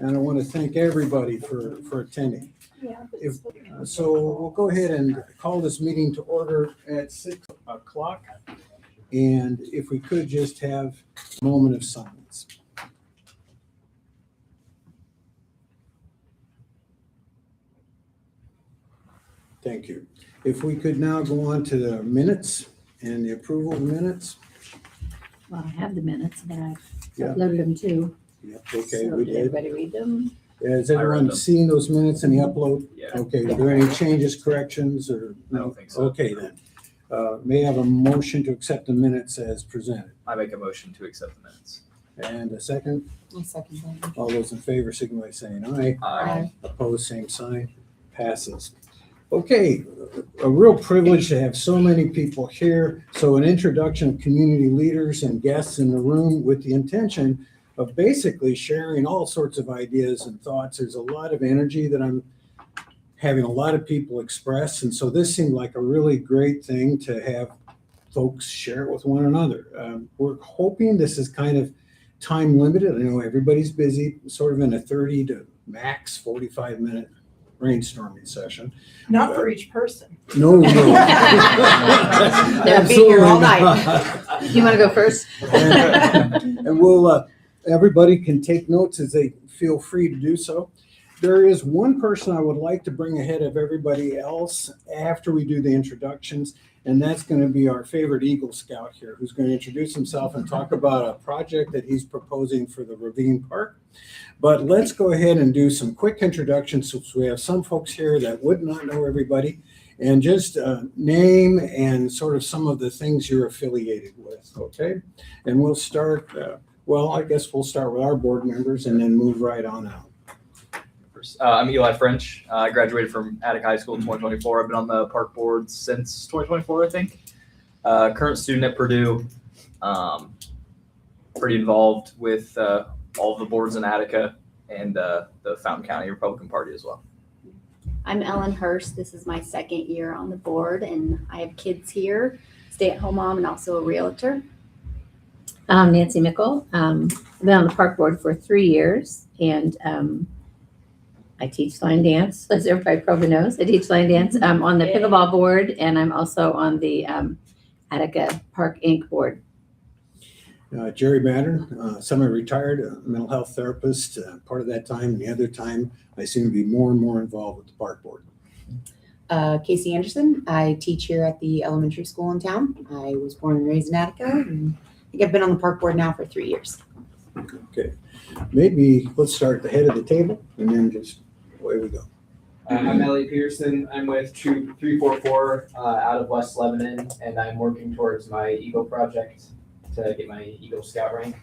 and I want to thank everybody for attending. So we'll go ahead and call this meeting to order at 6 o'clock. And if we could just have a moment of silence. Thank you. If we could now go on to the minutes and the approval of minutes. Well, I have the minutes, but I've Yeah. uploaded them too. Yeah, okay, So we did did. everybody read them? Has I read everyone them. seen those minutes in the upload? Yeah. Okay, are there any changes, corrections, or? I don't think so. Okay, then. May I have a motion to accept the minutes as presented? I make a motion to accept the minutes. And a second? I second that. All those in favor signify by saying aye. Aye. Opposed, same sign. Passes. Okay, a real privilege to have so many people here. So an introduction of community leaders and guests in the room with the intention of basically sharing all sorts of ideas and thoughts. There's a lot of energy that I'm having a lot of people express. And so this seemed like a really great thing to have folks share it with one another. We're hoping this is kind of time limited. I know everybody's busy, sort of in a 30 to max 45-minute brainstorming session. Not for each person. No, no. They'll be here all Absolutely night. not. You want to go first? And we'll, everybody can take notes as they feel free to do so. There is one person I would like to bring ahead of everybody else after we do the introductions, and that's going to be our favorite Eagle Scout here, who's going to introduce himself and talk about a project that he's proposing for the Ravine Park. But let's go ahead and do some quick introductions since we have some folks here that would not know everybody, and just name and sort of some of the things you're affiliated with, okay? And we'll start, well, I guess we'll start with our board members and then move right on out. I'm Eli French. I graduated from Attica High School in 2024. I've been on the park board since 2024, I think. Current student at Purdue. Pretty involved with all of the boards in Attica and the Fountain County Republican Party as well. I'm Ellen Hurst. This is my second year on the board, and I have kids here, stay-at-home mom, and also a realtor. I'm Nancy Mickle. I've been on the park board for 3 years, and I teach line dance, as everybody probably knows. I teach line dance. I'm on the pickleball board, and I'm also on the Attica Park Inc. board. Jerry Mattern, semi-retired mental health therapist. Part of that time, and the other time, I seem to be more and more involved with the park board. Casey Anderson. I teach here at the elementary school in town. I was born and raised in Attica, and I think I've been on the park board now for 3 years. Okay, maybe let's start at the head of the table and then just away we go. I'm Ellie Pearson. I'm with Troop 344 out of West Lebanon, and I'm working towards my Eagle project to get my Eagle Scout rank.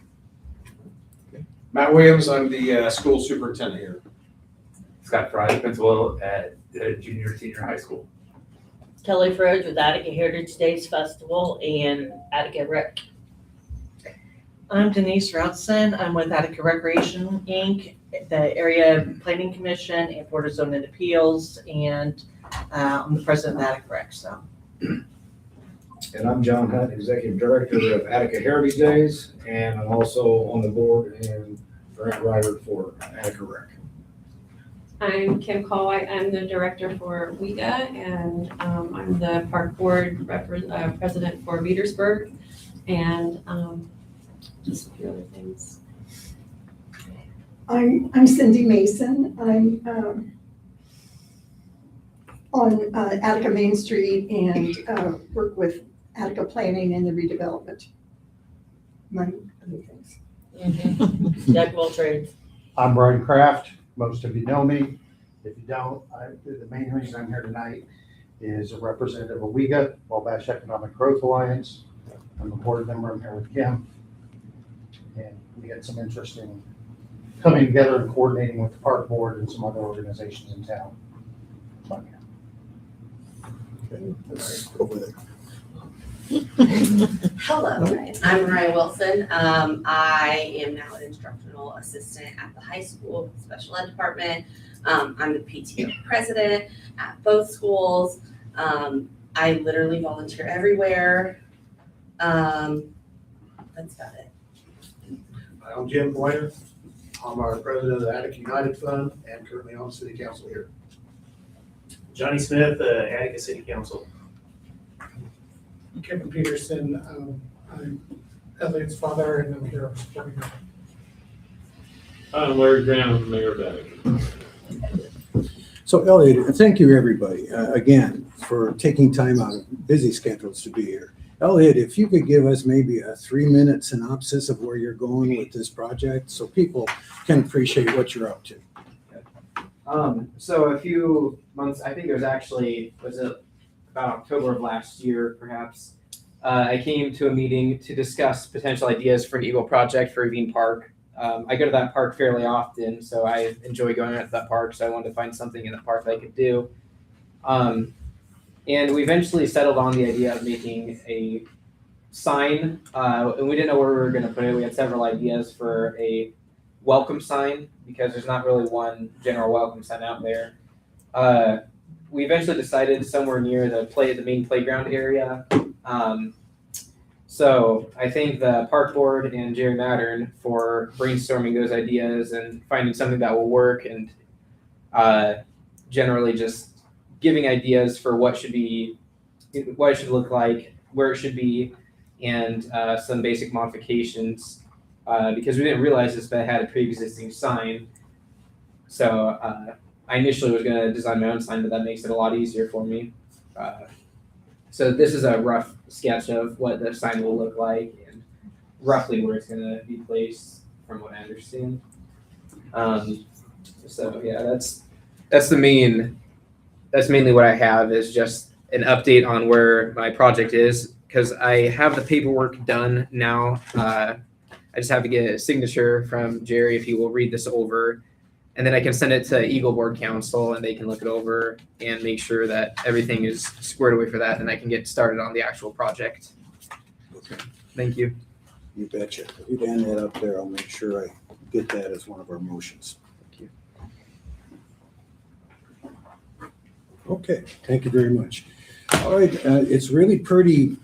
Matt Williams, I'm the school superintendent here. Scott Fry, principal at junior, senior high school. Kelly Froge with Attica Heritage Days Festival and Attica Rec. I'm Denise Routson. I'm with Attica Recreation, Inc., the Area Planning Commission and Board of Zoning Appeals, and I'm the president of Attica Rec, so. And I'm John Hunt, executive director of Attica Heritage Days, and I'm also on the board and grant writer for Attica Rec. I'm Kim Colwhite. I'm the director for WIGA, and I'm the park board president for Petersburg, and just a few other things. I'm Cindy Mason. I'm on Attica Main Street and work with Attica Planning and the redevelopment. Among other things. Jack of all trades. I'm Brian Kraft. Most of you know me. If you don't, the main reason I'm here tonight is a representative of WIGA, Wabash Economic Growth Alliance. I'm a board member. I'm here with Kim. And we had some interesting coming together and coordinating with the park board and some other organizations in town. Okay, let's go with it. Hello, I'm Mariah Wilson. I am now an instructional assistant at the high school special ed department. I'm the PTO president at both schools. I literally volunteer everywhere. That's about it. I'm Jim Boyer. I'm our president of the Attica United Fund and currently on city council here. Johnny Smith, Attica City Council. Kevin Peterson, I'm Elliot's father, and I'm here supporting him. I'm Larry Graham, Mayor of Attica. So Elliot, thank you everybody, again, for taking time out of busy schedules to be here. Elliot, if you could give us maybe a 3-minute synopsis of where you're going with this project so people can appreciate what you're up to. So a few months, I think it was actually, about October of last year, perhaps, I came to a meeting to discuss potential ideas for an Eagle project for Evine Park. I go to that park fairly often, so I enjoy going out to that park, so I wanted to find something in the park that I could do. And we eventually settled on the idea of making a sign, and we didn't know where we were going to put it. We had several ideas for a welcome sign, because there's not really one general welcome sign out there. We eventually decided somewhere near the main playground area. So I thank the park board and Jerry Mattern for brainstorming those ideas and finding something that will work, and generally just giving ideas for what it should look like, where it should be, and some basic modifications, because we didn't realize this, but I had a pre-existing sign. So I initially was going to design my own sign, but that makes it a lot easier for me. So this is a rough sketch of what the sign will look like and roughly where it's going to be placed, from what I understand. So yeah, that's mainly what I have, is just an update on where my project is, because I have the paperwork done now. I just have to get a signature from Jerry if he will read this over, and then I can send it to Eagle Board Council and they can look it over and make sure that everything is squared away for that, and I can get started on the actual project. Okay. Thank you. You betcha. If you'd hand that up there, I'll make sure I get that as one of our motions. Thank you. Okay, thank you very much. All right, it's really pretty,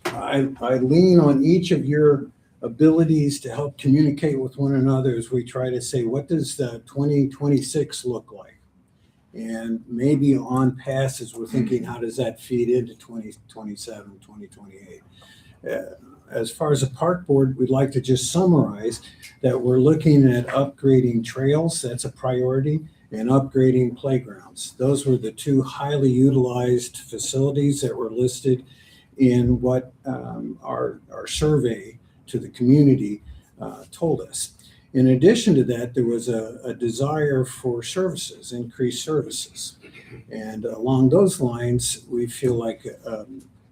I lean on each of your abilities to help communicate with one another as we try to say, what does 2026 look like? And maybe on passes, we're thinking, how does that feed into 2027, 2028? As far as the park board, we'd like to just summarize that we're looking at upgrading trails, that's a priority, and upgrading playgrounds. Those were the two highly utilized facilities that were listed in what our survey to the community told us. In addition to that, there was a desire for services, increased services. And along those lines, we feel like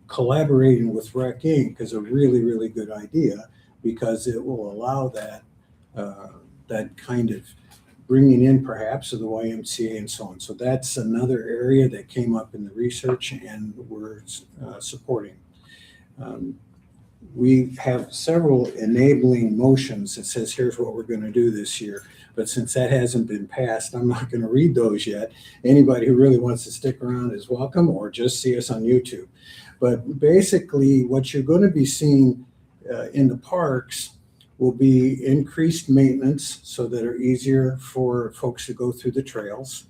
collaborating with Rec Inc. is a really, really good idea, because it will allow that kind of bringing in perhaps of the YMCA and so on. So that's another area that came up in the research and we're supporting. We have several enabling motions that says, here's what we're going to do this year. But since that hasn't been passed, I'm not going to read those yet. Anybody who really wants to stick around is welcome, or just see us on YouTube. But basically, what you're going to be seeing in the parks will be increased maintenance so that are easier for folks to go through the trails.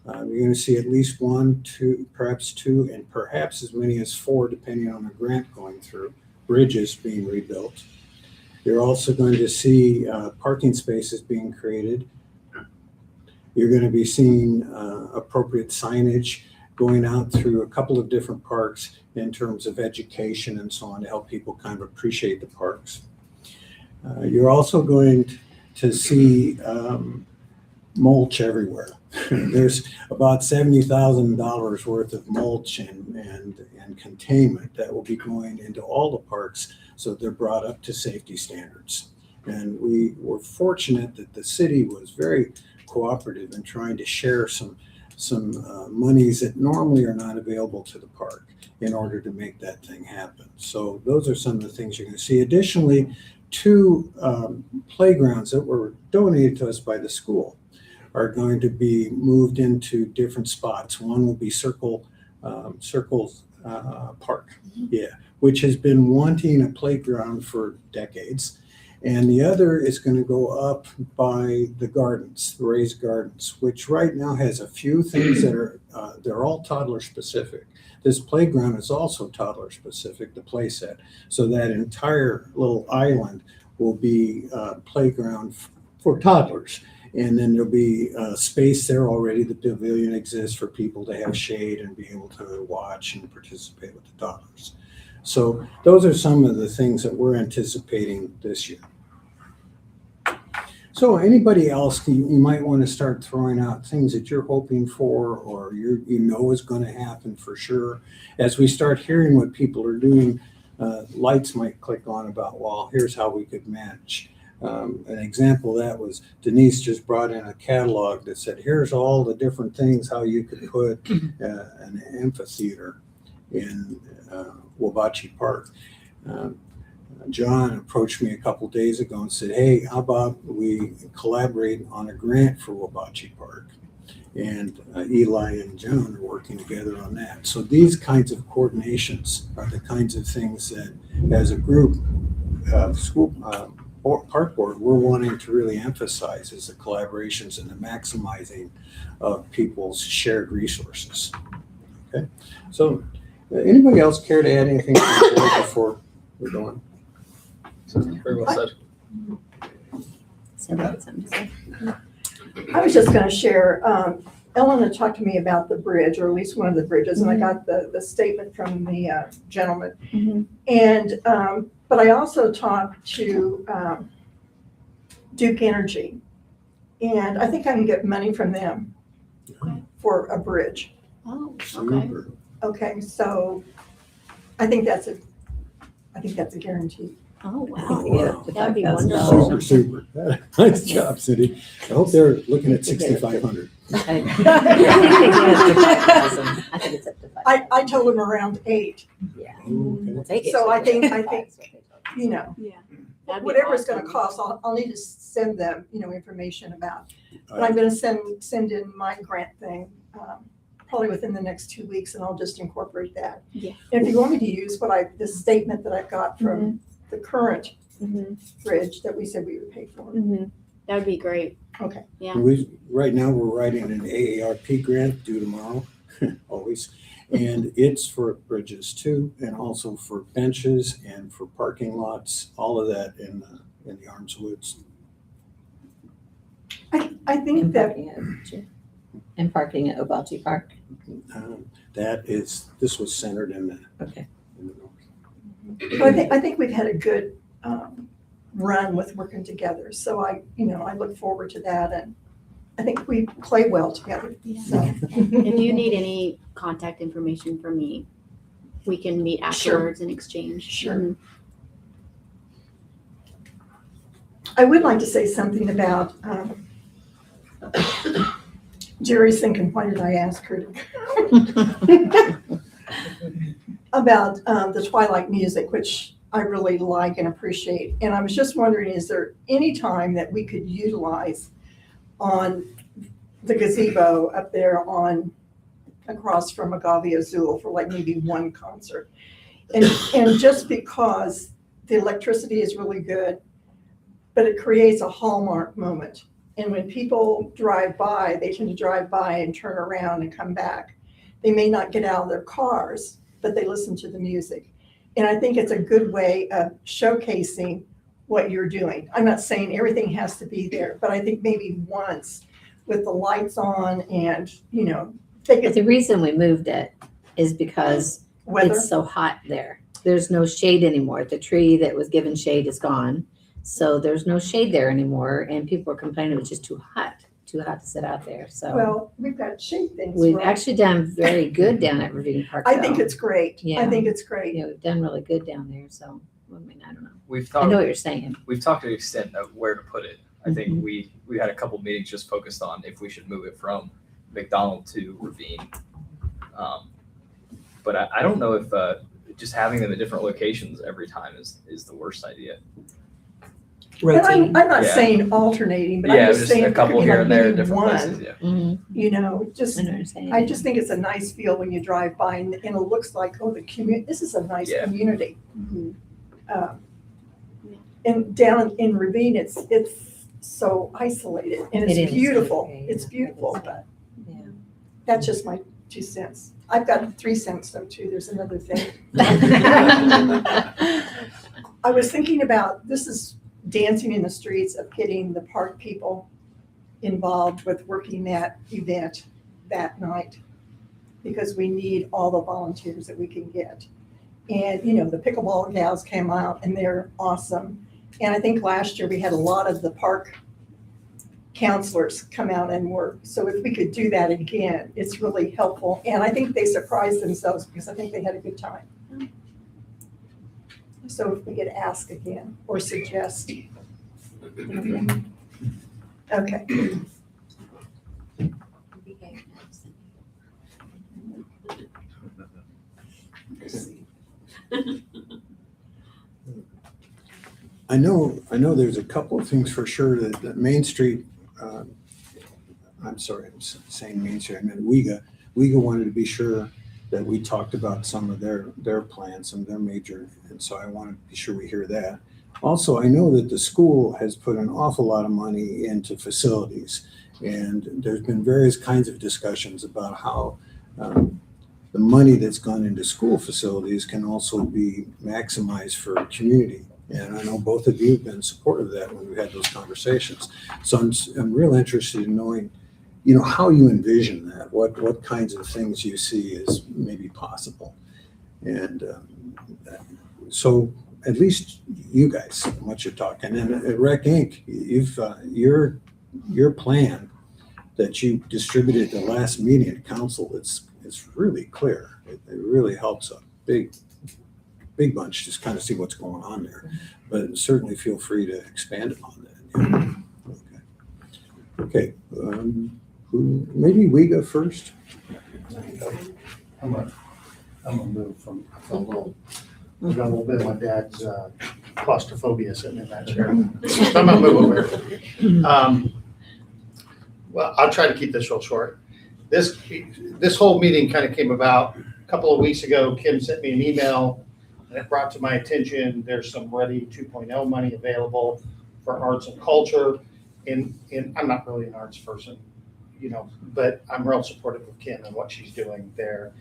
You're going to see at least 1, 2, perhaps 2, and perhaps as many as 4, depending on the grant going through. Bridges being rebuilt. You're also going to see parking spaces being created. You're going to be seeing appropriate signage going out through a couple of different parks in terms of education and so on to help people kind of appreciate the parks. You're also going to see mulch everywhere. There's about $70,000 worth of mulch and containment that will be going into all the parks, so they're brought up to safety standards. And we were fortunate that the city was very cooperative in trying to share some monies that normally are not available to the park in order to make that thing happen. So those are some of the things you're going to see. Additionally, 2 playgrounds that were donated to us by the school are going to be moved into different spots. One will be Circle Park, yeah, which has been wanting a playground for decades. And the other is going to go up by the gardens, the raised gardens, which right now has a few things that are, they're all toddler specific. This playground is also toddler specific, the play set. So that entire little island will be a playground for toddlers. And then there'll be space there already. The pavilion exists for people to have shade and be able to watch and participate with the toddlers. So those are some of the things that we're anticipating this year. So anybody else, you might want to start throwing out things that you're hoping for or you know is going to happen for sure. As we start hearing what people are doing, lights might click on about, well, here's how we could match. An example of that was Denise just brought in a catalog that said, here's all the different things how you could put an amphitheater in Wabachi Park. John approached me a couple days ago and said, hey, how about we collaborate on a grant for Wabachi Park? And Eli and John are working together on that. So these kinds of coordinations are the kinds of things that as a group, school park board, we're wanting to really emphasize is the collaborations and the maximizing of people's shared resources. Okay, so anybody else care to add anything to the board before we're going? Very well said. I was just going to share, Ellen had talked to me about the bridge, or at least one of the bridges, and I got the statement from the gentleman. And, but I also talked to Duke Energy, and I think I can get money from them for a bridge. Oh, okay. Okay, so I think that's a guarantee. Oh, wow. Wow. That'd be wonderful. Super. Nice job, Cindy. I hope they're looking at 6,500. I think it's up to 5. I told him around 8. Yeah. Okay. Take it. So I think, you know, Yeah. That'd be whatever it's gonna awesome. cost, I'll need to send them, you know, information about. But All I'm gonna send in my grant thing, probably within the next 2 weeks, and I'll just incorporate that. Yeah. And if you want me to use the statement that I've got from the current bridge that we said we would pay for. That would be great. Okay. Yeah. Right now, we're writing an AARP grant due tomorrow, always. And it's for bridges too, and also for benches and for parking lots, all of that in the Arms Woods. I think that, And parking at Obachi Park. This was centered in the. Okay. In the north. I think we've had a good run with working together. So I look forward to that, and I think we play well together. So. If you need any contact information from me, we can meet afterwards and exchange. Sure. I would like to say something about Jerry's thinking, why did I ask her about the Twilight music, which I really like and appreciate. And I was just wondering, is there any time that we could utilize on the gazebo up there across from Agave Azul for like maybe one concert? And just because the electricity is really good, but it creates a hallmark moment. And when people drive by, they tend to drive by and turn around and come back. They may not get out of their cars, but they listen to the music. And I think it's a good way of showcasing what you're doing. I'm not saying everything has to be there, but I think maybe once with the lights on and, But the reason we moved it is because weather. it's so hot there. There's no shade anymore. The tree that was given shade is gone. So there's no shade there anymore. And people are complaining it was just too hot to sit out there. So Well, we've got shade things. we've right? actually done very good down at Ravine Park. I think though. it's great. Yeah. I think it's great. Yeah, we've done really good down there. So I mean, I don't know. We've I thought. know what you're saying. We've talked to the extent of where to put it. I think we had a couple meetings just focused on if we should move it from McDonald to Ravine. But I don't know if just having them at different locations every time is the worst idea. And I'm not Yeah. saying alternating, but Yeah, I'm just saying. a couple here and there at different one, places. Yeah. I just think it's a nice feel when you drive by and it looks like, oh, this is a nice Yeah. community. and down in Ravine, it's so isolated and It it's is. beautiful. Okay, It's yeah. beautiful, but Yeah. that's just my 2 cents. I've got 3 cents though too. There's another thing. I was thinking about, this is dancing in the streets of getting the park people involved with working that event that night, because we need all the volunteers that we can get. And, you know, the pickleball gals came out and they're awesome. And I think last year we had a lot of the park counselors come out and work. So if we could do that again, it's really helpful. And I think they surprised themselves because I think they had a good time. So if we could ask again or suggest. Okay. I know there's a couple of things for sure that Main Street, I'm sorry, I'm saying Main Street, I meant Uyghur. Uyghur wanted to be sure that we talked about some of their plans, some of their major, and so I want to be sure we hear that. Also, I know that the school has put an awful lot of money into facilities, and there's been various kinds of discussions about how the money that's gone into school facilities can also be maximized for community. And I know both of you have been supportive of that when we've had those conversations. So I'm real interested in knowing, you know, how you envision that, what kinds of things you see as maybe possible. And so at least you guys, what you're talking, and at Rec Inc., you've your plan that you distributed at the last meeting at council, it's really clear. It really helps a big bunch just kind of see what's going on there. But certainly feel free to expand upon that. Yeah. Okay. Maybe we go first. I'm gonna move from a little. I've got a little bit of my dad's claustrophobia sitting in that chair. So I'm gonna move over here. Well, I'll try to keep this real short. This whole meeting kind of came about a couple of weeks ago. Kim sent me an email, and it brought to my attention there's some Ready 2.0 money available for arts and culture. And I'm not really an arts person, you know, but I'm real supportive of Kim and what she's doing there.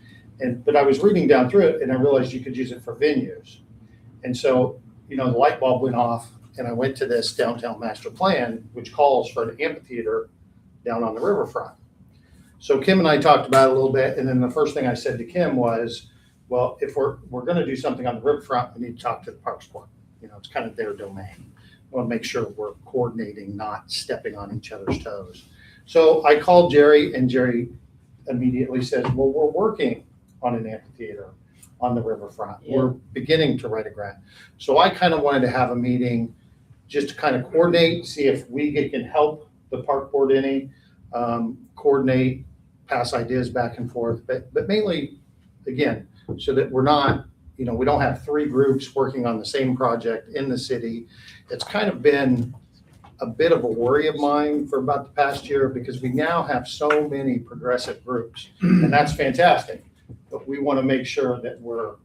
But I was reading down through it and I realized you could use it for venues. And so, you know, the light bulb went off and I went to this downtown master plan, which calls for an amphitheater down on the riverfront. So Kim and I talked about it a little bit. And then the first thing I said to Kim was, well, if we're going to do something on the riverfront, we need to talk to the Parks Board. You know, it's kind of their domain. I want to make sure we're coordinating, not stepping on each other's toes. So I called Jerry and Jerry immediately says, well, we're working on an amphitheater on the riverfront. Yeah. We're beginning to write a grant. So I kind of wanted to have a meeting just to kind of coordinate, see if we can help the park board any, coordinate, pass ideas back and forth, but mainly, again, so that we're not, you know, we don't have 3 groups working on the same project in the city. It's kind of been a bit of a worry of mine for about the past year because we now have so many progressive groups, and that's fantastic. But we want to make sure that we're,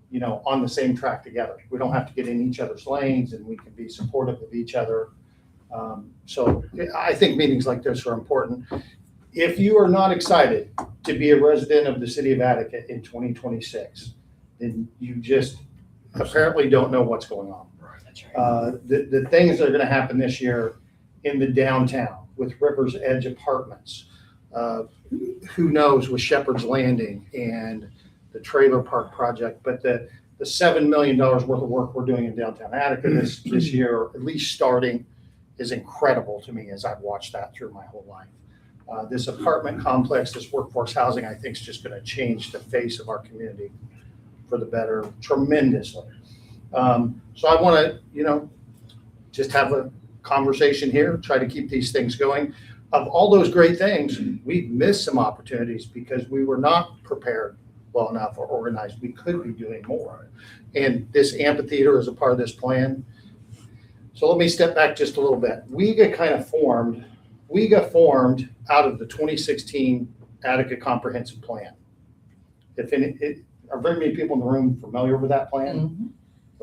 you know, on the same track together. We don't have to get in each other's lanes, and we can be supportive of each other. So I think meetings like this are important. If you are not excited to be a resident of the city of Attica in 2026, then you just apparently don't know what's going on. The things that are going to happen this year in the downtown with River's Edge Apartments, who knows with Shepherd's Landing and the trailer park project, but the $7 million worth of work we're doing in downtown Attica this year, at least starting, is incredible to me as I've watched that through my whole life. This apartment complex, this workforce housing, I think is just going to change the face of our community for the better tremendously. So I want to, you know, just have a conversation here, try to keep these things going. Of all those great things, we've missed some opportunities because we were not prepared well enough or organized. We could be doing more. And this amphitheater is a part of this plan. So let me step back just a little bit. WEGA formed out of the 2016 Attica Comprehensive Plan. Are very many people in the room familiar with that plan? Mm-hmm.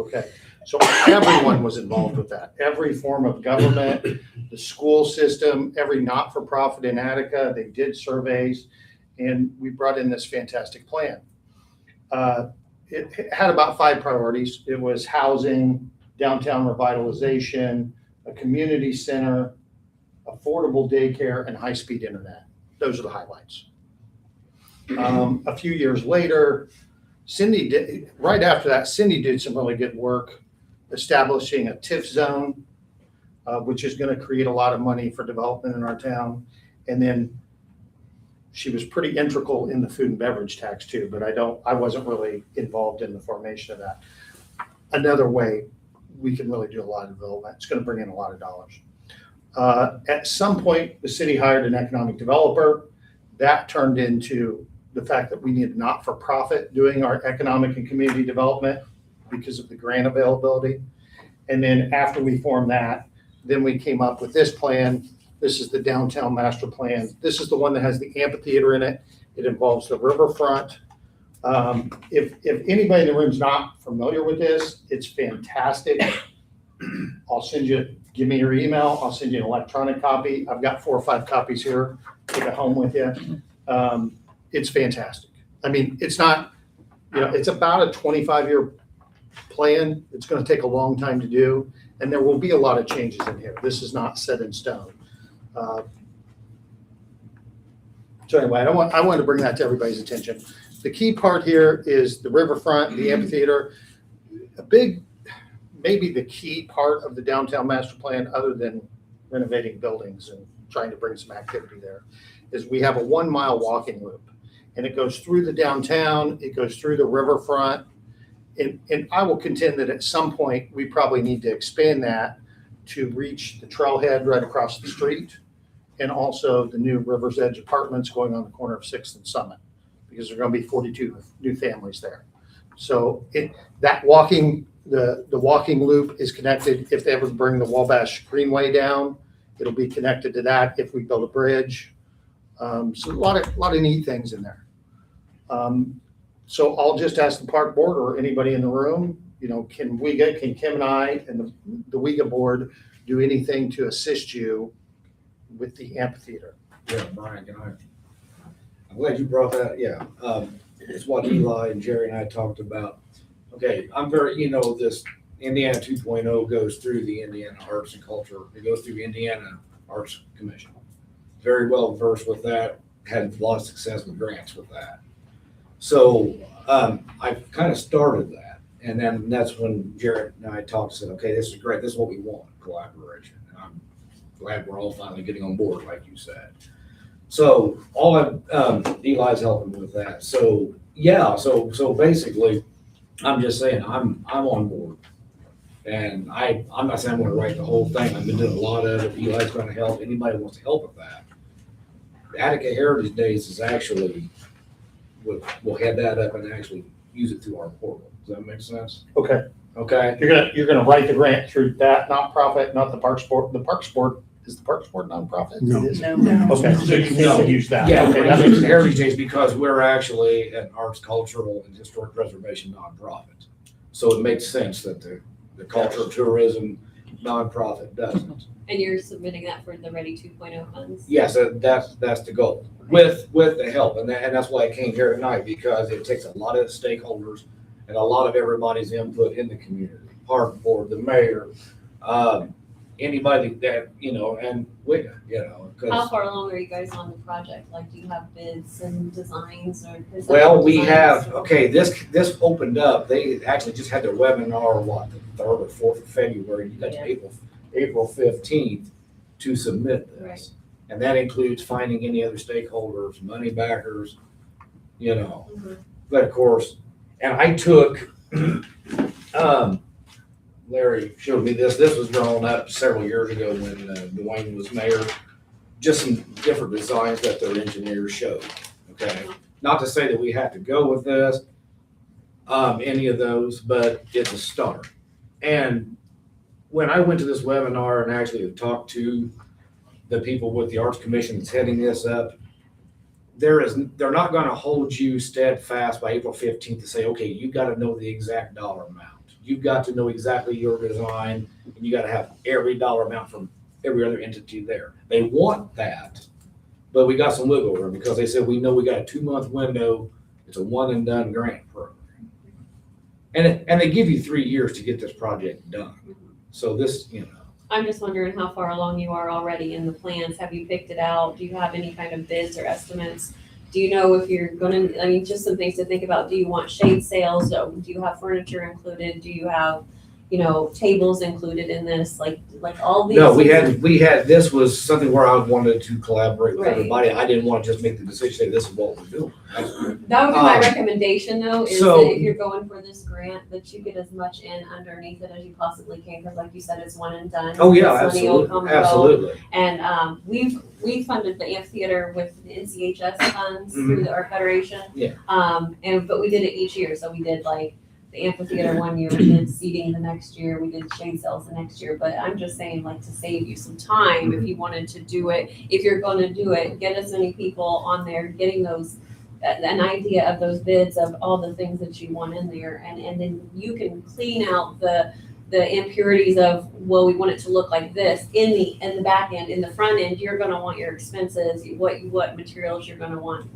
Okay, so everyone was involved with that. Every form of government, the school system, every not-for-profit in Attica, they did surveys, and we brought in this fantastic plan. It had about 5 priorities. It was housing, downtown revitalization, a community center, affordable daycare, and high-speed internet. Those are the highlights. A few years later, right after that, Cindy did some really good work establishing a TIF zone, which is going to create a lot of money for development in our town. And then she was pretty integral in the food and beverage tax too, but I wasn't really involved in the formation of that. Another way we can really do a lot of development. It's going to bring in a lot of dollars. At some point, the city hired an economic developer. That turned into the fact that we need not-for-profit doing our economic and community development because of the grant availability. And then after we formed that, then we came up with this plan. This is the downtown master plan. This is the one that has the amphitheater in it. It involves the riverfront. If anybody in the room's not familiar with this, it's fantastic. I'll send you, give me your email. I'll send you an electronic copy. I've got 4 or 5 copies here. Take it home with you. It's fantastic. I mean, it's not, it's about a 25-year plan. It's going to take a long time to do, and there will be a lot of changes in here. This is not set in stone. So anyway, I wanted to bring that to everybody's attention. The key part here is the riverfront, the amphitheater. Maybe the key part of the downtown master plan, other than renovating buildings and trying to bring some activity there, is we have a 1-mile walking loop. And it goes through the downtown, it goes through the riverfront. And I will contend that at some point, we probably need to expand that to reach the trailhead right across the street, and also the new River's Edge apartments going on the corner of 6th and Summit, because there are going to be 42 new families there. So the walking loop is connected. If they ever bring the Wabash Greenway down, it'll be connected to that if we build a bridge. So a lot of neat things in there. So I'll just ask the park board or anybody in the room, can Kim and I and the WIGA board do anything to assist you with the amphitheater? Yeah, Brian, I'm glad you brought that. Yeah. It's what Eli and Jerry and I talked about. Okay, I'm very, this Indiana 2.0 goes through the Indiana Arts and Culture. It goes through the Indiana Arts Commission. Very well versed with that. Had a lot of success with grants with that. So I kind of started that. And then that's when Jared and I talked and said, okay, this is great. This is what we want, collaboration. And I'm glad we're all finally getting on board, like you said. So Eli's helping with that. So yeah, so basically, I'm just saying I'm on board. And I'm not saying I'm going to write the whole thing. I've been doing a lot of it. Eli's going to help. Anybody wants to help with that. Attica Heritage Days is actually, we'll head that up and actually use it through our portal. Does that make sense? Okay. Okay. You're gonna write the grant through that nonprofit, not the Parks Board. The Parks Board, is the Parks Board nonprofit? No. It is? No. Okay, so you can use that. Yeah, Okay, we're that using makes sense. Heritage Days because we're actually an arts, cultural, and historic preservation nonprofit. So it makes sense that the cultural tourism nonprofit doesn't. And you're submitting that for the Ready 2.0 funds? Yes, that's the goal, with the help, and that's why I came here tonight, because it takes a lot of stakeholders and a lot of everybody's input in the community, park board, the mayor, anybody that, and WIGA, How 'cause, far along are you guys on the project? Like, do you have bids and designs or? well, we have, okay, this opened up, they actually just had their webinar, the 3rd or 4th of February, you got to April 15th to submit this. Right. And that includes finding any other stakeholders, money backers, But of course, and I took, Larry showed me this. This was drawn up several years ago when Dwayne was mayor. Just some different designs that their engineers showed. Okay, not to say that we have to go with this, any of those, but it's a start. And when I went to this webinar and actually talked to the people with the Arts Commission that's heading this up, they're not going to hold you steadfast by April 15th to say, okay, you got to know the exact dollar amount. you've got to know exactly your design, and you gotta have every dollar amount from every other entity there. They want that, but we got some wiggle room because they said, we know we got a 2-month window. It's a one and done grant program. And they give you 3 years to get this project done. So this, I'm just wondering how far along you are already in the plans. Have you picked it out? Do you have any kind of bids or estimates? Do you know if you're gonna, I mean, just some things to think about. Do you want shade sales? Do you have furniture included? Do you have, tables included in this? Like all these? no, we had, this was something where I wanted to collaborate with Right. everybody. I didn't want to just make the decision, say this is what we're doing. That would be my recommendation though, is so- that if you're going for this grant, that you get as much in underneath it as you possibly can, because like you said, it's one and done. Oh, yeah, This money will absolutely, come and go. absolutely. And we funded the amphitheater with the NCHS funds through the Art Federation. Yeah. But we did it each year, so we did like the amphitheater one year, we did seating the next year, we did shade sales the next year, but I'm just saying, like, to save you some time, if you wanted to do it, if you're gonna do it, get as many people on there, getting those, an idea of those bids of all the things that you want in there, and then you can clean out the impurities of, well, we want it to look like this in the back end. In the front end, you're gonna want your expenses, what materials you're gonna want,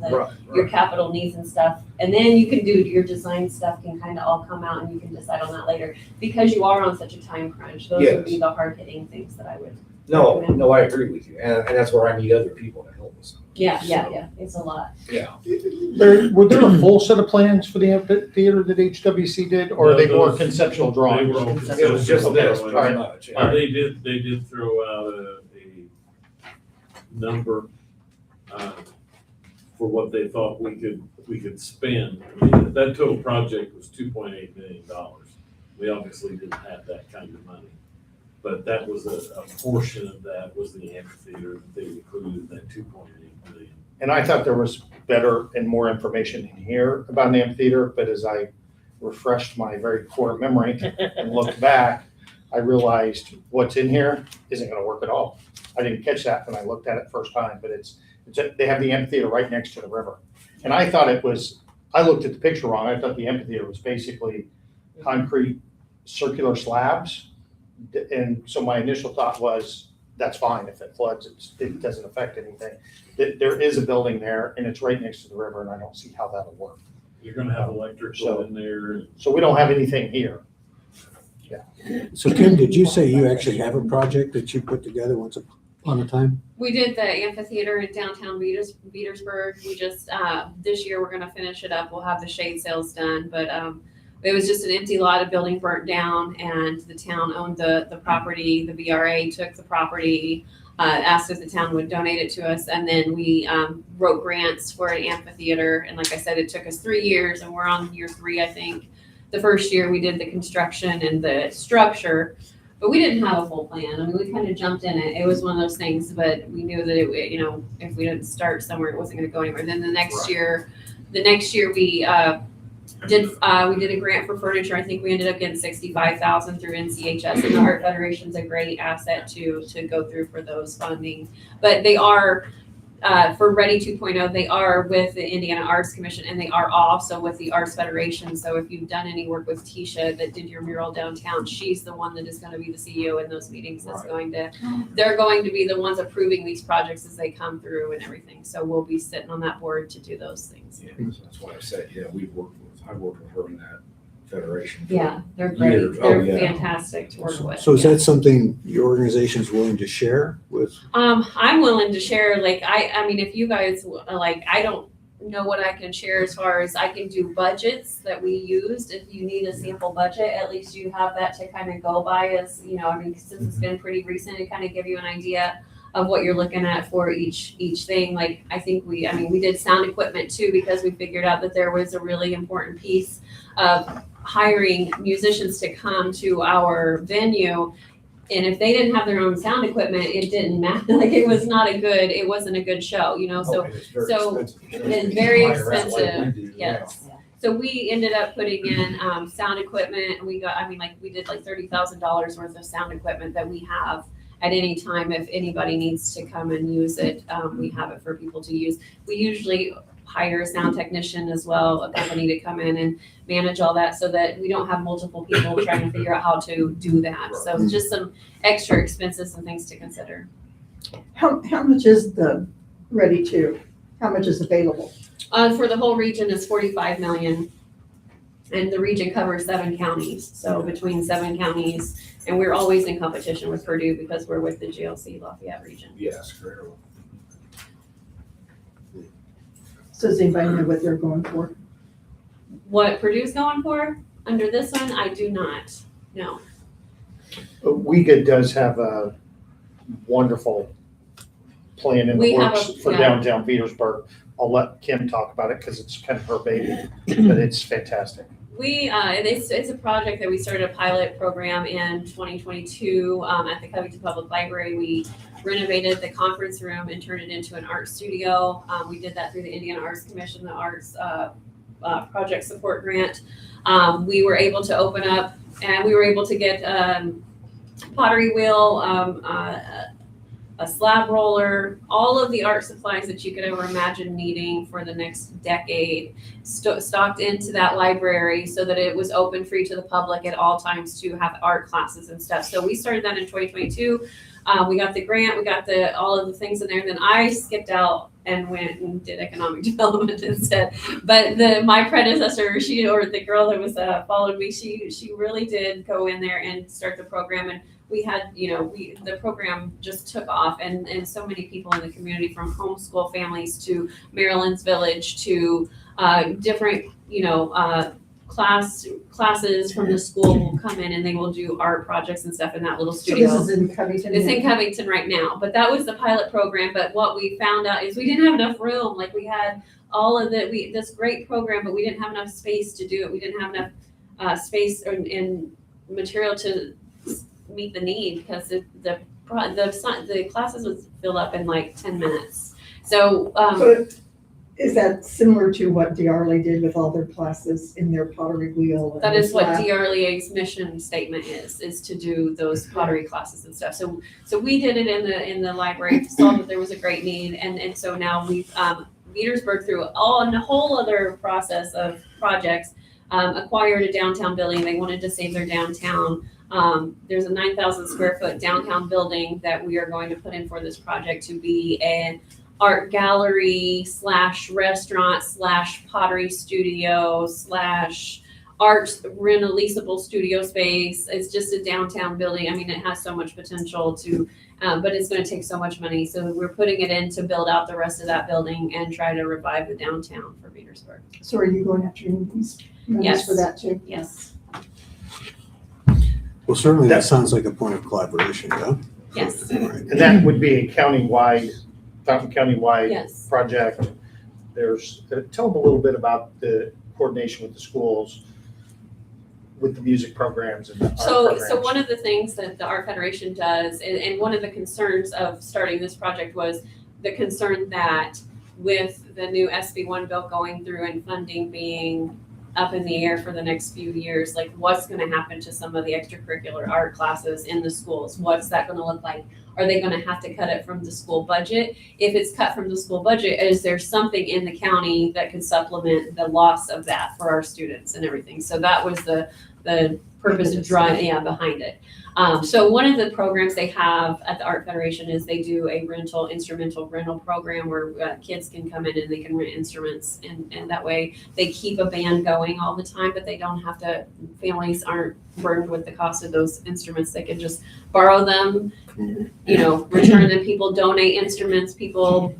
your capital needs and stuff. And then you can do your design stuff, can kind of all come out and you can decide on that later. Because you are on such a time crunch, those would be the hard hitting things that I would recommend. No, I agree with you. And that's where I need other people to help us. Yeah, it's a lot. Yeah. Were there a full set of plans for the amphitheater that HWC did, or are they more conceptual drawings? They were all It was just this, conceptual pretty drawings. much. yeah. They did throw out a number for what they thought we could spend. I mean, that total project was $2.8 million. We obviously didn't have that kind of money. But that was a portion of that was the amphitheater that they included in that 2.8 million. And I thought there was better and more information in here about an amphitheater, but as I refreshed my very core memory and looked back, I realized what's in here isn't gonna work at all. I didn't catch that when I looked at it first time, but they have the amphitheater right next to the river. And I thought I looked at the picture wrong. I thought the amphitheater was basically concrete circular slabs. And so my initial thought was, that's fine. If it floods, it doesn't affect anything. There is a building there and it's right next to the river, and I don't see how that'll work. You're gonna have electrical in there. So we don't have anything here. So Kim, did you say you actually have a project that you put together once upon a time? We did the amphitheater in downtown Petersburg. We just, this year we're gonna finish it up. We'll have the shade sales done, but, it was just an empty lot, a building burnt down, and the town owned the property. The VRA took the property, asked if the town would donate it to us, and then we wrote grants for an amphitheater. And like I said, it took us 3 years, and we're on year 3, I think. The first year we did the construction and the structure, but we didn't have a full plan. I mean, we kind of jumped in it. It was one of those things, but we knew that if we didn't start somewhere, it wasn't going to go anywhere. Then the next year we did a grant for furniture. I think we ended up getting $65,000 through NCHS, and the Art Federation's a great asset to go through for those funding. But they are for Ready 2.0, they are with the Indiana Arts Commission, and they are also with the Arts Federation. So if you've done any work with Tisha that did your mural downtown, she's the one that is going to be the CEO in those meetings. That's they're going to be the ones approving these projects as they come through and everything. So we'll be sitting on that board to do those things. Yeah, that's why I said, I've worked with her in that federation. Yeah, they're great. Years. They're fantastic to work with. So is that something your organization is willing to share with? I'm willing to share. Like, I mean, if you guys I don't know what I can share as far as I can do budgets that we used. If you need a sample budget, at least you have that to kind of go by as, I mean, since it's been pretty recent, to kind of give you an idea of what you're looking at for each thing. Like, I think we did sound equipment too, because we figured out that there was a really important piece of hiring musicians to come to our venue. And if they didn't have their own sound equipment, it didn't matter. Like, it wasn't a good show, So it's very expensive. Yes. So we ended up putting in sound equipment. We got, we did like $30,000 worth of sound equipment that we have at any time. If anybody needs to come and use it, we have it for people to use. We usually hire a sound technician as well, a company to come in and manage all that so that we don't have multiple people trying to figure out how to do that. So it's just some extra expenses and things to consider. How much is the how much is available? For the whole region is 45 million. And the region covers 7 counties. So between 7 counties, and we're always in competition with Purdue because we're with the GLC Lafayette region. Yes, very well. So does anybody know what they're going for? What Purdue's going for under this one, I do not know. WEGA does have a wonderful plan in We the have works a- for yeah. downtown Petersburg. I'll let Kim talk about it because it's kind of her baby, but it's fantastic. It's a project that we started a pilot program in 2022 at the Covington Public Library. We renovated the conference room and turned it into an art studio. We did that through the Indiana Arts Commission, the Arts Project Support Grant. We were able to open up and we were able to get pottery wheel, a slab roller, all of the art supplies that you could ever imagine needing for the next decade stocked into that library so that it was open free to the public at all times to have art classes and stuff. So we started that in 2022. We got the grant, we got all of the things in there, and then I skipped out and went and did economic development instead. But my predecessor, the girl that was followed me, she really did go in there and start the program, and we had, the program just took off, and so many people in the community, from homeschool families to Maryland's Village to different, classes from the school will come in and they will do art projects and stuff in that little studio. So this is in Covington? It's in Covington right now, but that was the pilot program. But what we found out is we didn't have enough room. Like, we had all of this great program, but we didn't have enough space to do it. We didn't have enough space and material to meet the need because the classes would fill up in like 10 minutes. So, But is that similar to what DeArley did with all their classes in their pottery wheel? And that is what slab? DRLEA's mission statement is to do those pottery classes and stuff. So we did it in the library, saw that there was a great need, and so now we've Petersburg, through a whole other process of projects, acquired a downtown building. They wanted to save their downtown. There's a 9,000 square foot downtown building that we are going to put in for this project to be an art gallery / restaurant / pottery studio / art leasable studio space. It's just a downtown building. I mean, it has so much potential to, but it's going to take so much money. So we're putting it in to build out the rest of that building and try to revive the downtown for Petersburg. So are you going after these members Yes. for that too? Yes. Well, certainly that sounds like a point of collaboration, yeah? Yes. And that would be a Fountain County-wide Yes. project. Tell them a little bit about the coordination with the schools, with the music programs and the art programs. So one of the things that the Art Federation does, and one of the concerns of starting this project was the concern that with the new SB1 bill going through and funding being up in the air for the next few years, like what's going to happen to some of the extracurricular art classes in the schools? What's that going to look like? Are they going to have to cut it from the school budget? If it's cut from the school budget, is there something in the county that could supplement the loss of that for our students and everything? So that was the purpose of behind it. So one of the programs they have at the Art Federation is they do a instrumental rental program where kids can come in and they can rent instruments, and that way they keep a band going all the time, but they don't have to, families aren't burdened with the cost of those instruments. They can just borrow them, return them. People donate instruments, people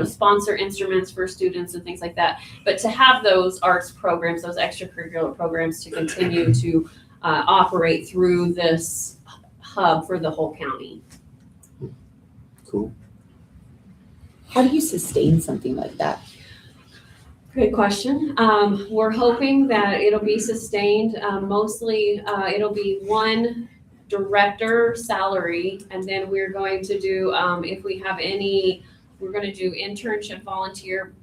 sponsor instruments for students and things like that. But to have those arts programs, those extracurricular programs to continue to operate through this hub for the whole county. Cool. How do you sustain something like that? Good question. We're hoping that it'll be sustained. Mostly, it'll be one director salary, and then we're going to do, if we have any, we're going to do internship volunteer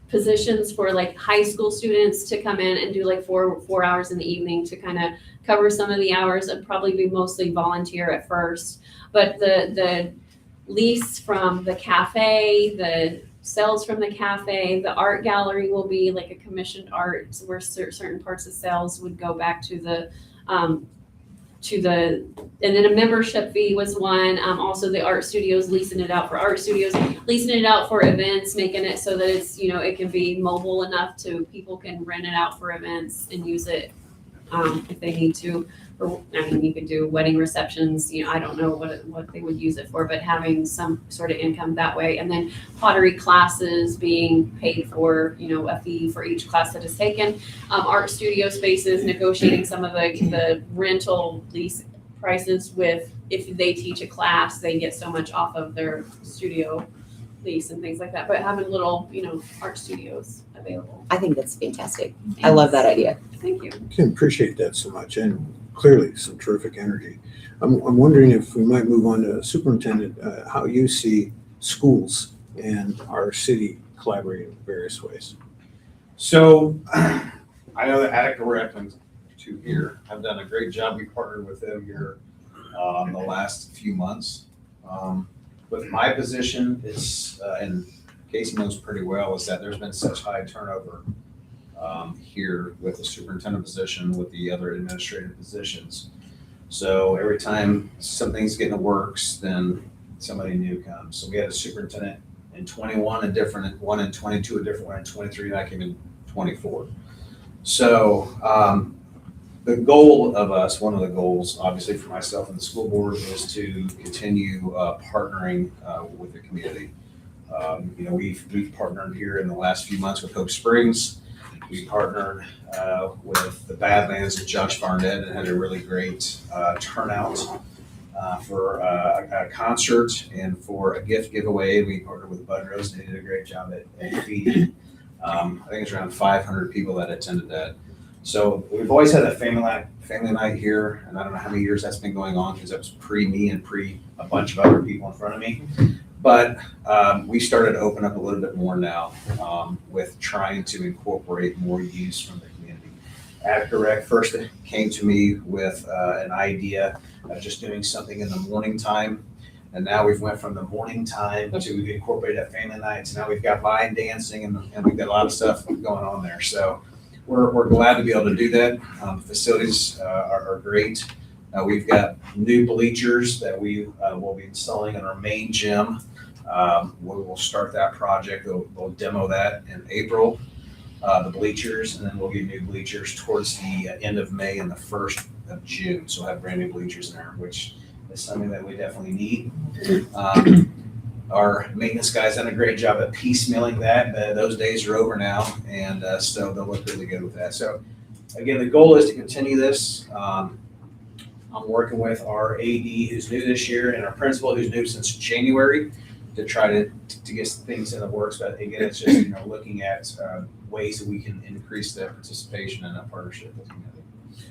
positions for like high school students to come in and do like four hours in the evening to kind of cover some of the hours. It'd probably be mostly volunteer at first, but the lease from the cafe, the sales from the cafe. The art gallery will be like a commissioned art where certain parts of sales would go back to the, and then a membership fee was one. Also the art studios, leasing it out for art studios, leasing it out for events, making it so that it's, it can be mobile enough to people can rent it out for events and use it if they need to. You could do wedding receptions, I don't know what they would use it for, but having some sort of income that way. And then pottery classes being paid for, a fee for each class that is taken. Art studio spaces, negotiating some of the rental lease prices with, if they teach a class, they get so much off of their studio lease and things like that. But having little, art studios available. I think that's fantastic. I love that idea. Thank you. Can appreciate that so much, and clearly some terrific energy. I'm wondering if we might move on to superintendent, how you see schools and our city collaborating in various ways. So I know that Attica Rec and to here have done a great job. We partnered with them here the last few months. With my position, it's, and Casey knows pretty well, is that there's been such high turnover here with the superintendent position, with the other administrative positions. So every time something's getting the works, then somebody new comes. So we had a superintendent in 21, a different one in 22, a different one in 23, and I came in 24. So the goal of us, one of the goals, obviously for myself and the school board, is to continue partnering with the community. We've partnered here in the last few months with Hope Springs. We partnered with the Badlands with Josh Barnett and had a really great turnout for a concert and for a gift giveaway. We partnered with Bud Rose, and they did a great job at feeding. I think it's around 500 people that attended that. So we've always had a family night here, and I don't know how many years that's been going on because that was pre-me and pre a bunch of other people in front of me. But we started to open up a little bit more now with trying to incorporate more use from the community. Attica Rec first came to me with an idea of just doing something in the morning time. And now we've went from the morning time to incorporate at family nights. Now we've got line dancing and we've got a lot of stuff going on there. So we're glad to be able to do that. Facilities are great. We've got new bleachers that we will be installing in our main gym. We will start that project. We'll demo that in April, the bleachers, and then we'll get new bleachers towards the end of May and the 1st of June. So we'll have brand new bleachers in there, which is something that we definitely need. Our maintenance guys done a great job at piecemealing that. Those days are over now, and so they'll look really good with that. So again, the goal is to continue this. I'm working with our AD who's new this year and our principal who's new since January to try to get things in the works. But again, it's just looking at ways that we can increase the participation in that partnership with the community.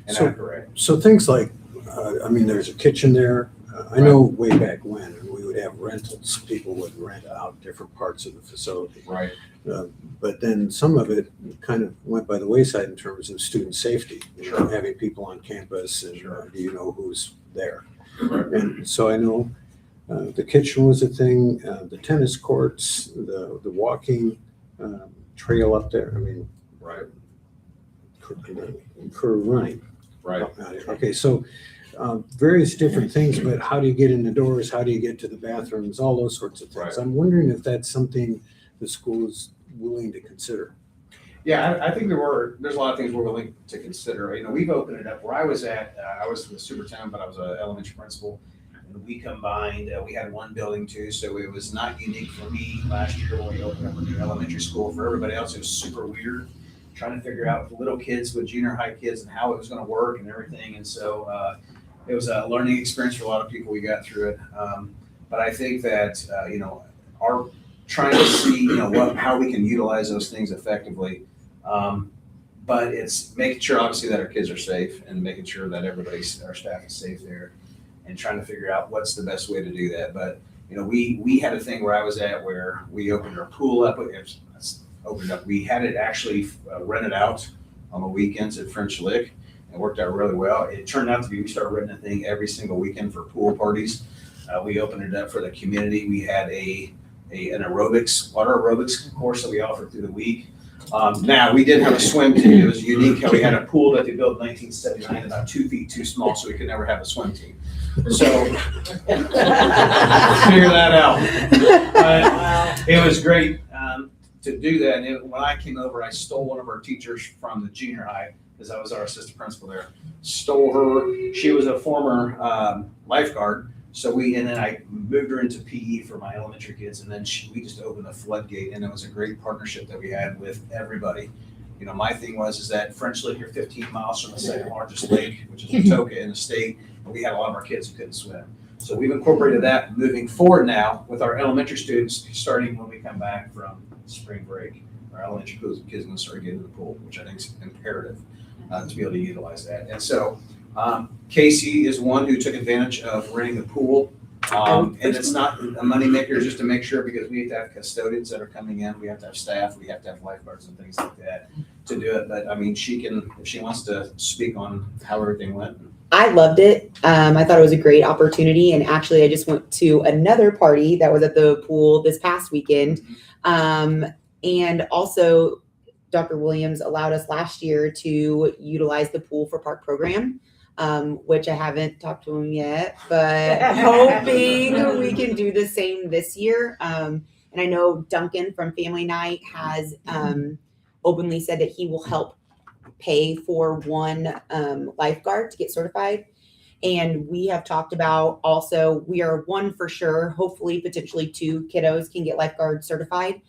And I'm correct. So things like, there's a kitchen there. I know way back when we would have rentals. People would rent out different parts of the facility. Right. But then some of it kind of went by the wayside in terms of student safety. Having people on campus and do you know who's there? Right. And so I know the kitchen was a thing, the tennis courts, the walking trail up there. Right. For running. Right. Okay, so various different things, but how do you get in the doors? How do you get to the bathrooms? All those sorts of things. Right. I'm wondering if that's something the school is willing to consider. Yeah, I think there's a lot of things we're willing to consider. We've opened it up where I was at. I was the superintendent, but I was an elementary principal. And we combined, we had one building too, so it was not unique for me last year when we opened up a new elementary school. For everybody else, it was super weird, trying to figure out with little kids, with junior high kids, and how it was going to work and everything. And so it was a learning experience for a lot of people. We got through it. But I think that, our trying to see, how we can utilize those things effectively. But it's making sure, obviously, that our kids are safe and making sure that our staff is safe there and trying to figure out what's the best way to do that. But, we had a thing where I was at where we opened our pool up. We had it actually rented out on the weekends at French Lick. It worked out really well. It turned out to be, we started renting a thing every single weekend for pool parties. We opened it up for the community. We had an water aerobics course that we offered through the week. Now, we did have a swim team. It was unique how we had a pool that they built in 1979, about 2 feet too small, so we could never have a swim team. So, figure that out. But it was great to do that. And when I came over, I stole one of our teachers from the junior high, because I was our assistant principal there. Stole her. She was a former lifeguard. And then I moved her into PE for my elementary kids, and then we just opened a floodgate, and it was a great partnership that we had with everybody. You know, my thing is that French lived here 15 miles from the second largest lake, which is Attica in the state, and we had a lot of our kids who couldn't swim. So we've incorporated that moving forward now with our elementary students, starting when we come back from spring break. Our elementary kids are going to start getting in the pool, which I think is imperative to be able to utilize that. And so Casey is one who took advantage of renting the pool. And it's not a moneymaker, just to make sure, because we have to have custodians that are coming in, we have to have staff, we have to have lifeguards and things like that to do it. But I mean, she can, if she wants to speak on how everything went. I loved it. I thought it was a great opportunity. And actually, I just went to another party that was at the pool this past weekend. And also, Dr. Williams allowed us last year to utilize the pool for park program, which I haven't talked to him yet, but hoping we can do the same this year. And I know Duncan from Family Night has openly said that he will help pay for one lifeguard to get certified. And we have talked about also, we are one for sure, hopefully potentially 2 kiddos can get lifeguard certified.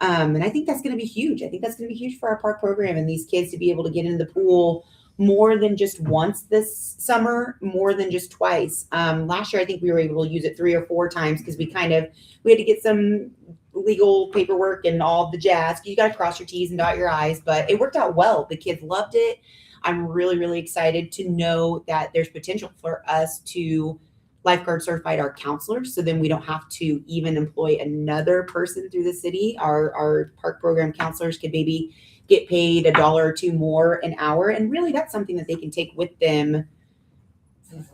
And I think that's going to be huge. I think that's going to be huge for our park program and these kids to be able to get into the pool more than just once this summer, more than just twice. Last year, I think we were able to use it 3 or 4 times because we had to get some legal paperwork and all the jazz. You got to cross your T's and dot your I's, but it worked out well. The kids loved it. I'm really, really excited to know that there's potential for us to lifeguard certified our counselors. So then we don't have to even employ another person through the city. Our park program counselors could maybe get paid $1 or $2 more an hour. And really that's something that they can take with them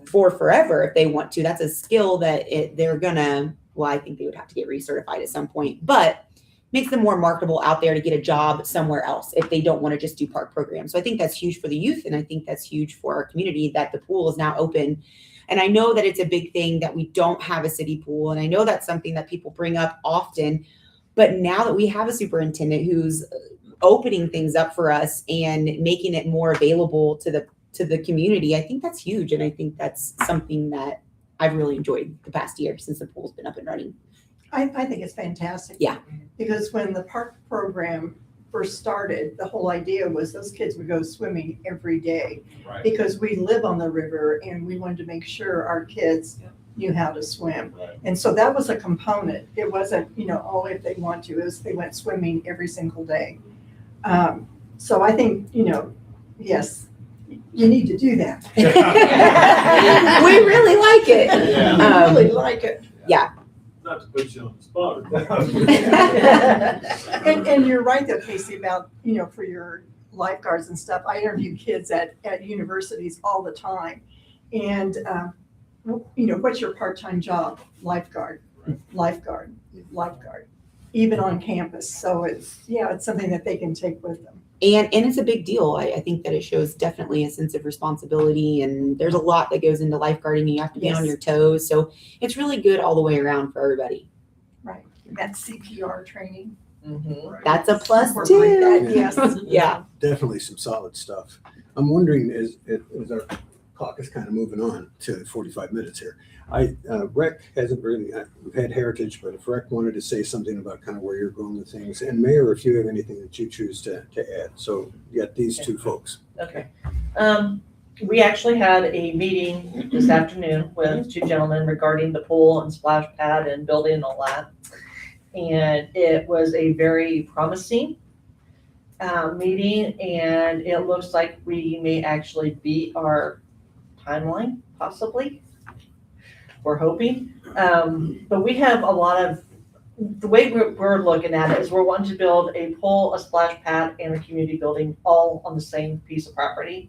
for forever if they want to. That's a skill that they're gonna, well, I think they would have to get recertified at some point, but makes them more marketable out there to get a job somewhere else if they don't want to just do park programs. So I think that's huge for the youth. And I think that's huge for our community that the pool is now open. And I know that it's a big thing that we don't have a city pool. And I know that's something that people bring up often, but now that we have a superintendent who's opening things up for us and making it more available to the community, I think that's huge. And I think that's something that I've really enjoyed the past year since the pool's been up and running. I think it's fantastic. Yeah. Because when the park program first started, the whole idea was those kids would go swimming every day. Right. Because we live on the river and we wanted to make sure our kids knew how to swim. Right. And so that was a component. It wasn't, all if they want to, it was they went swimming every single day. So I think, yes, you need to do that. We really like it. Yeah. We really like it. Yeah. Not to put you on the spot. And you're right though, Casey, about, for your lifeguards and stuff. I interview kids at universities all the time. And, what's your part-time job? Lifeguard, even on campus. So it's something that they can take with them. And it's a big deal. I think that it shows definitely a sense of responsibility, and there's a lot that goes into lifeguarding. You have to be on your toes. So it's really good all the way around for everybody. Right. That CPR training. Mm-hmm. That's a plus Work too. like that, yes. Yeah. Definitely some solid stuff. I'm wondering, is our clock is kind of moving on to 45 minutes here. Rec hasn't really, we've had Heritage, but if Rec wanted to say something about kind of where you're going with things, and Mayor, if you have anything that you choose to add. So you got these two folks. Okay. We actually had a meeting this afternoon with 2 gentlemen regarding the pool and splash pad and building and all that. And it was a very promising meeting, and it looks like we may actually beat our timeline, possibly. We're hoping. But we have a lot of, the way we're looking at it is we're wanting to build a pool, a splash pad, and a community building all on the same piece of property.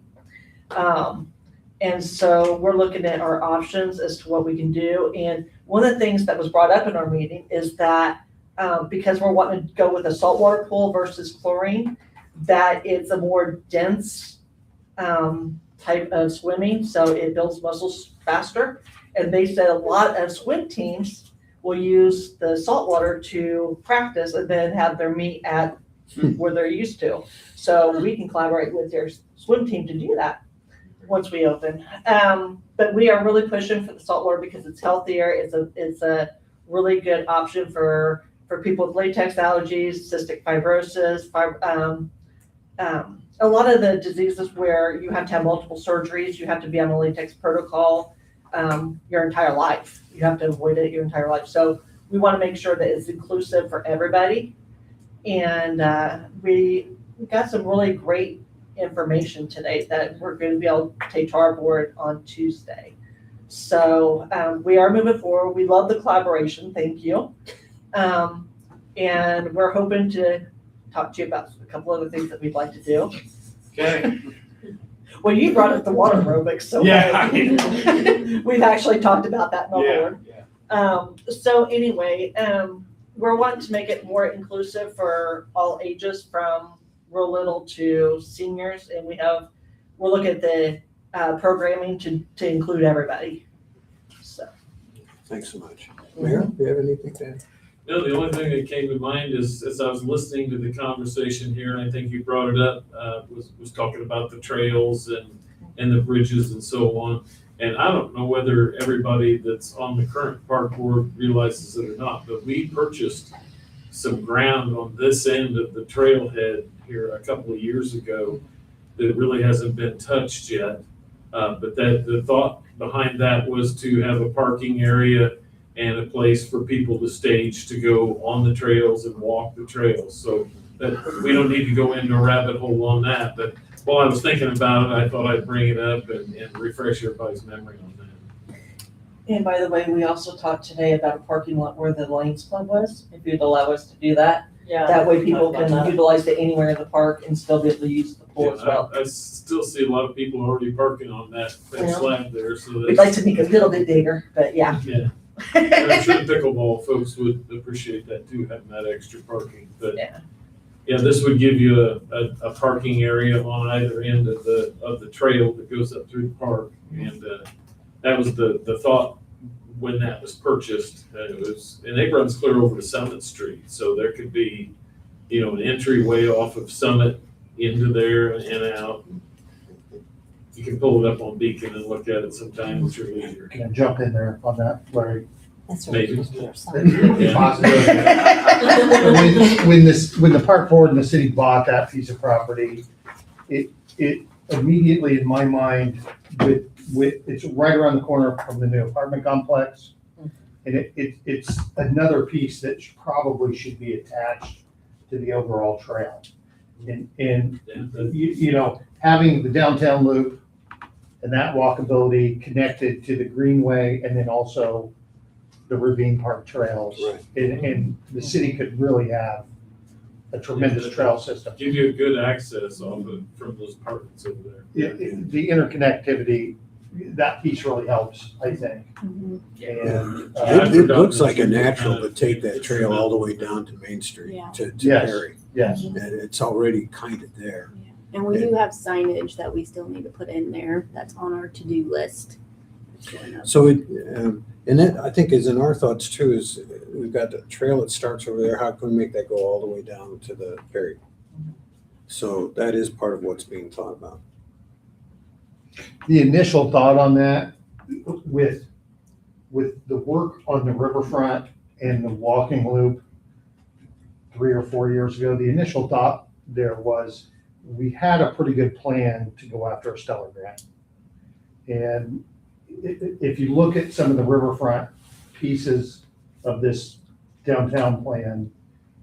And so we're looking at our options as to what we can do. And one of the things that was brought up in our meeting is that because we're wanting to go with a saltwater pool versus chlorine, that it's a more dense type of swimming, so it builds muscles faster. And they said a lot of swim teams will use the saltwater to practice and then have their meet at where they're used to. So we can collaborate with their swim team to do that once we open. But we are really pushing for the saltwater because it's healthier. It's a really good option for people with latex allergies, cystic fibrosis, a lot of the diseases where you have to have multiple surgeries, you have to be on a latex protocol your entire life. You have to avoid it your entire life. So we want to make sure that it's inclusive for everybody. And we got some really great information today that we're going to be able to take to our board on Tuesday. So we are moving forward. We love the collaboration. Thank you. And we're hoping to talk to you about a couple other things that we'd like to do. Okay. Well, you brought up the water aerobics, so Yeah. we've actually talked about that in the Yeah, board. So anyway, we're wanting to make it more inclusive for all ages from real little to seniors, and we're looking at the programming to include everybody. So. Thanks so much. Mayor, do you have anything to add? No, the only thing that came to mind is, as I was listening to the conversation here, and I think you brought it up, was talking about the trails and the bridges and so on. And I don't know whether everybody that's on the current park board realizes it or not, but we purchased some ground on this end of the trailhead here a couple of years ago that really hasn't been touched yet. But the thought behind that was to have a parking area and a place for people to stage to go on the trails and walk the trails. So that we don't need to go into a rabbit hole on that. But while I was thinking about it, I thought I'd bring it up and refresh everybody's memory on that. And by the way, we also talked today about a parking lot where the Lions Club was, if you'd allow us to do that. Yeah. That way people Talk about can that. utilize it anywhere in the park and still be able to use the pool as well. I still see a lot of people already parking on that Yeah. slab there, so We'd like to make it a little bit bigger, but yeah. Yeah. And I'm sure the pickleball folks would appreciate that too, having that extra parking, but. Yeah, this would give you a parking area on either end of the trail that goes up through the park. And that was the thought when that was purchased. And it runs clear over to Summit Street. So there could be, an entryway off of Summit into there and out. You can pull it up on Beacon and look at it sometime at your leisure. Can I jump in there on that, Larry? That's Maybe. When the park board and the city bought that piece of property, it immediately in my mind, it's right around the corner from the new apartment complex. And it's another piece that probably should be attached to the overall trail. And having the downtown loop and that walkability connected to the greenway and then also the Ravine Park trails. Right. And the city could really have a tremendous trail system. Give you a good access from those apartments over there. The interconnectivity, that piece really helps, I think. And It looks like a natural to take that trail all the way down to Main Street Yeah. to Yes. Perry. Yes. And it's already kind of there. And we do have signage that we still need to put in there. That's on our to-do list. So and that I think is in our thoughts too, is we've got the trail that starts over there. How can we make that go all the way down to the Perry? So that is part of what's being thought about. the initial thought on that, with the work on the riverfront and the walking loop 3 or 4 years ago, the initial thought there was we had a pretty good plan to go after a Stellar grant. And if you look at some of the riverfront pieces of this downtown plan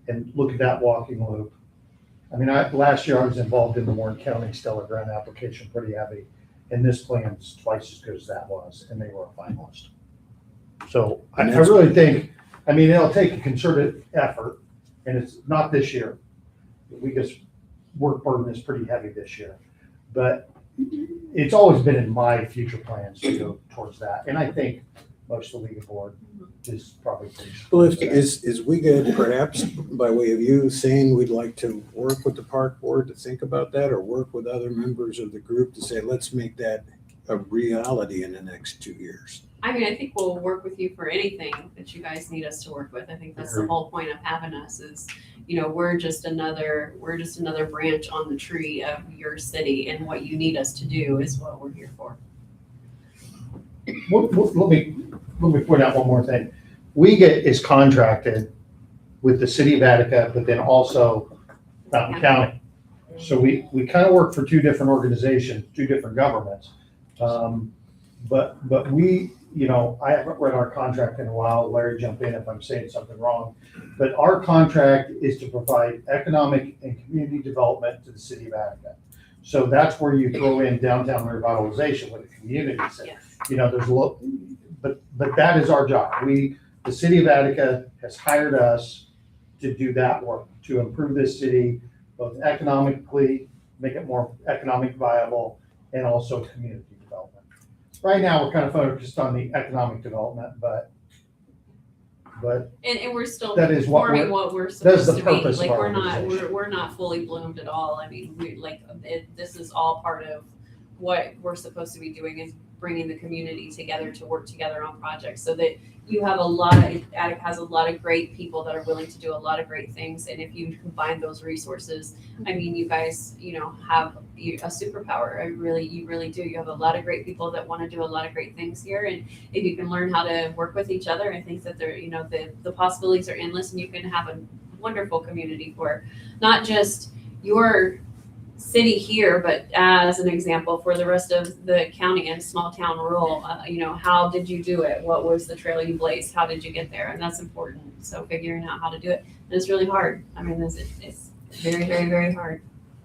and look at that walking loop, I mean, last year I was involved in the Warren County Stellar grant application pretty heavy, and this plan's twice as good as that was, and they were a finalist. So I really think, I mean, it'll take a concerted effort, and it's not this year. Work burden is pretty heavy this year, but it's always been in my future plans to go towards that. And I think most of the league board is probably pretty. Well, is we good, perhaps by way of you saying we'd like to work with the park board to think about that, or work with other members of the group to say, let's make that a reality in the next 2 years? I mean, I think we'll work with you for anything that you guys need us to work with. I think that's the whole point of having us is, we're just another branch on the tree of your city, and what you need us to do is what we're here for. Let me point out one more thing. WEGA is contracted with the city of Attica, but then also Fountain County. So we kind of work for two different organizations, two different governments. But we, I haven't read our contract in a while. Larry, jump in if I'm saying something wrong. But our contract is to provide economic and community development to the city of Attica. So that's where you throw in downtown revitalization with the community center. There's a little, but that is our job. The city of Attica has hired us to do that work, to improve this city, both economically, make it more economic viable, and also community development. Right now, we're kind of focused on the economic development, but And we're still that is performing what we're supposed to be. purpose of Like, our we're not organization. fully bloomed at all. I mean, this is all part of what we're supposed to be doing, is bringing the community together to work together on projects, so that you have Attica has a lot of great people that are willing to do a lot of great things. And if you combine those resources, I mean, you guys, have a superpower. You really do. You have a lot of great people that want to do a lot of great things here. And if you can learn how to work with each other, I think that the possibilities are endless, and you can have a wonderful community for not just your city here, but as an example for the rest of the county and small town rural. How did you do it? What was the trail you blazed? How did you get there? And that's important. So figuring out how to do it, and it's really hard. I mean, it's very, very, very hard.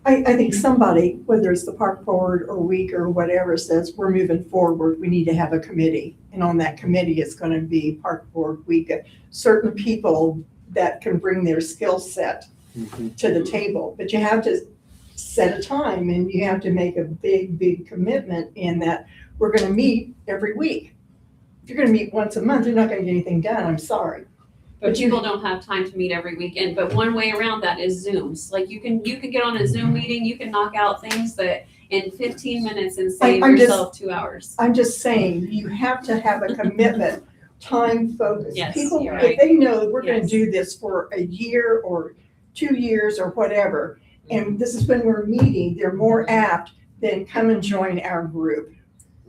I think somebody, whether it's the park board or WEEC or whatever, says we're moving forward, we need to have a committee. And on that committee, it's going to be park board, WEEC, certain people that can bring their skill set to the table. But you have to set a time, and you have to make a big commitment in that we're going to meet every week. If you're going to meet once a month, you're not going to get anything done. I'm sorry. But people don't have time to meet every weekend. But one way around that is Zooms. Like, you can get on a Zoom meeting, you can knock out things that in 15 minutes and save yourself 2 hours. I'm just saying, you have to have a commitment, time focus. Yes, People, you're if right. they know that we're going to Yes. do this for a year or 2 years or whatever, and this is when we're meeting, they're more apt than come and join our group.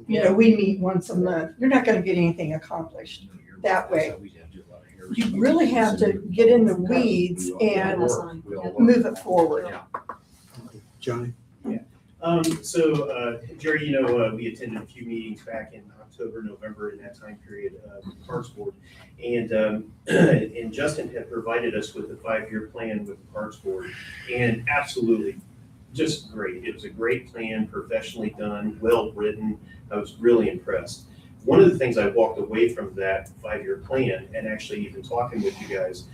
We meet once a month. You're not going to get anything accomplished that way. You really have to get in the weeds and move it forward. Johnny? Jerry, we attended a few meetings back in October, November, in that time period of the Parks Board. And Justin had provided us with a 5-year plan with the Parks Board, and absolutely just great. It was a great plan, professionally done, well-written. I was really impressed. One of the things I walked away from that 5-year plan, and actually even talking with you guys,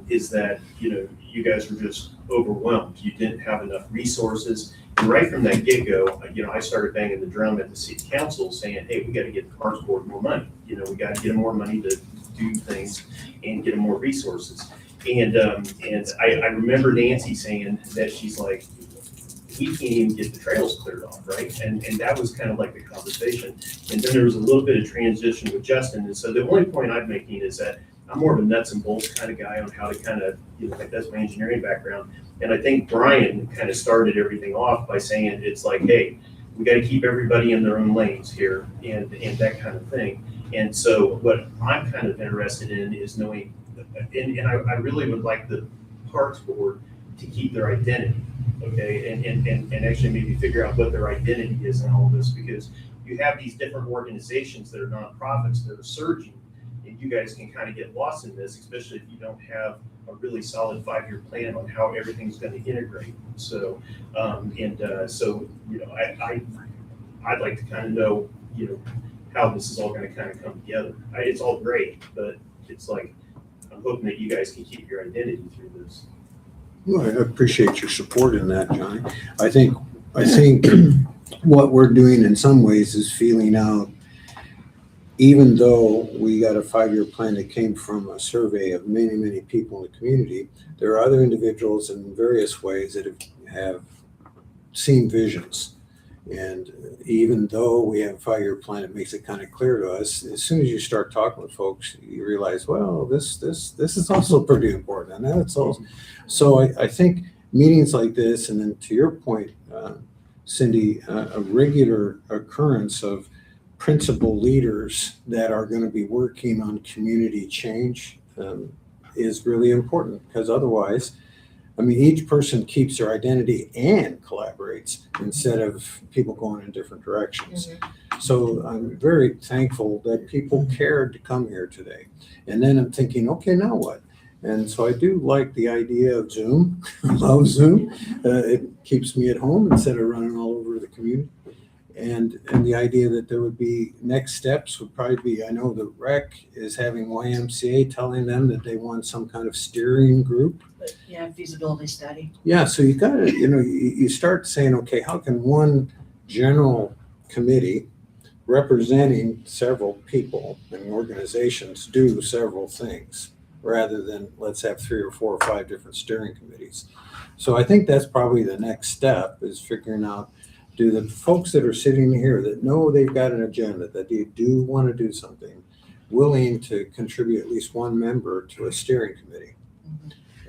is that, you guys were just overwhelmed. You didn't have enough resources. And right from that get-go, I started banging the drum at the city council saying, hey, we got to get the Parks Board more money. We got to get them more money to do things and get them more resources. And I remember Nancy saying that she's like, we can't even get the trails cleared off, right? And that was kind of like the conversation. And then there was a little bit of transition with Justin. And so the only point I'm making is that I'm more of a nuts and bolts kind of guy on how to kind of, like that's my engineering background. And I think Brian kind of started everything off by saying it's like, hey, we got to keep everybody in their own lanes here and that kind of thing. And so what I'm kind of interested in is knowing, and I really would like the Parks Board to keep their identity, okay? And actually maybe figure out what their identity is in all of this, because you have these different organizations that are nonprofits that are surging, and you guys can kind of get lost in this, especially if you don't have a really solid 5-year plan on how everything's going to integrate. So, I'd like to kind of know, how this is all going to kind of come together. It's all great, but it's like, I'm hoping that you guys can keep your identity through this. Well, I appreciate your support in that, Johnny. I think what we're doing in some ways is feeling out even though we got a 5-year plan that came from a survey of many, many people in the community, there are other individuals in various ways that have seen visions. And even though we have a 5-year plan, it makes it kind of clear to us, as soon as you start talking with folks, you realize, well, this is also pretty important. And that's also, so I think meetings like this, and then to your point, Cindy, a regular occurrence of principal leaders that are going to be working on community change is really important, because otherwise, I mean, each person keeps their identity and collaborates instead of people going in different directions. So I'm very thankful that people cared to come here today. And then I'm thinking, okay, now what? And so I do like the idea of Zoom. I love Zoom. It keeps me at home instead of running all over the community. And the idea that there would be next steps would probably be, I know the rec is having YMCA telling them that they want some kind of steering group. Yeah, feasibility study. Yeah, so you gotta, you start saying, okay, how can one general committee representing several people and organizations do several things, rather than let's have 3 or 4 or 5 different steering committees. So I think that's probably the next step, is figuring out, do the folks that are sitting here that know they've got an agenda, that they do want to do something, willing to contribute at least one member to a steering committee.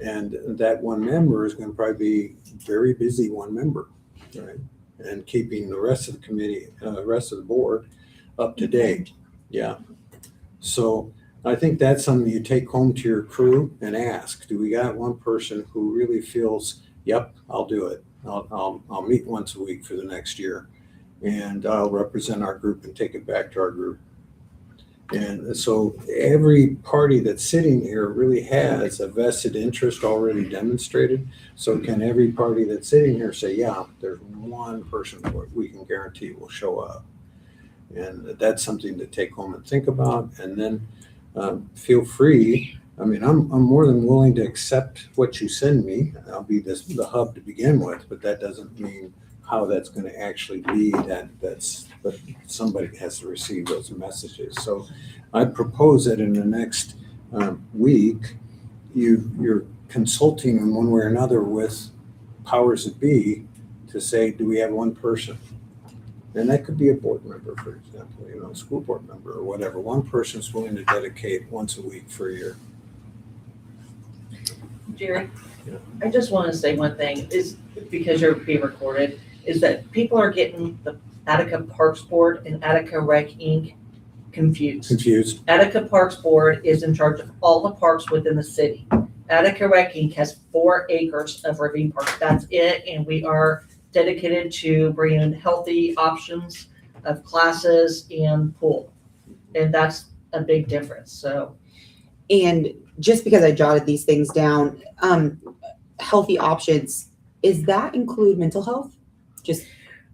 And that one member is going to probably be very busy one member, right? And keeping the rest of the committee, rest of the board up to date. Yeah. So I think that's something you take home to your crew and ask, do we got one person who really feels, yep, I'll do it. I'll meet once a week for the next year, and I'll represent our group and take it back to our group. And so every party that's sitting here really has a vested interest already demonstrated. So can every party that's sitting here say, yeah, there's one person we can guarantee will show up? And that's something to take home and think about. And then feel free. I mean, I'm more than willing to accept what you send me. I'll be the hub to begin with, but that doesn't mean how that's going to actually be. But somebody has to receive those messages. So I propose that in the next week, you're consulting in one way or another with powers that be to say, do we have one person? And that could be a board member, for example, a school board member or whatever. One person's willing to dedicate once a week for a year. Jerry, Yeah. I just want to say one thing, is because you're being recorded, is that people are getting the Attica Parks Board and Attica Rec Inc. confused. Attica Parks Board is in charge of all the parks within the city. Attica Rec Inc. has 4 acres of Ravine Park. That's it, and we are dedicated to bringing healthy options of classes and pool. And that's a big difference, so. And just because I jotted these things down, healthy options, does that include mental health?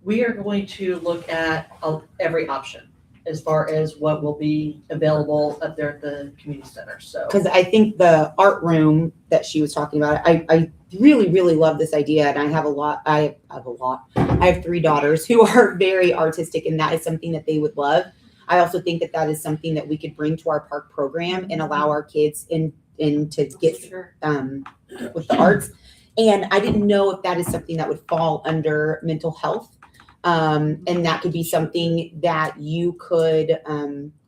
We are going to look at every option as far as what will be available up there at the community center, so. Because I think the art room that she was talking about, I really, really love this idea, and I have 3 daughters who are very artistic, and that is something that they would love. I also think that is something that we could bring to our park program and allow our kids in to get with the arts. And I didn't know if that is something that would fall under mental health. And that could be something that you could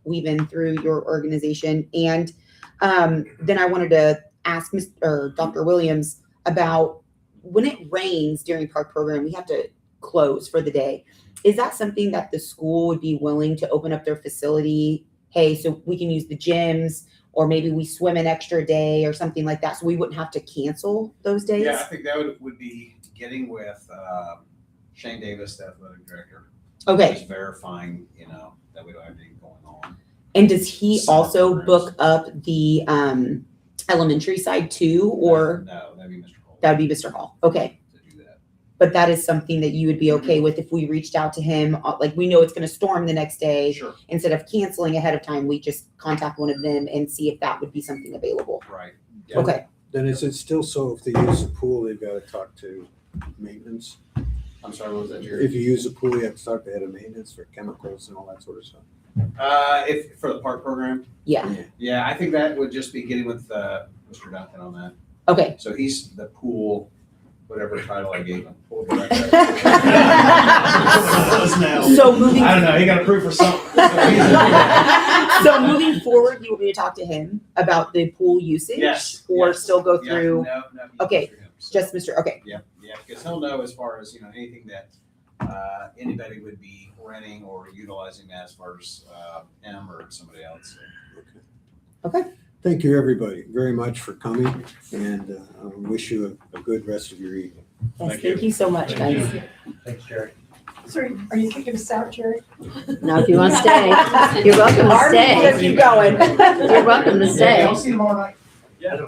weave in through your organization. And then I wanted to ask Dr. Williams about when it rains during park program, we have to close for the day. Is that something that the school would be willing to open up their facility? Hey, so we can use the gyms, or maybe we swim an extra day or something like that, so we wouldn't have to cancel those days? Yeah, I think that would be getting with Shane Davis, the athletic director. Okay. Just verifying, that we don't have anything going on. And does he also book up the elementary side too, or? No, that'd be Mr. Hall. That would be Mr. Hall. Okay. But that is something that you would be okay with if we reached out to him, like we know it's going to storm the next day. Sure. Instead of canceling ahead of time, we just contact one of them and see if that would be something available. Right. Yeah. Okay. Then is it still so if they use the pool, they've got to talk to maintenance? I'm sorry, what was that, Jerry? If you use the pool, you have to talk to head of maintenance for chemicals and all that sort of stuff. If, for the park program? Yeah. Yeah, I think that would just be getting with, Mr. Duncan on that. Okay. So he's the pool, whatever title I gave him. Pool director. So moving. I don't know, he got approved for something. So moving forward, you want me to talk to him about the pool usage? Yes, Or yes. still go Yeah, through? No, you Okay, Mr. Him, so. just Mr., okay. Yeah, because he'll know as far as, anything that, anybody would be renting or utilizing as far as, him or somebody else. Okay. Thank you, everybody, very much for coming, and I wish you a good rest of your evening. Yes, thank you so much, guys. Thanks, Jerry. Sorry, are you kicking us out, Jerry? No, if you want to stay, you're welcome to Marty, stay. keep going. You're welcome to stay. I'll see you tomorrow night. Yeah,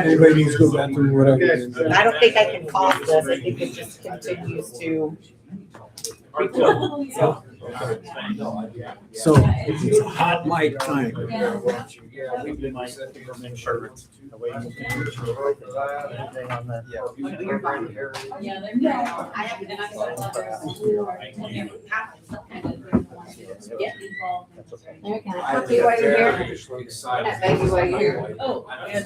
anybody needs to go back to whatever. I don't think I can pause this. I think it just continues to. So it's a hot mic time. Yeah, we've been insurance. Eric, can I help you while you're here? Maybe while you're here. Oh, yeah.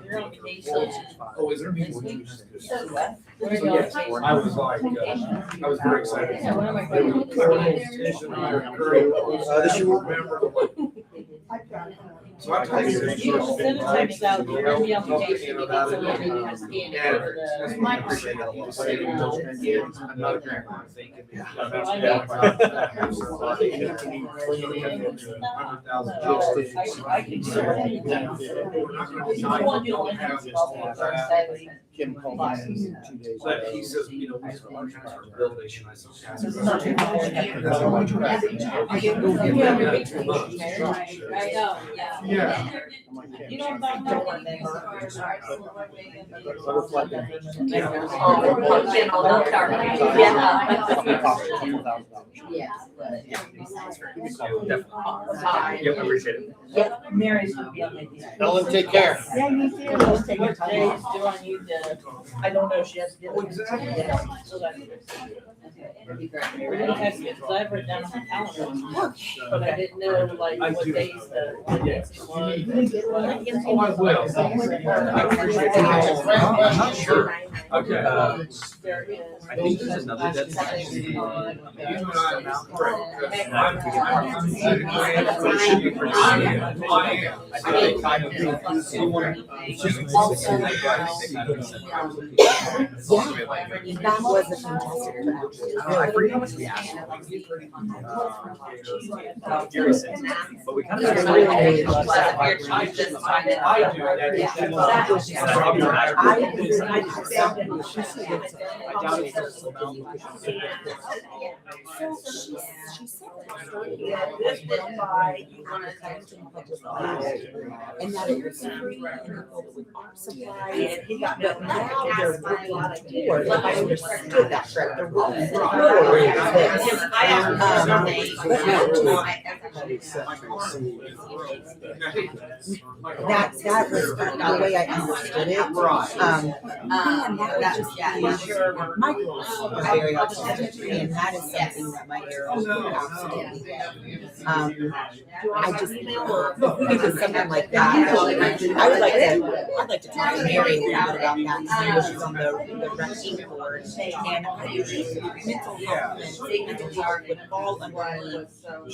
You're on vacation. Oh, is there a meeting? Where are you Yes, on? I was like, I was very excited. Yeah, what am I They were doing? clear presentation, I heard, this you remember. So I told you. You know, send it to me, so you're gonna be on vacation, because so you're gonna have to scan it for the. I appreciate that. I'm not a grandma, I think. Kim called me 2 days But ago. he says, we building, I said. I know, yeah. Yeah. You know about how many years Yep, I appreciate it. Yep, Mary's gonna be on vacation. Ellen, take care. Yeah, you too. What days do I need to, I don't know if she has to get. So that- Everybody has to, because I have it down on my calendar, but I didn't know like what days the. Oh, I will. I appreciate it. I'm not sure. Okay. There is. I think there's another deadline. You and I should be pretty soon. I am. I think they kind of. That was a fantastic track. I forget how much we asked. Gary said, but we kind of. And that it was free and with art supplies. But now they're working toward, like I understood that correct, they're working toward that was the way I understood it. And that was just micro very artistic, and that is something that my arrows would absolutely love. I just, if we could do something like that, I'd like to talk to Mary a little bit about that, I know she's on the rec team board, and I think mental health and mental health would fall under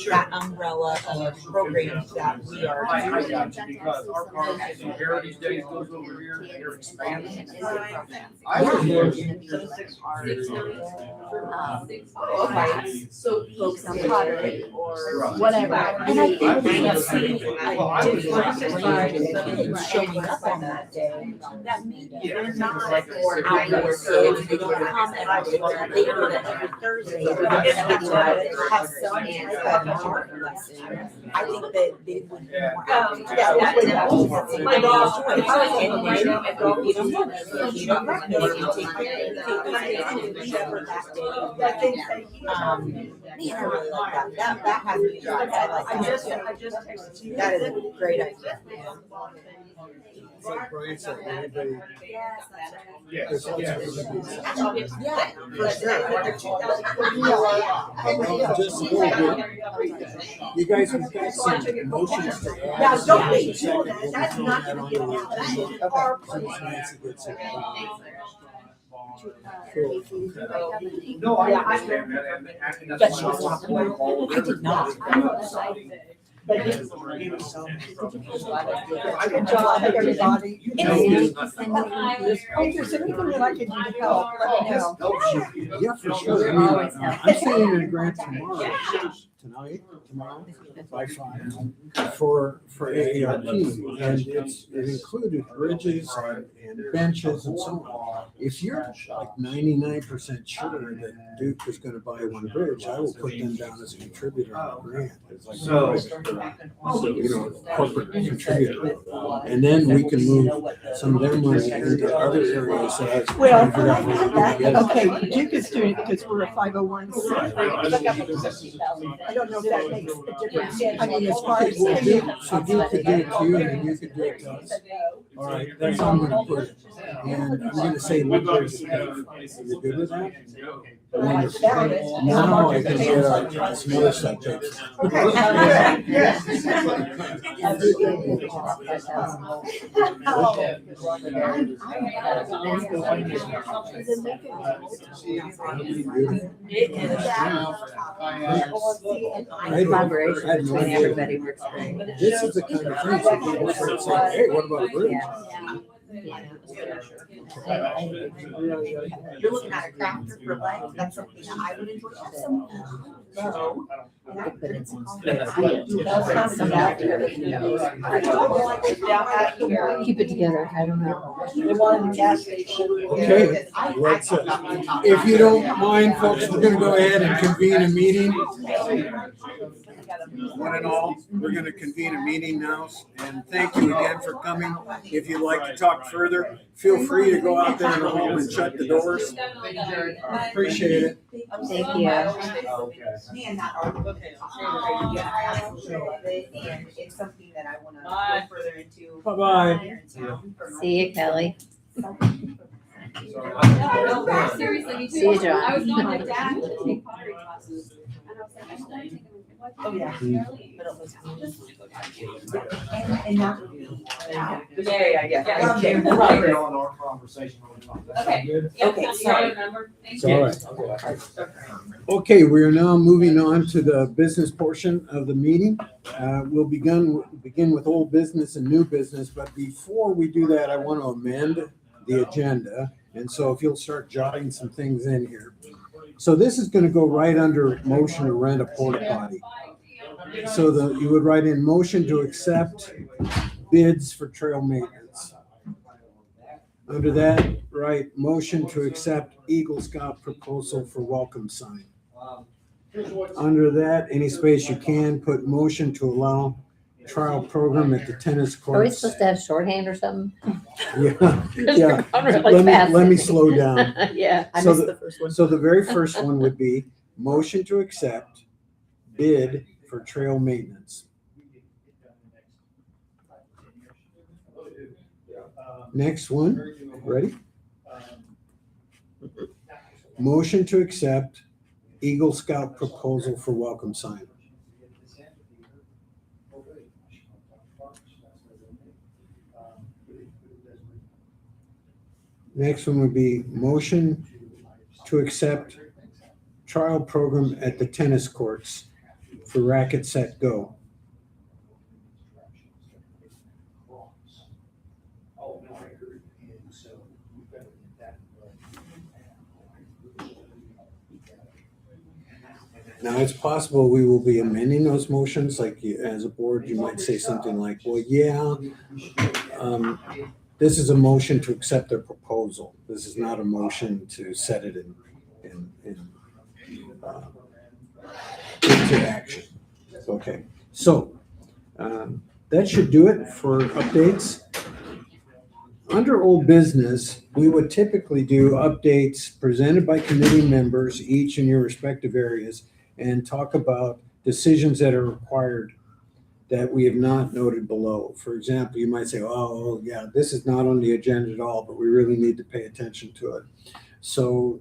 that umbrella of programs that we are I doing. got you, because our park, Heritage Days goes over here, and they're expanding. I was working. So folks on pottery or whatever. And I think we have seen a different variety of kids showing up on that day. That maybe they're not outdoor kids, they don't come every day, they go to every Thursday, they're getting to have some type of art lesson. I think that they would My dog's 25. Man, I really like that. That has me shocked. I like I just that. texted you. That is a great idea. It's like Brian said, anybody. Yes, Yeah, for sure. Well, just a little bit. You guys have got some motions to add. Now, don't be Second, doing that. That's we'll not throw gonna that get on the out. That agenda. is our Since Nancy gets it. No, I understand that, and But she was talking about. I did not. But he was so. Good job, everybody. If there's anything that I can do to help, let me know. Yeah, for sure. I mean, I'm sending in a grant tomorrow, by 5, for AARP. And it included bridges and benches and so on. If you're like 99% sure that Duke is gonna buy one bridge, I will put them down as a contributor on the grant. It's like, corporate contributor. And then we can move some of their money into other areas. So that's Well, trying to figure out where we can get it. okay, Duke is doing it because we're a 501. I don't know if that makes a difference. I mean, as far as. Well, so Duke could do it to you and then you could do it to us. All right, that's how I'm gonna put it. And I'm gonna say, what bridge is paid for? You good with that? Wonderful. Now I can get some other stuff paid for. Collaboration between everybody works great. This is the kind of thing that people start saying, hey, what about a bridge? You're looking at a crafter for life. That's something that I would enjoy. That's something low. But it's keep it together. I don't know. They wanted the gas station. Okay, let's, if you don't mind, folks, we're gonna go ahead and convene a meeting. One and all, we're gonna convene a meeting now, and thank you again for coming. If you'd like to talk further, feel free to go out there in the hall and shut the doors. Appreciate it. Thank you. Man, that article. Yeah, I absolutely love it, and it's something that I wanna go further into. Bye-bye. See you, Kelly. Seriously, me too. See you, John. I was going with Dad to take pottery classes, and I was like, I should take them. Oh, yeah. And that would be. Yeah. Okay. On our conversation. Okay. Okay, Yeah, sorry. remember? Thank It's you. all right. Okay, we are now moving on to the business portion of the meeting. We'll begin with old business and new business, but before we do that, I want to amend the agenda. And so if you'll start jotting some things in here. So this is going to go right under motion to rent a porta potty. So you would write in motion to accept bids for trail maintenance. Under that, write motion to accept Eagle Scout proposal for welcome sign. Under that, any space you can, put motion to allow trial program at the tennis Are we courts. supposed to have shorthand or something? Yeah, yeah. I'm really fast. Let me slow down. Yeah. I So missed the first one. So the very first one would be motion to accept bid for trail maintenance. Next one, ready? Motion to accept Eagle Scout proposal for welcome sign. Next one would be motion to accept trial program at the tennis courts for racket set go. Now, it's possible we will be amending those motions, like as a board, you might say something like, well, yeah, this is a motion to accept their proposal. This is not a motion to set it into action. Okay, so that should do it for updates. Under old business, we would typically do updates presented by committee members, each in your respective areas, and talk about decisions that are required that we have not noted below. For example, you might say, oh, yeah, this is not on the agenda at all, but we really need to pay attention to it. So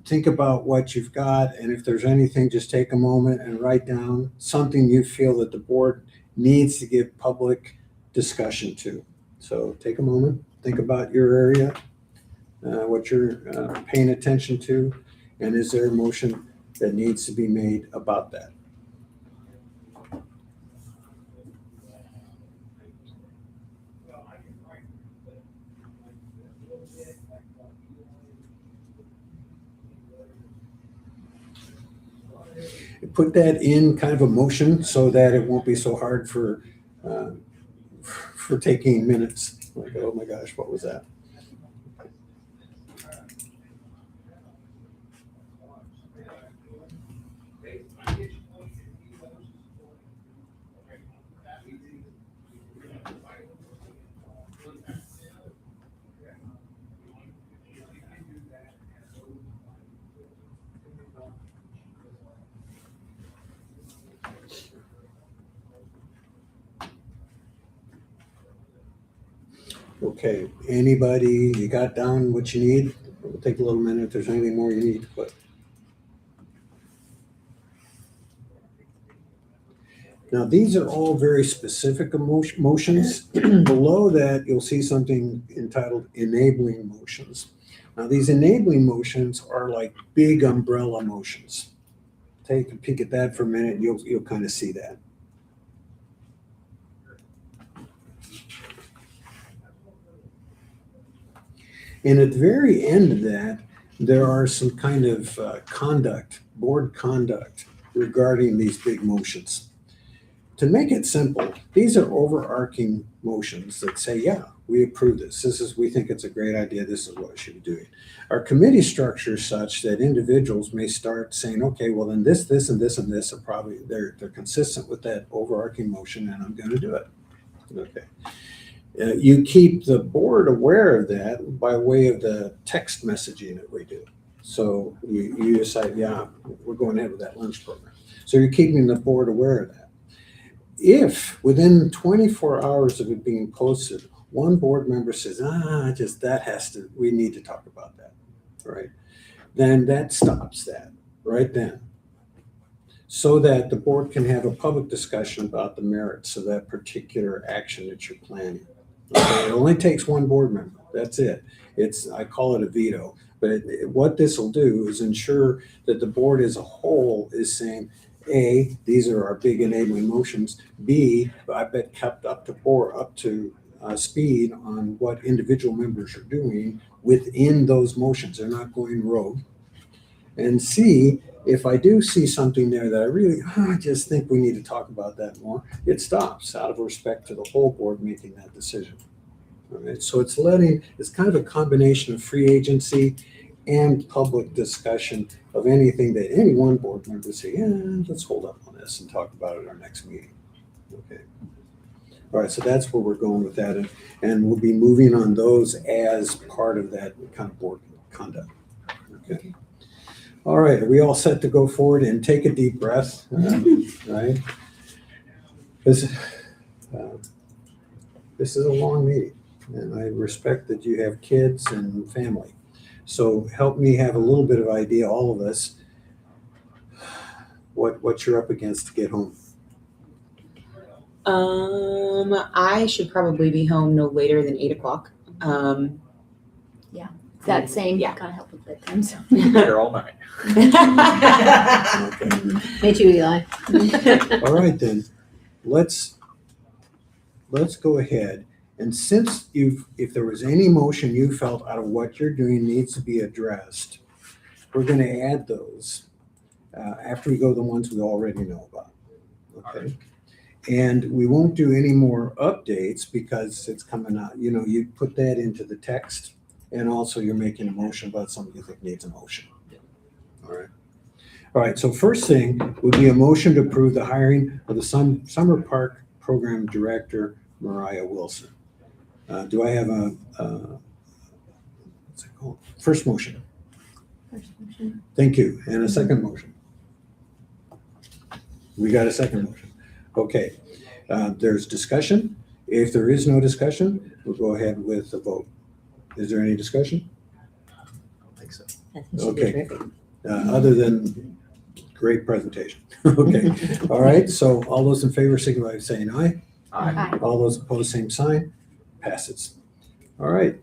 think about what you've got, and if there's anything, just take a moment and write down something you feel that the board needs to give public discussion to. So take a moment, think about your area, what you're paying attention to, and is there a motion that needs to be made about that? Put that in kind of a motion so that it won't be so hard for taking minutes. Like, oh my gosh, what was that? Okay, anybody, you got down what you need? We'll take a little minute if there's anything more you need to put. Now, these are all very specific motions. Below that, you'll see something entitled enabling motions. Now, these enabling motions are like big umbrella motions. Take a peek at that for a minute, and you'll kind of see that. And at the very end of that, there are some kind of board conduct regarding these big motions. To make it simple, these are overarching motions that say, yeah, we approve this. We think it's a great idea. This is what we should be doing. Our committee structure is such that individuals may start saying, okay, well then this, and this, and this are probably, they're consistent with that overarching motion, and I'm going to do it. Okay. You keep the board aware of that by way of the text messaging that we do. So you decide, yeah, we're going ahead with that lunch program. So you're keeping the board aware of that. If within 24 hours of it being posted, one board member says, we need to talk about that, right? Then that stops that right then, so that the board can have a public discussion about the merits of that particular action that you're planning. Okay, it only takes one board member. That's it. I call it a veto. But what this will do is ensure that the board as a whole is saying, A, these are our big enabling motions. B, I bet kept up to speed on what individual members are doing within those motions. They're not going rogue. And C, if I do see something there that I just think we need to talk about that more, it stops out of respect to the whole board making that decision. All right, so it's kind of a combination of free agency and public discussion of anything that any one board member say, yeah, let's hold up on this and talk about it at our next meeting. Okay. All right, so that's where we're going with that, and we'll be moving on those as part of that kind of board conduct. Okay. All right, are we all set to go forward and take a deep breath, right? This is a long meeting, and I respect that you have kids and family. So help me have a little bit of idea, all of us, what you're up against to get home. I should probably be home no later than 8 o'clock. That same kind of help with bedtime. So. Here all night. Me too, Eli. All right, then, let's go ahead. And since if there was any motion you felt out of what you're doing needs to be addressed, we're going to add those after we go the ones we already know about. Okay. And we won't do any more updates because it's coming out. You put that into the text, and also you're making a motion about something you think needs a motion. All right. All right. So first thing would be a motion to approve the hiring of the summer park Program Director Mariah Wilson. Do I have what's it called? First motion. Thank you. And a second motion. We got a second motion. Okay. There's discussion. If there is no discussion, we'll go ahead with the vote. Is there any discussion? I don't think so. Okay. Other than great presentation. Okay. All right. So all those in favor signify by saying aye. Aye. All those opposed, same sign. Passes. All right.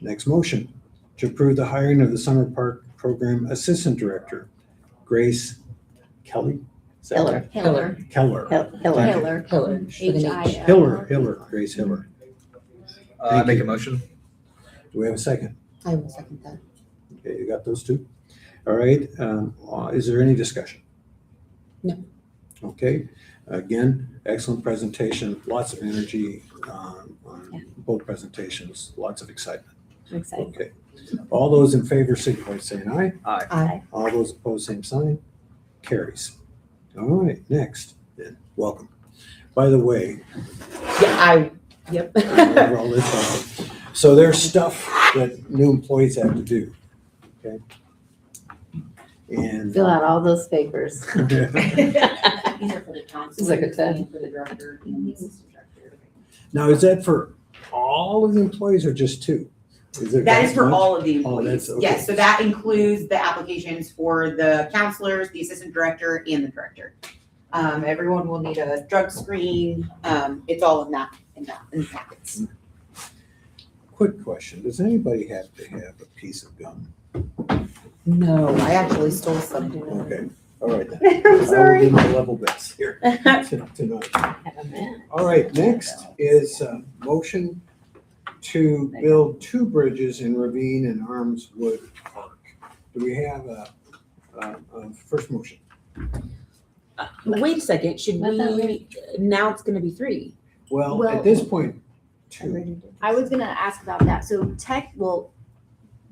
Next motion to approve the hiring of the Summer Park Program Assistant Director, Grace Kelly. Is that Hiller. right? Hiller. Keller. Hiller. Hiller. Hiller. Hiller. Grace Hiller. I make a motion. Do we have a second? I will second that. Okay, you got those two? All right. Is there any discussion? No. Okay. Again, excellent presentation. Lots of energy on both presentations. Lots of excitement. I'm excited. Okay. All those in favor signify by saying aye. Aye. Aye. All those opposed, same sign. Carries. All right. Next, then, welcome. By the way, Yep. I'll roll this out. So there's stuff that new employees have to do. Okay. And Fill out all those papers. These are for the council. It's like a test. For the director and the assistant director. now, is that for all of the employees or just two? That is for much? all of the Oh, employees. that's okay. Yes, so that includes the applications for the counselors, the assistant director, and the director. Everyone will need a drug screen. It's all in the packets. Quick question. Does anybody have to have a piece of gum? No, I actually stole some. Okay. All right then. I'm sorry. I will do my level best here tonight. All right, next is motion to build two bridges in Ravine and Armswood Park. Do we have a first motion? Wait a second, should we, now it's gonna be 3. Well, at this point, two. I was gonna ask about that. So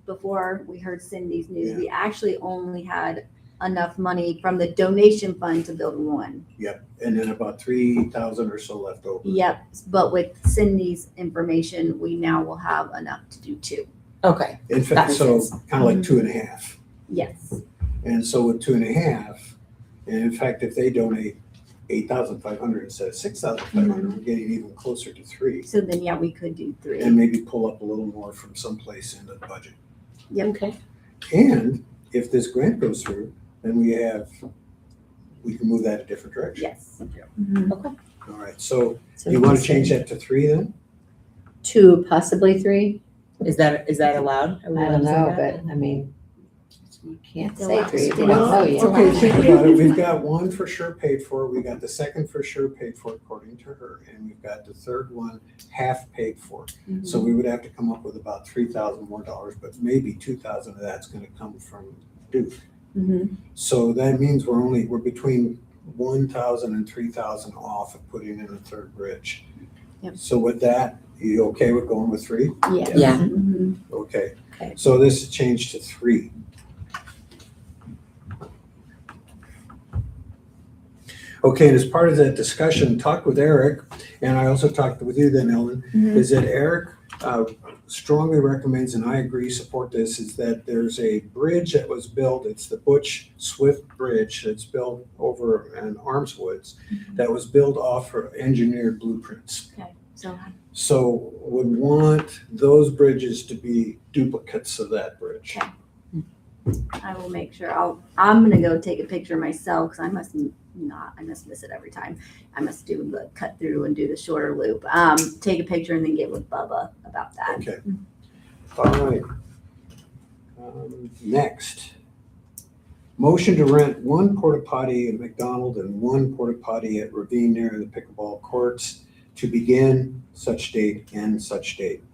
before we heard Cindy's news, we actually only had enough money from the donation fund to build one. Yep, and then about 3,000 or so left over. Yep, but with Cindy's information, we now will have enough to do 2. Okay. In fact, so kind of like 2.5. Yes. And so with 2.5, and in fact, if they donate 8,500 instead of 6,500, we're getting even closer to 3. So then, yeah, we could do 3. And maybe pull up a little more from someplace in the budget. Yep. Okay. And if this grant goes through, then we can move that a different direction. Yes. Okay. All right, so you want to change that to 3 then? 2, possibly 3. Is that allowed? I don't know, but I mean, you can't It's say allowed. 3 if you It's don't know yet. Okay, think about it. We've got one for sure paid for. We got the second for sure paid for according to her. And we've got the third one half paid for. So we would have to come up with about $3,000 more, but maybe 2,000 of that's going to come from Duke. So that means we're between 1,000 and 3,000 off of putting in a third bridge. Yep. So with that, you okay with going with 3? Yeah. Yeah. Okay. Okay. So this is changed to 3. Okay, and as part of that discussion, talk with Eric, and I also talked with you then, Ellen, is that Eric strongly recommends, and I agree, support this, is that there's a bridge that was built, it's the Butch Swift Bridge that's built over in Armswoods, that was built off of engineered blueprints. Okay. So would want those bridges to be duplicates of that bridge. Okay. I will make sure. I'm gonna go take a picture myself because I must miss it every time. I must do the cut through and do the shorter loop. Take a picture and then get with Bubba about that. Okay. All right. Next. Motion to rent 1 porta potty at McDonald and 1 porta potty at Ravine near the pickleball courts to begin such date and such date.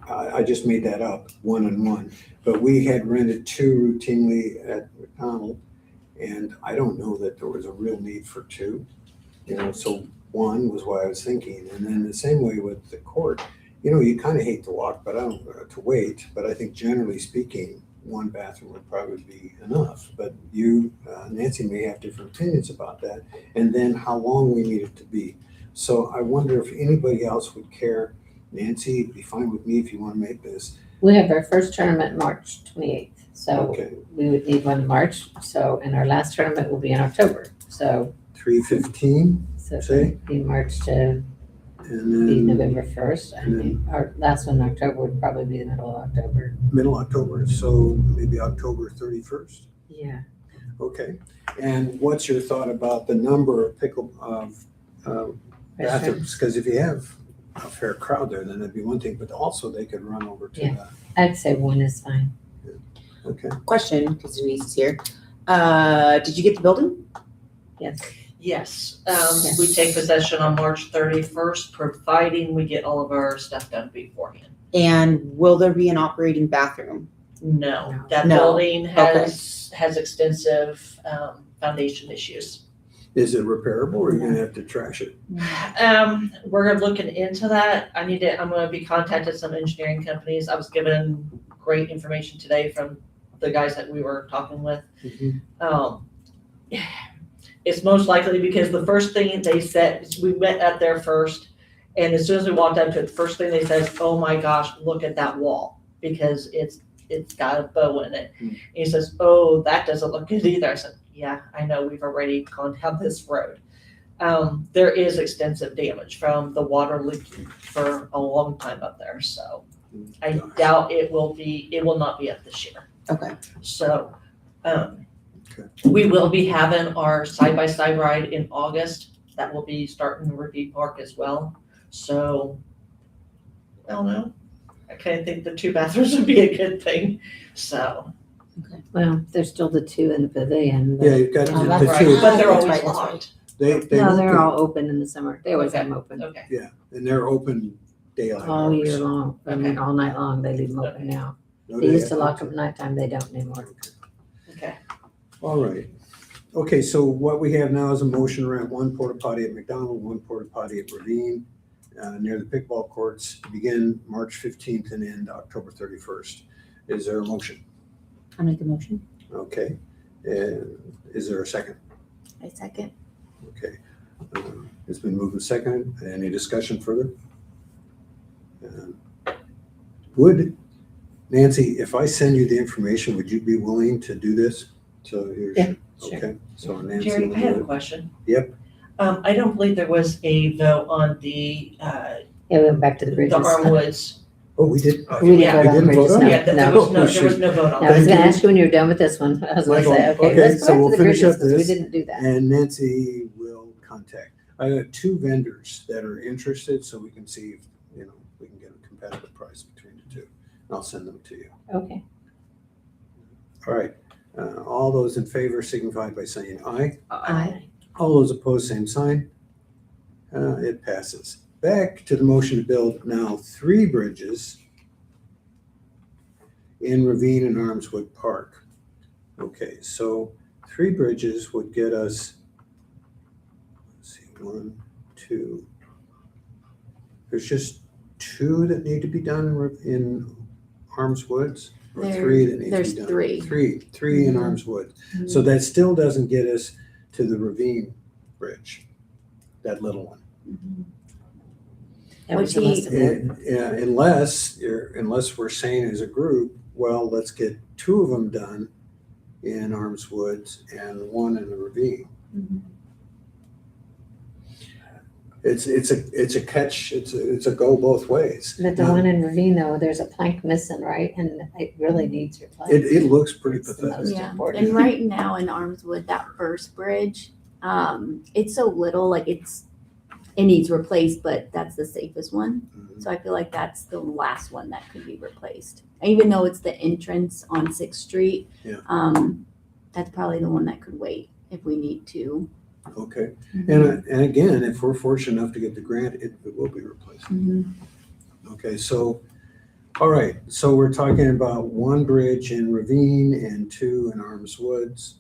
I just made that up, 1 and 1, but we had rented 2 routinely at McDonald, and I don't know that there was a real need for 2. So 1 was what I was thinking, and then the same way with the court. You kind of hate to walk, but to wait. But I think generally speaking, one bathroom would probably be enough, but you, Nancy, may have different opinions about that. And then how long we need it to be. So I wonder if anybody else would care. Nancy, it'd be fine with me if you want to make this. We have our first tournament March 28th, so Okay. we would need one in March. So, and our last tournament will be in October. So, 3/15, so say, it'd be March to and be then November 1st. I mean, our last one in October would probably be the middle of October. middle October, so maybe October 31st. Yeah. Okay. And what's your thought about the number of bathrooms? Because if you have a fair crowd there, then that'd be one thing, but also they could run over to Yeah. that. I'd say one is fine. Okay. Question, because Denise is here. Did you get the building? Yes. Yes, we take possession on March 31st, providing we get all of our stuff done beforehand. And will there be an operating bathroom? No, that No. building has extensive foundation issues. Is it repairable or are you gonna have to trash it? We're looking into that. I'm gonna be contacting some engineering companies. I was given great information today from the guys that we were talking with. It's most likely because the first thing they said, we met up there first, and as soon as we walked up to it, the first thing they said is, "Oh my gosh, look at that wall," because it's got a bow in it. And he says, "Oh, that doesn't look good either." I said, "Yeah, I know, we've already gone down this road." There is extensive damage from the water leaking for a long time up there, so I doubt it will not be up this year. Okay. So, we will be having our side-by-side ride in August. That will be starting in River Park as well. So, I don't know. I kind of think the 2 bathrooms would be a good thing, so. Well, there's still the 2 in the pavilion. but- Yeah, you've got Oh, the that's two. right. But they're That's always right, that's right. locked. They No, won't they're be. all open in the summer. They always have them open. Okay. Yeah, and they're open daylight All hours. year long. I mean, all night long. They leave them open now. No They used to day lock after. them at nighttime. They don't anymore. Okay. All right. Okay, so what we have now is a motion to rent 1 porta potty at McDonald, 1 porta potty at Ravine, near the pickleball courts to begin March 15th and end October 31st. Is there a motion? I'll make a motion. Okay. And is there a second? I second. Okay. It's been moved and seconded. Any discussion further? Would, Nancy, if I send you the information, would you be willing to do this? So here's, Yeah, sure. okay, so Nancy. Jerry, will I have do a it. question. Yep. I don't believe there was a vote on the Yeah, we went back to the bridges. Armwoods. Oh, we did. We didn't Yeah. vote on We didn't bridges, vote on no. it? Yeah, there No. was no vote on No, I was Thank gonna you. ask you when you were done with this one. I was gonna say, okay, Okay, let's so go back we'll to the finish bridges up because we this, didn't do that. And Nancy will contact. I got 2 vendors that are interested, so we can see if, we can get a competitive price between the 2. And I'll send them to you. Okay. All right. All those in favor signify by saying aye. Aye. All those opposed, same sign. It passes. Back to the motion to build now 3 bridges in Ravine and Armswood Park. Okay, so 3 bridges would get us, let's see, 1, 2. There's just 2 that need to be done in Armswoods, or 3 that need to be There's done? 3. 3 in Armswood. So that still doesn't get us to the Ravine Bridge, that little one. That was the last of it. Yeah, unless we're saying as a group, well, let's get 2 of them done in Armswoods and 1 in the Ravine. It's a catch, it's a go both ways. But the one in Ravine though, there's a plank missing, right? And it really needs replaced. It looks pretty It's the pathetic. most Yeah, important. and right now in Armswood, that first bridge, it's so little, like it needs replaced, but that's the safest one. So I feel like that's the last one that could be replaced. Even though it's the entrance on 6th Street, Yeah. that's probably the one that could wait if we need to. Okay, and again, if we're fortunate enough to get the grant, it will be replaced. Okay, so, all right, so we're talking about 1 bridge in Ravine and 2 in Armswoods.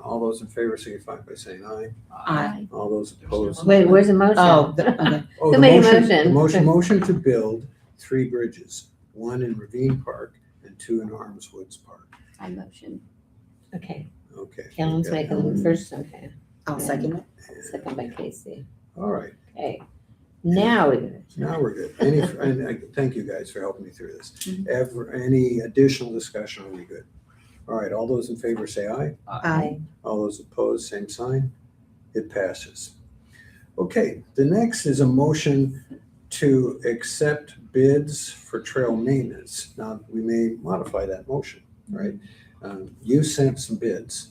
All those in favor signify by saying aye. Aye. All those opposed. Wait, where's the motion? Okay. Oh, Who the made a motion? Motion to build 3 bridges, 1 in Ravine Park and 2 in Arms Woods Park. I motion. Okay, Okay. Helen's making the move first, okay. I'll second it. Second by Casey. All right, Okay. Now now we're good. And I thank you guys for helping me through this. Mhm. Any additional discussion, are we good? All right, all those in favor say aye. Aye. All those opposed, same sign. It passes. Okay, the next is a motion to accept bids for trail maintenance. Now, we may modify that motion, right? You sent some bids.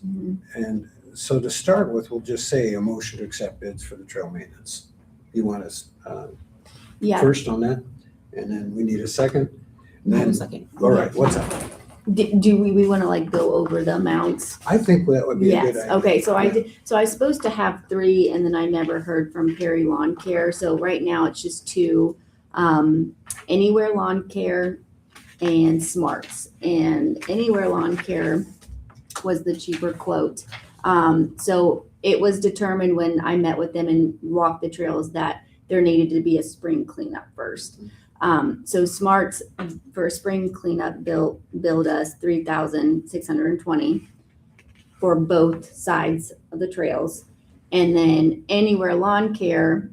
And so to start with, we'll just say a motion to accept bids for the trail maintenance. You want us Yeah. first on that? And then we need a second? And then- Second. All right, what's up? Do we want to like go over the amounts? I think that would be a good Yes, idea. okay, so I did, so I was supposed to have 3 and then I never heard from Perry Lawn Care, so right now it's just 2. Anywhere Lawn Care and Smarts, and Anywhere Lawn Care was the cheaper quote. So it was determined when I met with them and walked the trails that there needed to be a spring cleanup first. So Smarts for spring cleanup billed us $3,620 for both sides of the trails. And then Anywhere Lawn Care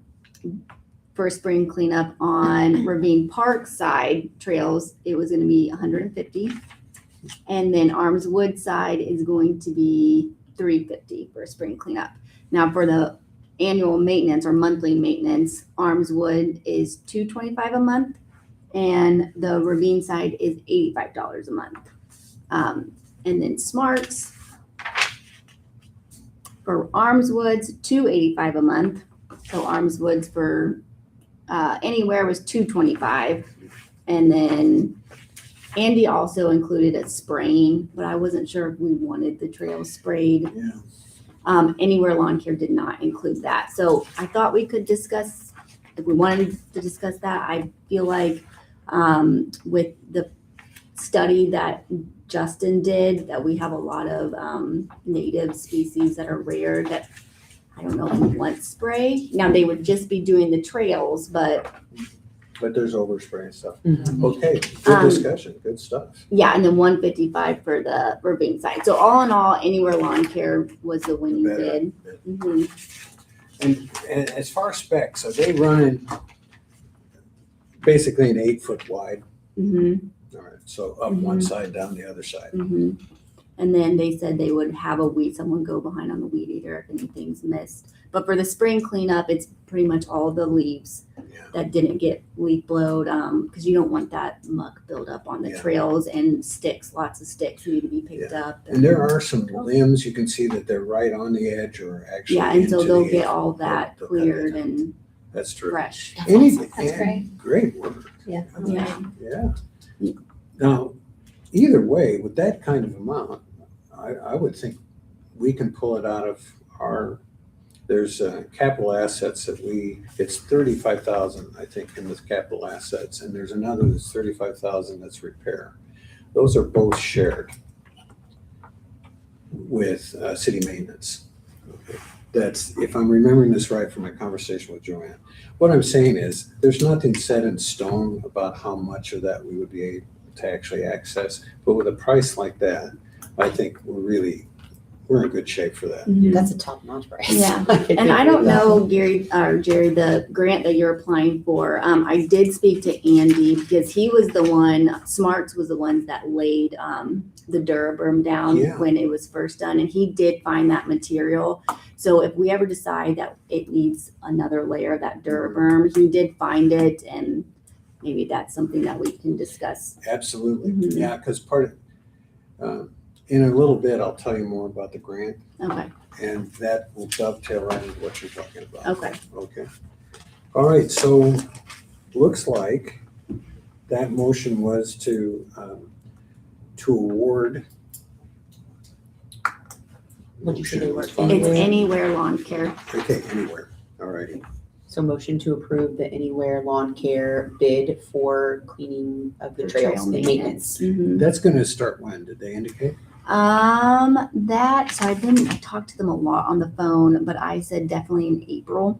for spring cleanup on Ravine Park side trails, it was gonna be $150. And then Arms Wood side is going to be $350 for spring cleanup. Now for the annual maintenance or monthly maintenance, Arms Wood is $225 a month, and the Ravine side is $85 a month. And then Smarts for Arms Woods, $285 a month. So Arms Woods for Anywhere was $225, and then Andy also included a spraying, but I wasn't sure if we wanted the trail sprayed. Yeah. Anywhere Lawn Care did not include that. So I thought we could discuss, if we wanted to discuss that. I feel like with the study that Justin did, that we have a lot of native species that are rare that I don't know if we want spray. Now they would just be doing the trails, but there's overspray and stuff. Mhm. Okay, good discussion, good stuff. yeah, and then 155 for the Ravine side. So all in all, Anywhere Lawn Care was the winning Better. bid. Mhm. And as far as specs, so they running basically an 8-foot wide. Mhm. All right, so up one side, down the other side. Mhm. And then they said they would have someone go behind on the weed eater if anything's missed. But for the spring cleanup, it's pretty much all the leaves that didn't get leaf blowed, because you don't want that muck build up on the Yeah. trails, and sticks, lots of sticks need to be picked up. And there are some limbs, you can see that they're right on the edge or actually Yeah, and so into they'll the get edge. all that They'll cut cleared it. and That's true. fresh. Anything, That's and great work. Yeah. Yeah. Yeah. Now, either way, with that kind of amount, I would think we can pull it out of there's capital assets that it's 35,000, I think, in the capital assets, and there's another that's 35,000 that's repair. Those are both shared with city maintenance. Okay. That's, if I'm remembering this right from my conversation with Joanne. What I'm saying is, there's nothing set in stone about how much of that we would be able to actually access, but with a price like that, I think we're in good shape for that. That's a top-notch price. Yeah, I and I don't know, Gary or Jerry, the grant that you're applying for. I did speak to Andy because he was the one. Smarts was the ones that laid the Duraberm down when it was first done, and he did find that material. So if we ever decide that it needs another layer of that Duraberm, he did find it, and maybe that's something that we can discuss. Absolutely, Mhm. yeah, because part of, in a little bit, I'll tell you more about the grant, Okay. and that will dovetail right into what you're talking about. Okay. Okay. All right, so looks like that motion was to award. What'd you say they were? It's Anywhere Lawn Care. Okay, anywhere, all righty. So motion to approve the Anywhere Lawn Care bid for cleaning of the For trails trail and maintenance. Mhm. That's gonna start when, did they indicate? So I talked to them a lot on the phone, but I said definitely in April.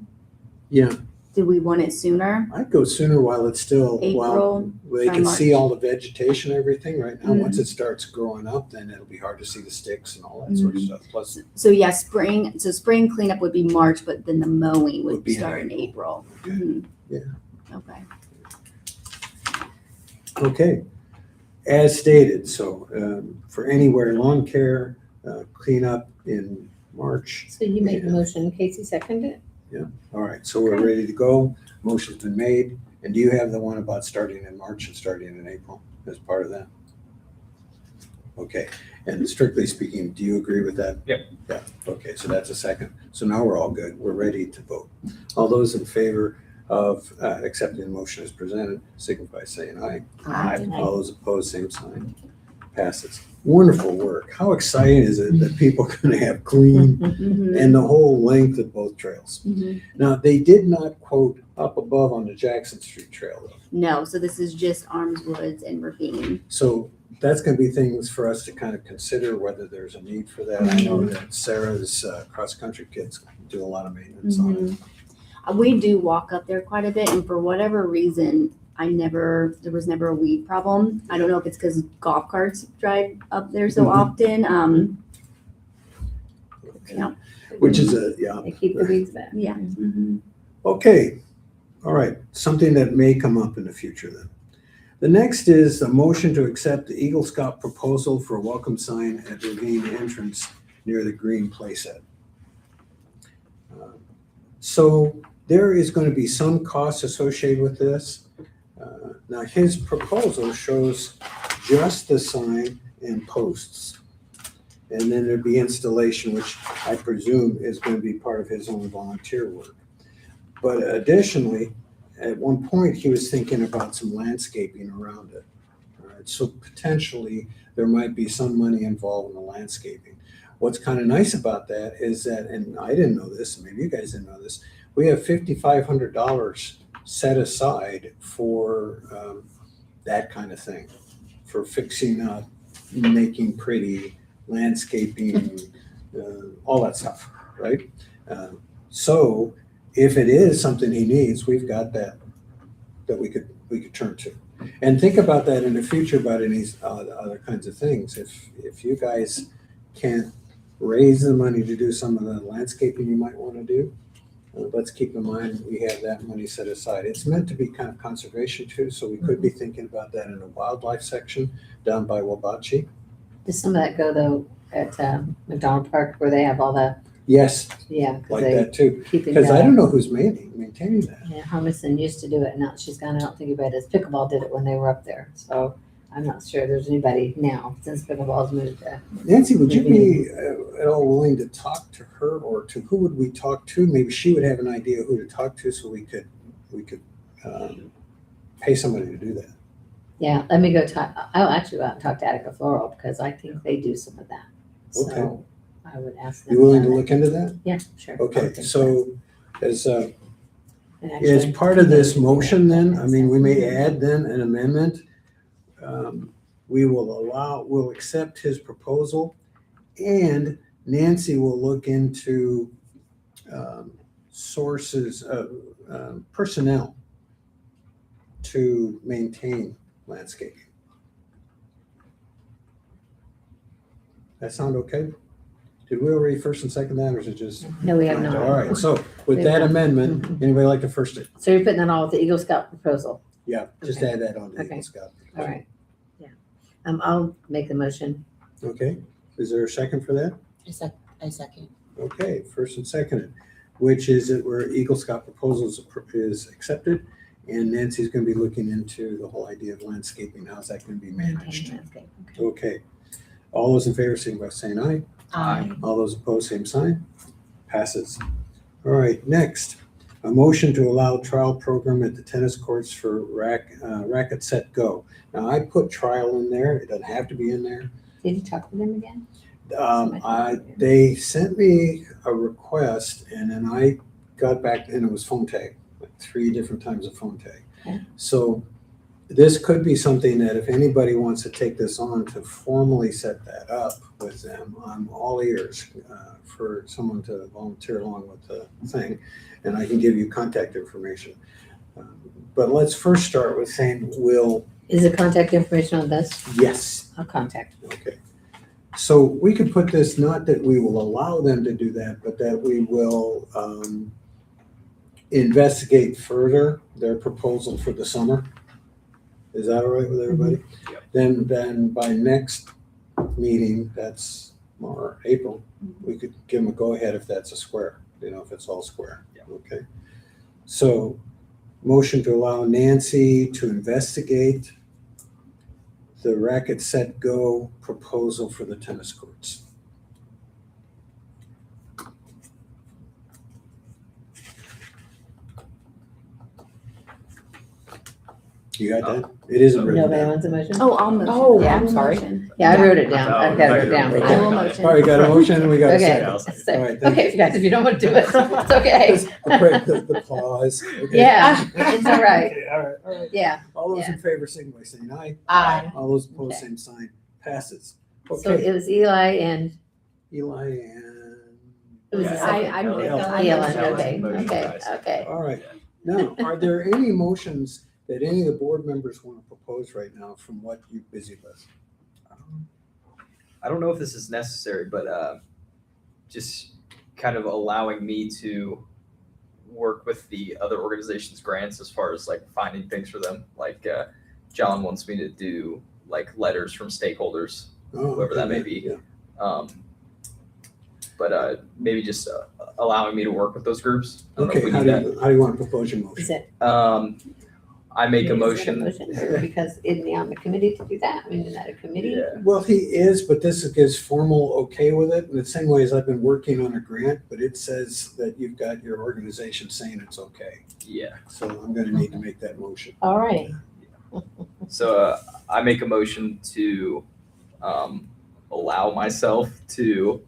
Yeah, Do we want it sooner? I'd go sooner while it's still, while April, they by can see March. all the vegetation and everything. Right now, once Mhm. it starts growing up, then it'll be hard to see the sticks and all that sort of stuff. Plus, So yeah, spring cleanup would be March, but then the mowing Would would be in start in April. Mhm. Yeah. Okay. okay, as stated, so for anywhere lawn care, cleanup in March. So you make the motion, Casey seconded it? All right, so we're ready to go. Motion's been made. And do you have the one about starting in March and starting in April as part of that? Okay, and strictly speaking, do you agree with that? Yep. Yeah, okay, so that's a second. So now we're all good. We're ready to vote. All those in favor of accepting the motion as presented, signify by saying aye. Aye. All those opposed, same sign. Passes. Wonderful work. How exciting is it that people are gonna have clean Mhm. and the whole length of both trails? Mhm. Now, they did not quote up above on the Jackson Street Trail though. No, so this is just Arms Woods and Ravine. So that's gonna be things for us to kind of consider whether there's a need for that. I know that Sarah's cross-country kids do a lot of maintenance on it. We do walk up there quite a bit, and for whatever reason, there was never a weed problem. I don't know if it's because golf carts drive up there so often. Yeah. Which is yeah. They keep the weeds back. Yeah. Mhm. Okay, all right, something that may come up in the future then. The next is a motion to accept the Eagle Scout proposal for a welcome sign at Ravine entrance near the green playset. So there is going to be some cost associated with this. Now, his proposal shows just the sign and posts. And then there'd be installation, which I presume is going to be part of his own volunteer work. But additionally, at one point, he was thinking about some landscaping around it. All right, so potentially, there might be some money involved in the landscaping. What's kind of nice about that is that, and I didn't know this, maybe you guys didn't know this, we have $5,500 set aside for that kind of thing, for fixing up, making pretty, landscaping, all that stuff, right? So if it is something he needs, we've got that we could turn to. And think about that in the future about any other kinds of things. If you guys can't raise the money to do some of the landscaping you might want to do, let's keep in mind we have that money set aside. It's meant to be kind of conservation too, so we could be thinking about that in the wildlife section down by Wabachi. Does some of that go though at McDonald Park where they have all the, Yes, yeah, 'cause like they that too. keep it Because I going. don't know who's maintaining that. Yeah, Hermison used to do it, now she's gone, I don't think about it, as pickleball did it when they were up there, so I'm not sure there's anybody now, since pickleball's moved to. Nancy, would you be at all willing to talk to her, or to who would we talk to? Maybe she would have an idea who to talk to, so we could pay somebody to do that. Yeah, let me go talk, I'll actually go out and talk to Attica Floral, because I think they do some of that. Okay. So I would ask them. You willing to about it. look into that? Yeah, sure. Okay, so as And as actually, part of this motion then, I mean, we may add then an amendment. We'll accept his proposal, and Nancy will look into sources of personnel to maintain landscaping. That sound okay? Did we already first and second that, or is it just? No, we have not. All right, so with We that have not. amendment, anybody like to first it? So you're putting that all with the Eagle Scout proposal? Yeah, just Okay. add that on to the Okay. Eagle Scout. All right, yeah. I'll make the motion. Okay, is there a second for that? I second. Okay, first and seconded, which is that where Eagle Scout proposals is accepted, and Nancy's gonna be looking into the whole idea of landscaping, how's that gonna be managed? Landscape, okay. Okay, all those in favor, signify by saying aye. Aye. All those opposed, same sign. Passes. All right, next, a motion to allow trial program at the tennis courts for racket set go. Now, I put trial in there, it doesn't have to be in there. Did you talk to them again? They sent me a request, and then I got back, and it was phone tag, like 3 different times of phone tag. Okay. So this could be something that if anybody wants to take this on to formally set that up with them, I'm all ears for someone to volunteer along with the thing, and I can give you contact information. But let's first start with saying Is the contact information on this? yes. I'll contact. Okay. So we could put this, not that we will allow them to do that, but that we will investigate further their proposal for the summer. Is that all right with everybody? Yep. Then by next meeting, that's April, we could give them a go-ahead if that's a square, if it's all square. Yep. Okay. So motion to allow Nancy to investigate the racket set go proposal for the tennis courts. You got that? It isn't written Nobody down. wants a motion? Oh, I'll motion. Oh, Yeah, I'm I'll sorry. motion. Yeah, I wrote it down. Oh, I've got it written down. okay. I will motion. All right, got a motion and we got a Okay. second. Okay. All right, thank Okay, guys, if you don't want to do it, it's okay. The pause. Okay. Yeah, it's all right. Okay, all right. Yeah. All those Yeah. in favor, signify by saying aye. Aye. All those opposed, Okay. same sign. Passes. So Okay, it was Eli and Eli and. it was Yeah, I'm Ellen. Ellen. Ellen. Okay, Motion okay, dies. okay. All right. Now, are there any motions that any of the board members want to propose right now from what you're busy with? I don't know if this is necessary, but just kind of allowing me to work with the other organizations' grants as far as like finding things for them. Like John wants me to do like letters from stakeholders, Oh, whoever that may okay, be. yeah. But maybe just allowing me to work with those groups. I don't know if Okay, we how need do you want to propose your motion? Is it? I make a is it motion. or because isn't he on the committee to do that? I mean, is that a committee? Yeah. Well, he is, but this gives formal okay with it, in the same way as I've been working on a grant, but it says that you've got your organization saying it's okay. Yeah. So I'm gonna need to make that motion. All right. So I make a motion to allow myself to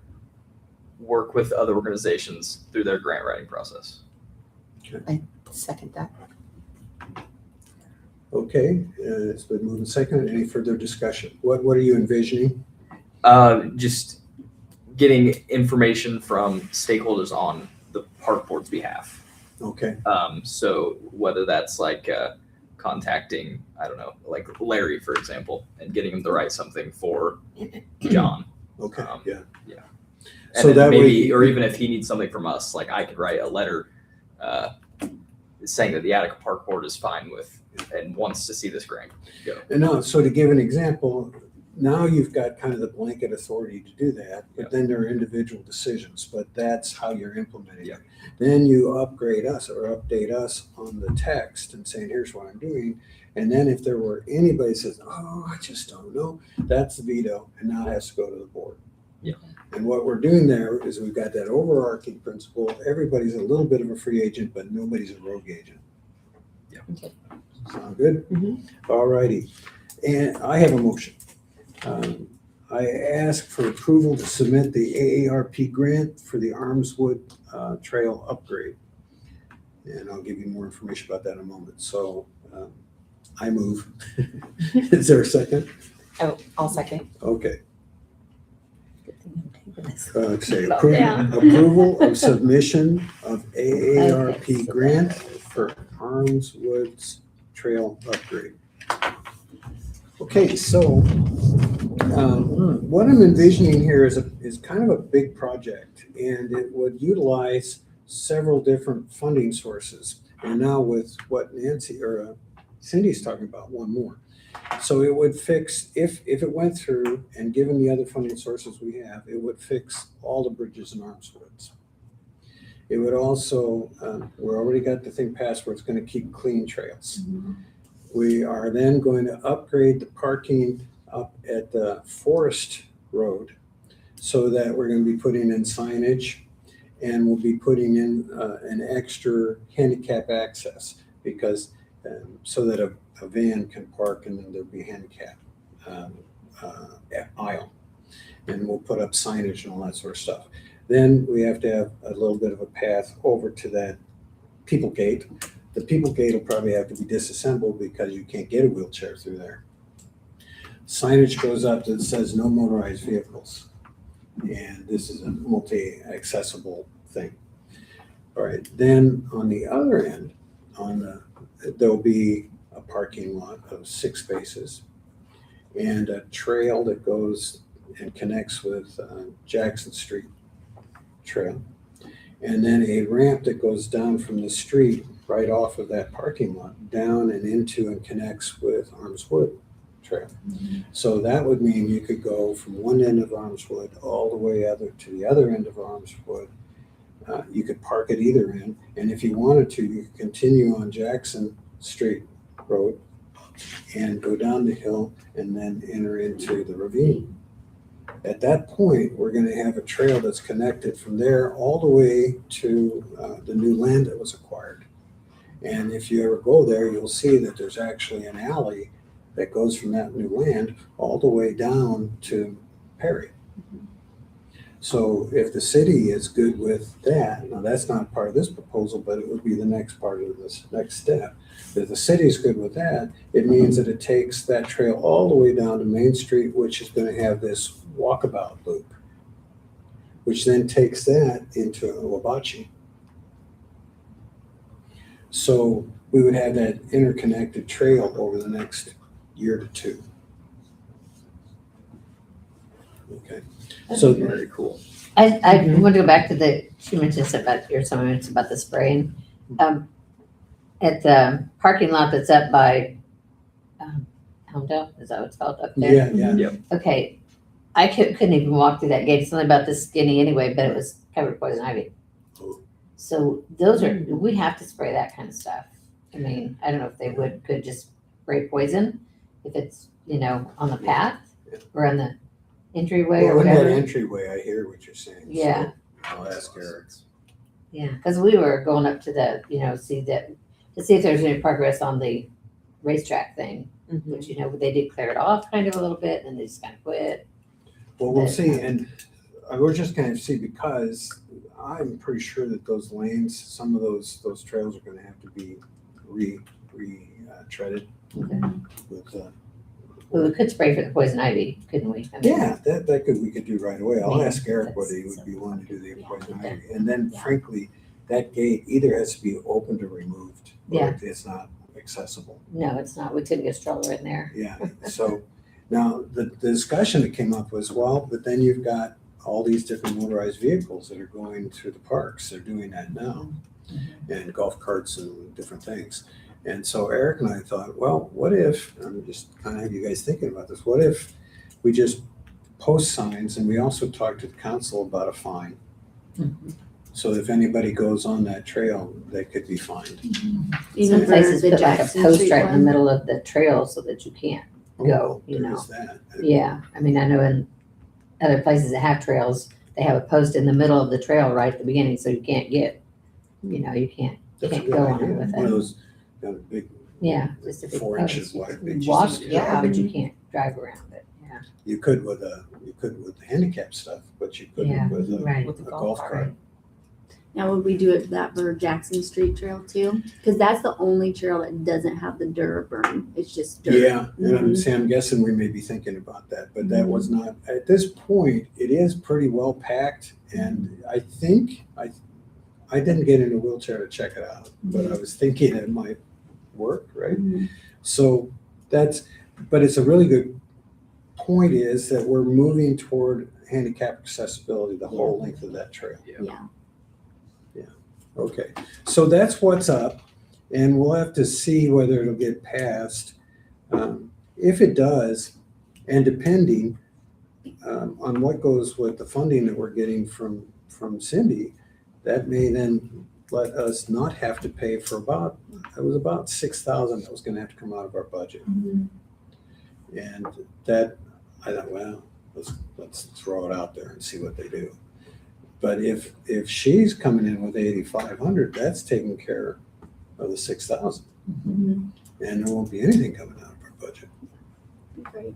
work with other organizations through their grant writing process. Second that. Okay, it's been moved and seconded. Any further discussion? What are you envisioning? Just getting information from stakeholders on the park board's behalf. Okay, So whether that's like contacting, I don't know, like Larry, for example, and getting him to write something for John. okay, yeah. Yeah. So And then that way maybe, or even if he needs something from us, like I could write a letter saying that the Attica Park Board is fine with and wants to see this grant go. And now, so to give an example, now you've got kind of the blanket authority to do that, but then there are individual decisions, but that's how you're implementing it. Then you upgrade us or update us on the text and saying, here's what I'm doing. And then if there were anybody that says, oh, I just don't know, that's the veto, and now it has to go to the board. Yeah. And what we're doing there is we've got that overarching principle. Everybody's a little bit of a free agent, but nobody's a rogue agent. Yeah. Okay. Sound good? Mhm. All righty. And I have a motion. I ask for approval to submit the AARP grant for the Armswood Trail upgrade. And I'll give you more information about that in a moment. So I move. Is there a second? Oh, I'll second. Okay. Say Yeah. approval of submission of AARP grant for Armswood's Trail upgrade. Okay, so what I'm envisioning here is kind of a big project, and it would utilize several different funding sources. And now with what Nancy or Cindy's talking about, one more. So it would fix, if it went through and given the other funding sources we have, it would fix all the bridges in Armswoods. It would also, we already got the thing passed where it's going to keep clean trails. We are then going to upgrade the parking up at the Forest Road so that we're going to be putting in signage, and we'll be putting in an extra handicap access because so that a van can park and then there'll be handicap aisle. And we'll put up signage and all that sort of stuff. Then we have to have a little bit of a path over to that people gate The people gate will probably have to be disassembled because you can't get a wheelchair through there. Signage goes up that says no motorized vehicles. And this is a multi-accessible thing. All right, then on the other end, there'll be a parking lot of 6 spaces and a trail that goes and connects with Jackson Street Trail. And then a ramp that goes down from the street right off of that parking lot, down and into and connects with Armswood Trail. So that would mean you could go from one end of Armswood all the way to the other end of Armswood. You could park at either end, and if you wanted to, you could continue on Jackson Street Road and go down the hill and then enter into the ravine. At that point, we're gonna have a trail that's connected from there all the way to the new land that was acquired. And if you ever go there, you'll see that there's actually an alley that goes from that new land all the way down to Perry. So if the city is good with that, now that's not part of this proposal, but it would be the next part of this next step. If the city is good with that, it means that it takes that trail all the way down to Main Street, which is going to have this walkabout loop, which then takes that into Wabachi. So we would have that interconnected trail over the next year to 2. Okay. So Very cool. I want to go back to she mentioned something about, someone mentioned about the spraying. At the parking lot that's up by Helmdale, is that what it's called up there? Yeah. Okay, I couldn't even walk through that gate. It's only about this skinny anyway, but it was covered with poison ivy. So we have to spray that kind of stuff. I mean, I don't know if they could just spray poison if it's, on the path or on the entryway or Well, in that whatever. entryway, I hear what you're saying. Yeah. So I'll ask Eric. Yeah, because we were going up to the, to see if there's any progress on the racetrack thing, which, they did clear it off kind of a little bit and they just kind of quit. Well, we'll see, and we're just gonna see, because I'm pretty sure that those lanes, some of those trails are gonna have to be treaded with. Well, we could spray for the poison ivy, couldn't we? I mean, Yeah, we could do right away. I'll Yeah, ask Eric whether he would be willing to do the poison ivy. And then frankly, that gate either has to be opened or removed. Or Yeah. it's not accessible. No, it's not. We couldn't get a stroller in there. Yeah, so now the discussion that came up was, well, but then you've got all these different motorized vehicles that are going through the parks. They're doing that now. And golf carts and different things. And so Eric and I thought, well, what if, I'm just kind of have you guys thinking about this, what if we just post signs and we also talk to the council about a fine? So if anybody goes on that trail, they could be fined. Some places the put like a Jackson post Street right in the one? middle of the trail so that you can't go, There is that. Yeah, I mean, I know in other places that have trails, they have a post in the middle of the trail right at the beginning, so you can't get, you can't That's a good go on idea. it with One of it. those big, Yeah, just a big 4 post. inches wide. You big walk, pieces. yeah, but you can't drive around it, yeah. You could with the handicap stuff, but you couldn't Yeah, with a, right. a golf cart. Now, would we do it that for Jackson Street Trail too? Because that's the only trail that doesn't have the Duraburn. It's just dirt. Yeah, and Mhm. see, I'm guessing we may be thinking about that, but that was not, at this point, it is pretty well packed. And I think, I didn't get in a wheelchair to check it out, but I was thinking it might work, right? So but it's a really good point is that we're moving toward handicap accessibility, the whole length of that trail. Yeah. Okay, so that's what's up, and we'll have to see whether it'll get passed. If it does, and depending on what goes with the funding that we're getting from Cindy, that may then let us not have to pay for about $6,000 that was gonna have to come out of our budget. And that, I thought, well, let's throw it out there and see what they do. But if she's coming in with 8,500, that's taking care of the 6,000. And there won't be anything coming out of our budget. Great.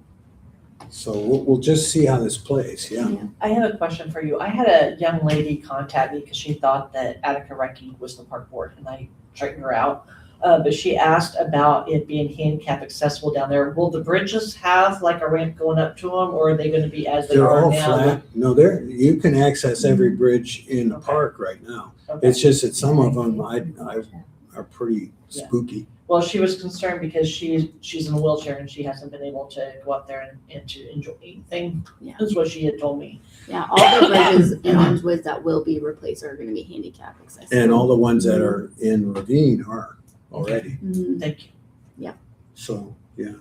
So we'll just see how this plays, yeah. I have a question for you. I had a young lady contact me because she thought that Attica Recce was the park board, and I straightened her out. But she asked about it being handicap accessible down there. Will the bridges have like a ramp going up to them, or are they gonna be as they They're are all now? flat. No, you can access every bridge in the park right now. Okay. It's just that some of them are pretty Yeah. spooky. Well, she was concerned because she's in a wheelchair and she hasn't been able to go up there and to enjoy anything. Yeah. That's what she had told me. Yeah, all the bridges in Orangewood that will be replaced are gonna be handicap accessible. And all the ones that are in Ravine are already. Mhm. Thank you. So, yeah.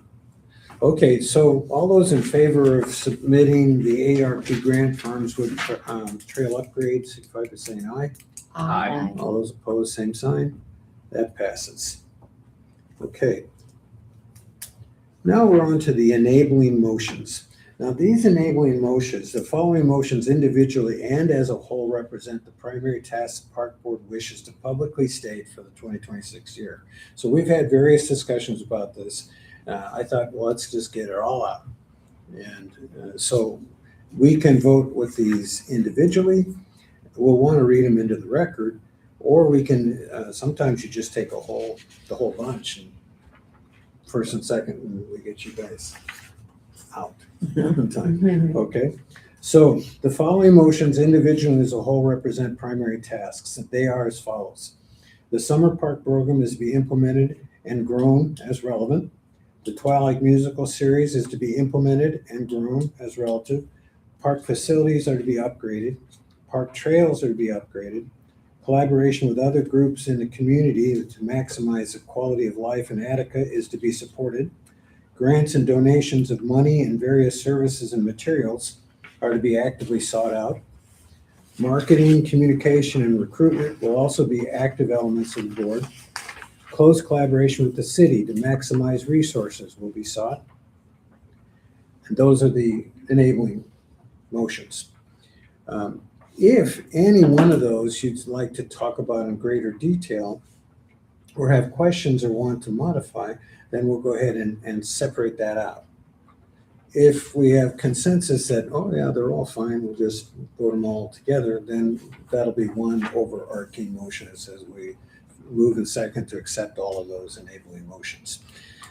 Okay, so all those in favor of submitting the ARP grant funds with trail upgrades, signify by saying aye. Aye. All those opposed, same sign. That passes. Okay. Now we're on to the enabling motions. Now, these enabling motions, the following motions individually and as a whole represent the primary tasks the Park Board wishes to publicly state for the 2026 year. So we've had various discussions about this. I thought, well, let's just get it all out. And so we can vote with these individually. We'll want to read them into the record, or we can, sometimes you just take the whole bunch, and first and second, and we get you guys out. Okay, so the following motions individually and as a whole represent primary tasks, and they are as follows. The summer park program is to be implemented and grown as relevant. The Twilight musical series is to be implemented and grown as relative. Park facilities are to be upgraded. Park trails are to be upgraded. Collaboration with other groups in the community to maximize the quality of life in Attica is to be supported. Grants and donations of money and various services and materials are to be actively sought out. Marketing, communication, and recruitment will also be active elements of the board. Close collaboration with the city to maximize resources will be sought. And those are the enabling motions. If any one of those you'd like to talk about in greater detail or have questions or want to modify, then we'll go ahead and separate that out. If we have consensus that, oh yeah, they're all fine, we'll just vote them all together, then that'll be one overarching motion that says we move in second to accept all of those enabling motions.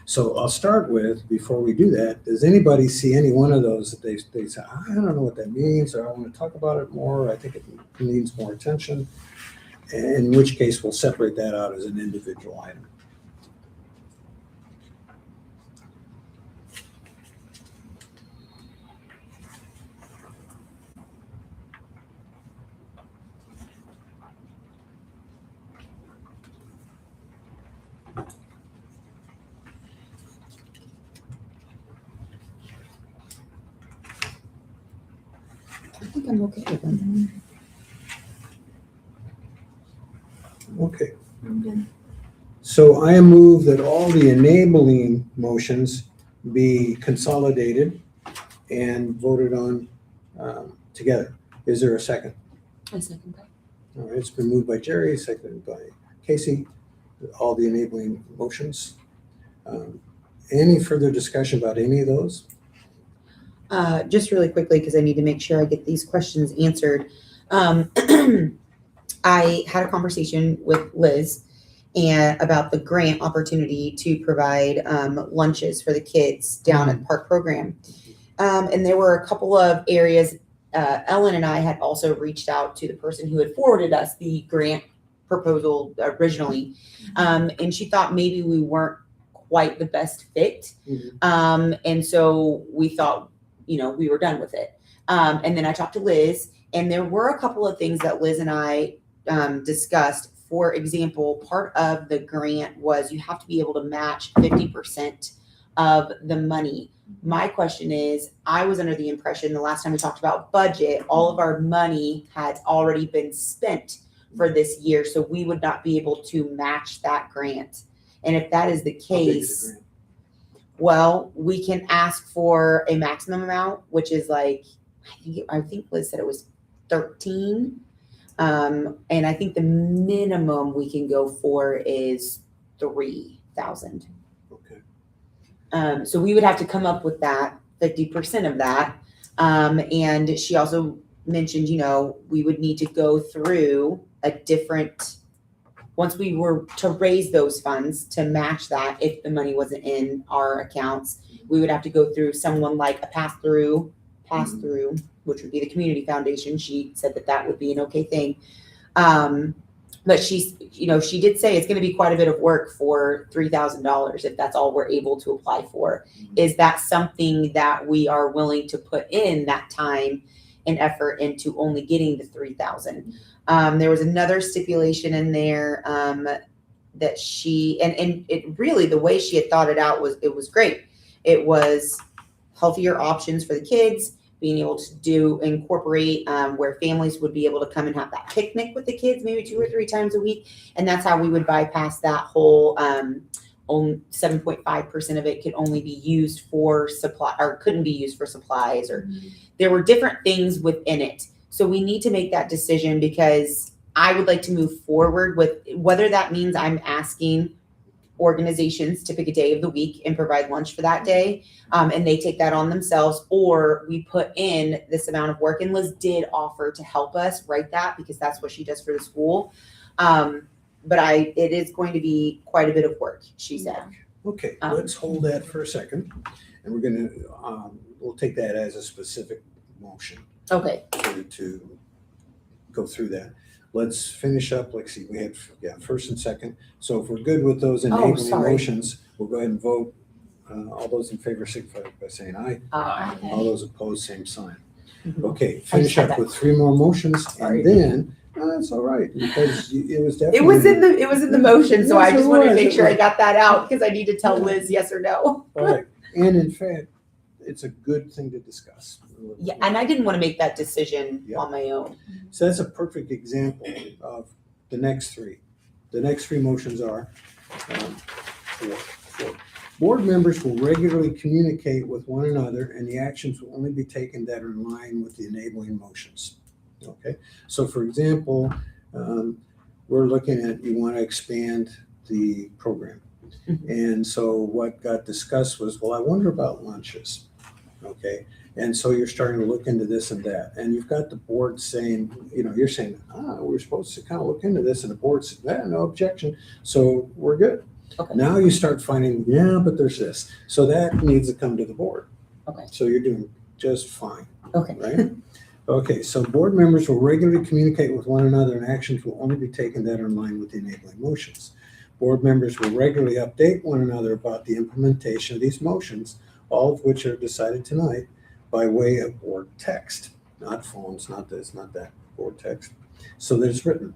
So I'll start with, before we do that, does anybody see any one of those that they say, I don't know what that means, or I want to talk about it more, I think it needs more attention, in which case we'll separate that out as an individual item. I think I'm okay with them. Okay. So I move that all the enabling motions be consolidated and voted on together. Is there a second? I second that. All right, it's been moved by Jerry, seconded by Casey, all the enabling motions. Any further discussion about any of those? Just really quickly, because I need to make sure I get these questions answered. I had a conversation with Liz and about the grant opportunity to provide lunches for the kids down at the park program. And there were a couple of areas. Ellen and I had also reached out to the person who had forwarded us the grant proposal originally. And she thought maybe we weren't quite the best fit. And so we thought, we were done with it. And then I talked to Liz, and there were a couple of things that Liz and I discussed. For example, part of the grant was you have to be able to match 50% of the money. My question is, I was under the impression the last time we talked about budget, all of our money had already been spent for this year, so we would not be able to match that grant. And if that is the case, well, we can ask for a maximum amount, which is like, I think Liz said it was 13. And I think the minimum we can go for is 3,000. Okay. So we would have to come up with that, 50% of that. And she also mentioned, we would need to go through a different once we were to raise those funds to match that, if the money wasn't in our accounts, we would have to go through someone like a pass-through, which would be the community foundation. She said that that would be an okay thing. But she's, she did say it's going to be quite a bit of work for $3,000 if that's all we're able to apply for. Is that something that we are willing to put in that time and effort into only getting the 3,000? There was another stipulation in there that she, and it really, the way she had thought it out was great. It was healthier options for the kids, being able to incorporate where families would be able to come and have that picnic with the kids maybe 2 or 3 times a week. And that's how we would bypass that whole 7.5% of it could only be used for supply, or couldn't be used for supplies, or there were different things within it. So we need to make that decision, because I would like to move forward with whether that means I'm asking organizations to pick a day of the week and provide lunch for that day, and they take that on themselves, or we put in this amount of work. And Liz did offer to help us write that, because that's what she does for the school. But it is going to be quite a bit of work, she said. Okay, let's hold that for a second, and we're gonna, we'll take that as a specific motion. Okay. To go through that. Let's finish up, let's see, we have, first and second. So if we're good with those enabling motions, we'll go ahead and vote. All those in favor signify by saying aye. Aye. All those opposed, same sign. Mhm. Okay, finish up with 3 more motions, and then, that's all right, because it was definitely. It was in the motion, so I Yes, just it wanted to was, make it sure I was. got that out, because I need to tell Liz yes or no. All right, and in fact, it's a good thing to discuss. Yeah, and I didn't want to make that decision on my own. So that's a perfect example of the next 3. The next 3 motions are, 4. Board members will regularly communicate with one another, and the actions will only be taken that are in line with the enabling motions. Okay, so for example, we're looking at, you want to expand the program. And so what got discussed was, well, I wonder about lunches. Okay, and so you're starting to look into this and that, and you've got the board saying, you're saying, we're supposed to kind of look into this, and the board said, no objection, so we're good. Okay. Now you start finding, but there's this, so that needs to come to the board. Okay. So you're doing just fine. Okay. Right? Okay, so board members will regularly communicate with one another, and actions will only be taken that are in line with the enabling motions. Board members will regularly update one another about the implementation of these motions, all of which are decided tonight by way of board text, not phones, not this, not that, board text, so that it's written.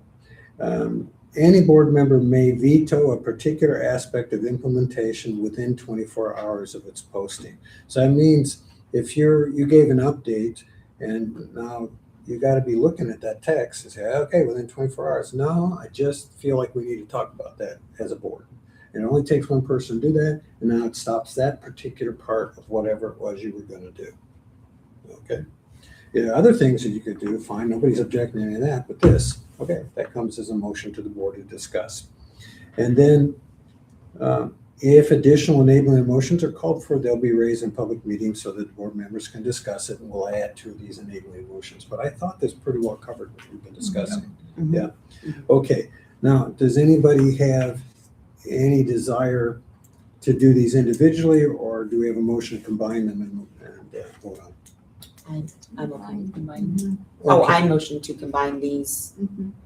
Any board member may veto a particular aspect of implementation within 24 hours of its posting. So that means if you gave an update, and now you got to be looking at that text and say, okay, within 24 hours. No, I just feel like we need to talk about that as a board. And it only takes one person to do that, and now it stops that particular part of whatever it was you were going to do. Okay. Other things that you could do, fine, nobody's objecting to any of that, but this, okay, that comes as a motion to the board to discuss. And then if additional enabling motions are called for, they'll be raised in public meetings so that board members can discuss it, and we'll add to these enabling motions. But I thought this pretty well covered what we've been discussing. Mm-hmm. Yeah. Okay. Now, does anybody have any desire to do these individually, or do we have a motion to combine them and vote on? I'm okay with combining. Oh, I motion to combine these.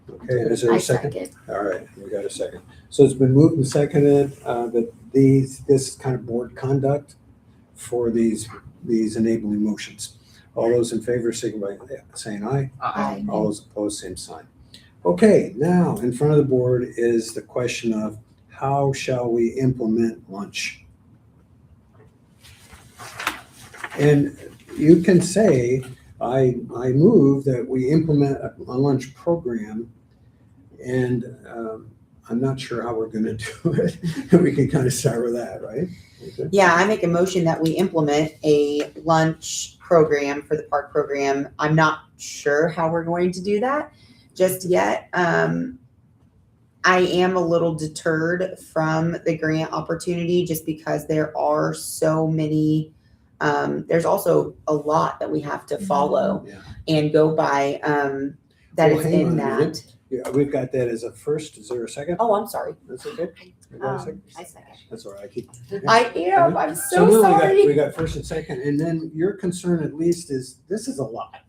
Okay, and is there a second? All right, we got a second. So it's been moved and seconded that this is kind of board conduct for these enabling motions. All those in favor signify by saying aye. Aye. All those opposed, same sign. Okay, now in front of the board is the question of how shall we implement lunch? And you can say, I move that we implement a lunch program, and I'm not sure how we're going to do it. We can kind of start with that, right? Okay. Yeah, I make a motion that we implement a lunch program for the park program. I'm not sure how we're going to do that just yet. I am a little deterred from the grant opportunity just because there are so many. There's also a lot that we have to follow and go by. that Well, is hang in on a that. minute. Yeah, we've got that as a first. Is there a second? Oh, I'm sorry. That's okay. You got a second? I second. That's all right. I keep. I am. I'm so now sorry. we got first and second, and then your concern at least is this is a lot.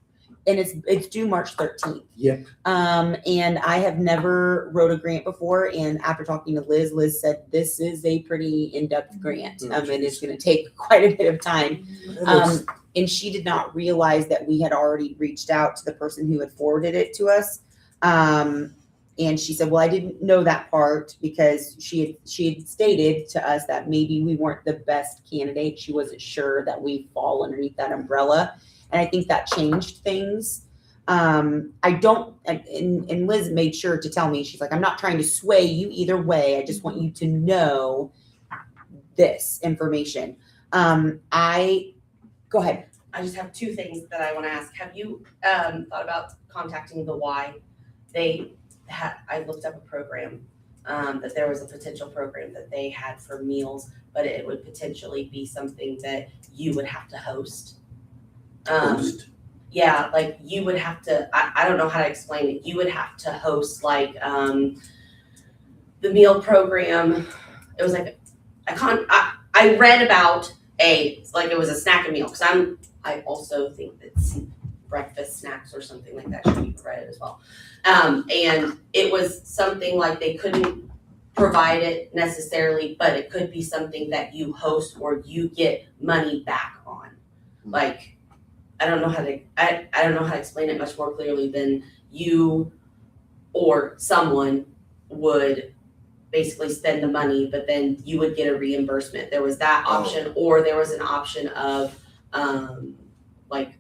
And it's due March 13th. Yep. And I have never wrote a grant before. And after talking to Liz said this is a pretty in-depth grant. Oh, And it's going to take quite a bit of time. That looks- And she did not realize that we had already reached out to the person who had forwarded it to us. And she said, well, I didn't know that part because she had stated to us that maybe we weren't the best candidate. She wasn't sure that we fall underneath that umbrella. And I think that changed things. I don't, and Liz made sure to tell me, she's like, I'm not trying to sway you either way. I just want you to know this information. Go ahead. I just have two things that I want to ask. Have you thought about contacting the Y? I looked up a program, that there was a potential program that they had for meals, but it would potentially be something that you would have to host. Yeah, like you would have to, I don't know how to explain it. You would have to host like the meal program. It was like, I read about it was a snack and meal, because I also think that breakfast snacks or something like that should be provided as well. And it was something like they couldn't provide it necessarily, but it could be something that you host or you get money back on. Like, I don't know how to explain it much more clearly than you or someone would basically spend the money, but then you would get a reimbursement. There was that option, or there was an option of like,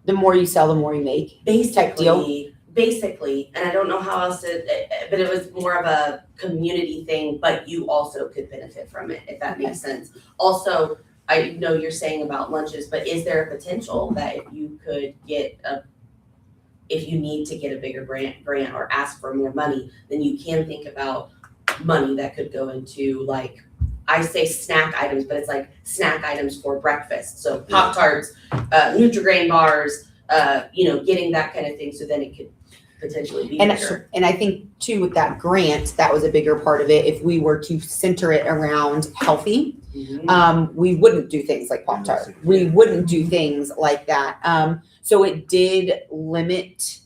The more you sell, the more you make. Type deal. Basically, and I don't know how else to, but it was more of a community thing, but you also could benefit from it, if that makes sense. Also, I know you're saying about lunches, but is there a potential that if you could if you need to get a bigger grant or ask for more money, then you can think about money that could go into, like, I say snack items, but it's like snack items for breakfast. So Pop-Tarts, Nutri-Grain bars, getting that kind of thing, so then it could potentially be bigger. And I think too, with that grant, that was a bigger part of it. If we were to center it around healthy, we wouldn't do things like Pop-Tart. We wouldn't do things like that. So it did limit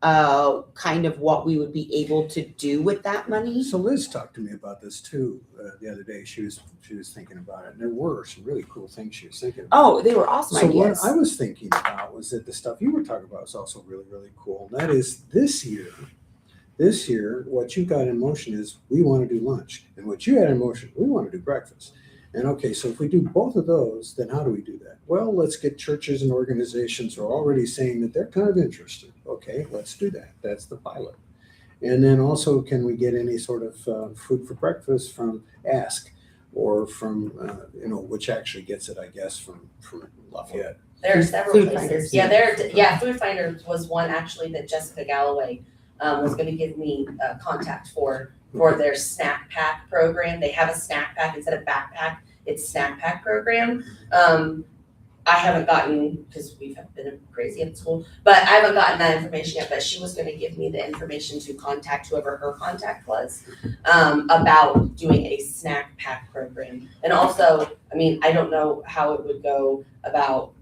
kind of what we would be able to do with that money. So Liz talked to me about this too the other day. She was thinking about it, and there were some really cool things she was thinking about. Oh, they were awesome So ideas. what I was thinking about was that the stuff you were talking about was also really, really cool. And that is this year, what you got in motion is we want to do lunch. And what you had in motion, we want to do breakfast. And okay, so if we do both of those, then how do we do that? Well, let's get churches and organizations who are already saying that they're kind of interested. Okay, let's do that. That's the pilot. And then also, can we get any sort of food for breakfast from Ask or from, which actually gets it, I guess, from Lafayette. There are several Food places. Finders. Food Finders was one actually that Jessica Galloway was going to give me contact for their snack pack program. They have a snack pack instead of backpack. It's snack pack program. I haven't gotten, because we've been crazy at school, but I haven't gotten that information yet, but she was going to give me the information to contact whoever her contact was about doing a snack pack program. And also, I don't know how it would go about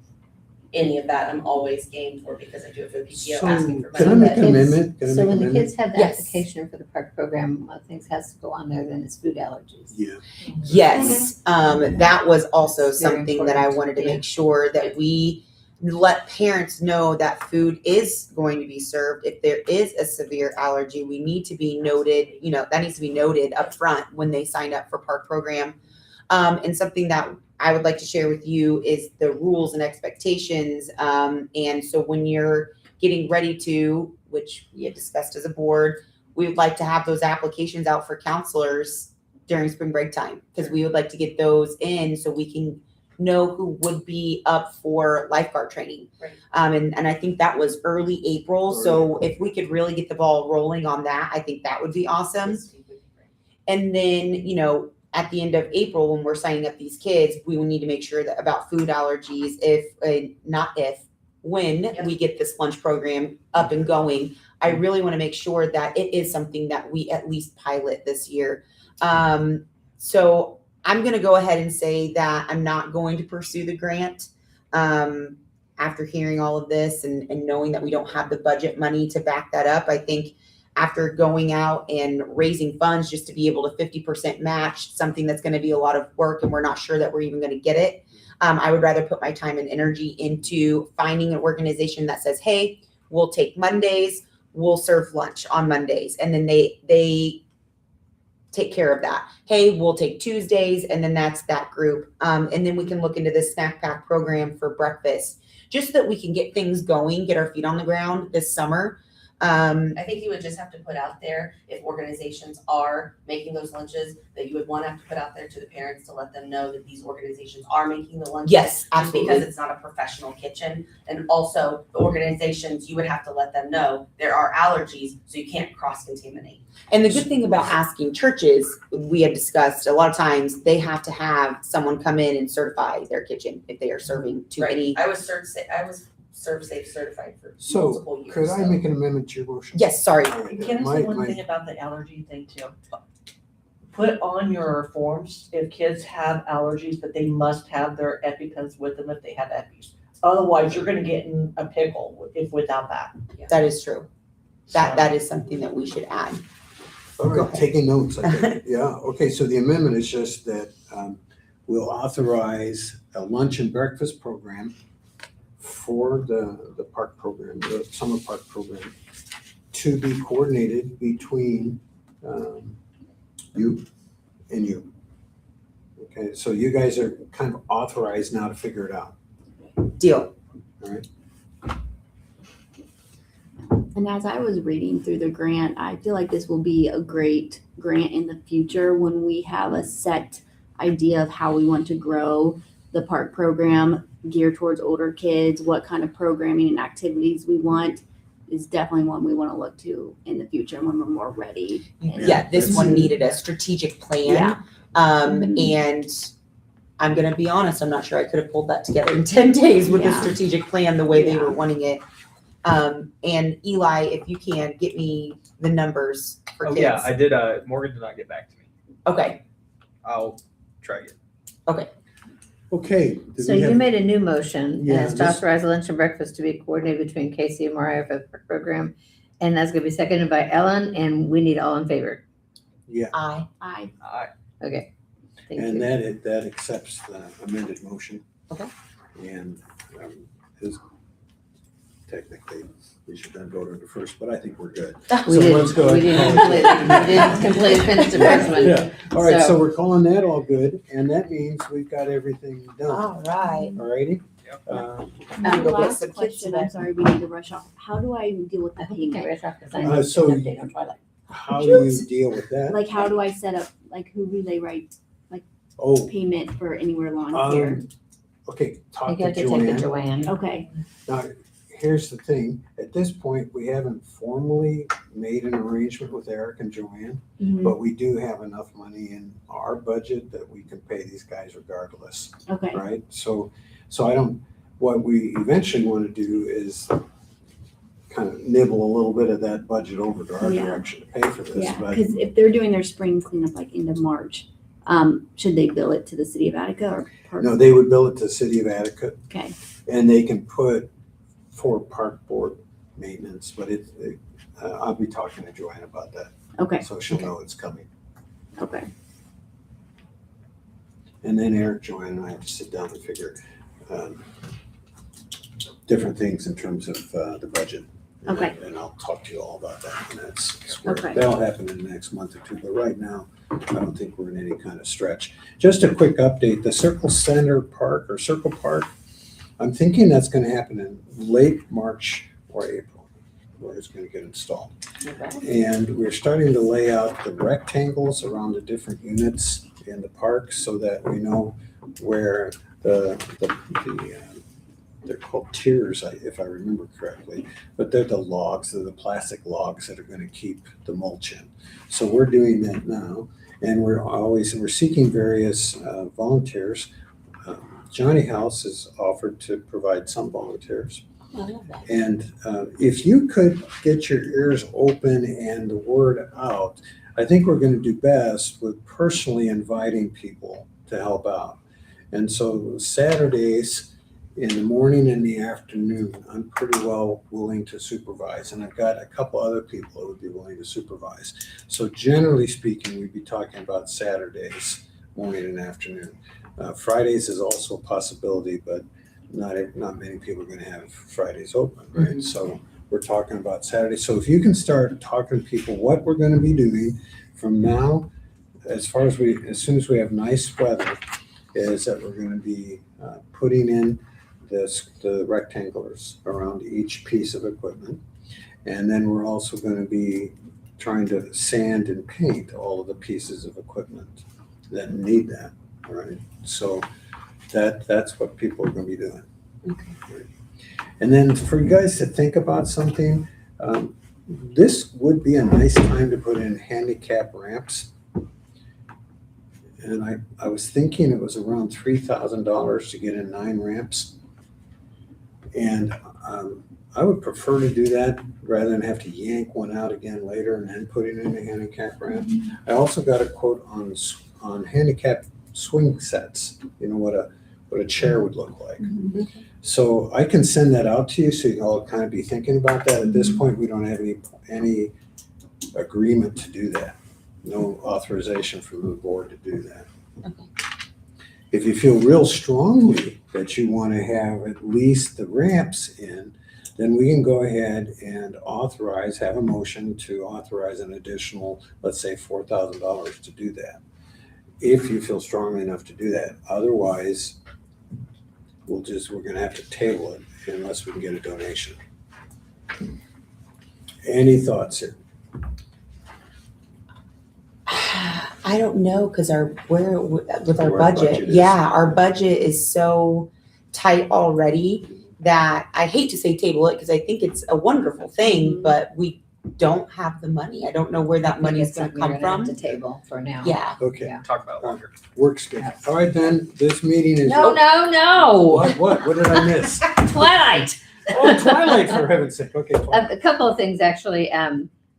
any of that. I'm always game for, because I do it for the PTO, asking for money. Can I make an amendment? So when the kids have the Yes. application for the park program, one of the things has to go on there, then it's food allergies. Yeah. Yes, that was also Very something that I important. wanted to make sure that we let parents know that food is going to be served. If there is a severe allergy, we need to be noted, that needs to be noted up front when they sign up for park program. And something that I would like to share with you is the rules and expectations. And so when you're getting ready to, which we had discussed as a board, we would like to have those applications out for counselors during spring break time, because we would like to get those in so we can know who would be up for lifeguard training. Right. And I think that was early April. So if we could really get the ball rolling on that, I think that would be awesome. And then, at the end of April, when we're signing up these kids, we will need to make sure that about food allergies, when we get this lunch program up and going, I really want to make sure that it is something that we at least pilot this year. So I'm going to go ahead and say that I'm not going to pursue the grant. After hearing all of this and knowing that we don't have the budget money to back that up, I think after going out and raising funds just to be able to 50% match something that's going to be a lot of work and we're not sure that we're even going to get it, I would rather put my time and energy into finding an organization that says, hey, we'll take Mondays, we'll serve lunch on Mondays. And then they take care of that. Hey, we'll take Tuesdays, and then that's that group. And then we can look into this snack pack program for breakfast, just so that we can get things going, get our feet on the ground this summer. I think you would just have to put out there, if organizations are making those lunches, that you would want to have to put out there to the parents to let them know that these organizations are making the lunches. Yes, Just absolutely. because it's not a professional kitchen. And also the organizations, you would have to let them know there are allergies, so you can't cross-contaminate. And the good thing about asking churches, we had discussed a lot of times, they have to have someone come in and certify their kitchen if they are serving to Right. any. I was Serve Safe certified for So multiple years. could I make an amendment to your motion? Yes, sorry. All right, Can I my- say one my- thing about the allergy thing too? Put on your forms, if kids have allergies, that they must have their EpiPens with them if they have Epis. Otherwise, you're gonna get in a pickle if without that. That is true. That is something that we should add. All Go right, ahead. taking notes, I think. Yeah, okay, so the amendment is just that we'll authorize a lunch and breakfast program for the park program, the summer park program, to be coordinated between you and you. Okay, so you guys are kind of authorized now to figure it out, Deal. all right? And as I was reading through the grant, I feel like this will be a great grant in the future when we have a set idea of how we want to grow the park program geared towards older kids, what kind of programming and activities we want is definitely one we want to look to in the future when we're more ready. Yeah, this one needed a strategic plan. Yeah. And I'm gonna be honest, I'm not sure I could have pulled that together in 10 days with the Yeah. strategic plan, the way they Yeah. were wanting it. And Eli, if you can, get me the numbers for Oh, kids. yeah, I did, Morgan did not get back to me. Okay, I'll try again. Okay. do So we you have- made a new motion, Yeah, and it's to this- authorize lunch and breakfast to be coordinated between Casey and Mariah for the park program. And that's gonna be seconded by Ellen, and we need all in favor. Yeah, I. Okay. Thank and you. that accepts the amended motion. Okay. And is technically, we should then vote on the first, but I think we're good. We So didn't, let's go we ahead didn't and call it. completely, we didn't completely finish the first one. Yeah. All right, so So- we're calling that all good, and that means we've got everything done. All right. All righty? Yep. go get Last some kids question, today. I'm sorry, we need to rush off. How do I deal with the I think you can payment? raise off the sign. An So update on Twilight. how do you deal with that? Like, how do I set up, like, who relay right Oh, payment for anywhere along here? okay, You talk have to to take it to Joanne. Joanne. Okay, Now, here's the thing, at this point, we haven't formally made an arrangement with Eric and Joanne, mhm, but we do have enough money in our budget that we can pay these guys regardless. okay, Right, so I don't, what we eventually want to do is kind of nibble a little bit of that budget over to our Yeah. direction to pay for this, yeah, but because if they're doing their spring cleanup like into March, should they bill it to the city of Attica or? Park- no, they would bill it to the city of Attica, Okay, and they can put for park board maintenance, but I'll be talking to Joanne about that, okay, so she'll know it's coming. okay, And then Eric, Joanne, and I have to sit down and figure different things in terms of the budget. Okay. And I'll talk to you all about that when that's square. Okay. That'll happen in the next month or two, but right now, I don't think we're in any kind of stretch. Just a quick update, the Circle Center Park or Circle Park, I'm thinking that's gonna happen in late March or April, where it's gonna get installed. Okay. And we're starting to lay out the rectangles around the different units in the park so that we know where they're called tiers, if I remember correctly, but they're the logs, they're the plastic logs that are gonna keep the mulch in. So we're doing that now, and we're seeking various volunteers. Johnny House has offered to provide some volunteers. I love that. And if you could get your ears open and the word out, I think we're going to do best with personally inviting people to help out. And so Saturdays in the morning and the afternoon, I'm pretty well willing to supervise. And I've got a couple other people that would be willing to supervise. So generally speaking, we'd be talking about Saturdays, morning and afternoon. Fridays is also a possibility, but not many people are going to have Fridays open, right? So we're talking about Saturdays. So if you can start talking to people what we're going to be doing from now, as soon as we have nice weather, is that we're going to be putting in the rectangulars around each piece of equipment. And then we're also going to be trying to sand and paint all of the pieces of equipment that need that, right? So that's what people are going to be doing. Okay. And then for you guys to think about something, this would be a nice time to put in handicap ramps. And I was thinking it was around $3,000 to get in 9 ramps. And I would prefer to do that rather than have to yank one out again later and then put it in a handicap ramp. I also got a quote on handicap swing sets, you know, what a chair would look like. So I can send that out to you so you can all kind of be thinking about that. At this point, we don't have any agreement to do that. No authorization from the board to do that. If you feel real strongly that you want to have at least the ramps in, then we can go ahead and have a motion to authorize an additional, let's say $4,000 to do that. If you feel strongly enough to do that. Otherwise, we're going to have to table it unless we can get a donation. Any thoughts here? I don't know, because Where our our budget, budget is. yeah, our budget is so tight already that I hate to say table it because I think it's a wonderful thing, but we don't have the money. I don't know where that money is going to come from. The table for now. Yeah. Okay. Yeah. Talk about it longer. Works good. All right, then, this meeting is. No. What did I miss? Twilight. Oh, Twilight, for heaven's sake. Okay. A couple of things, actually.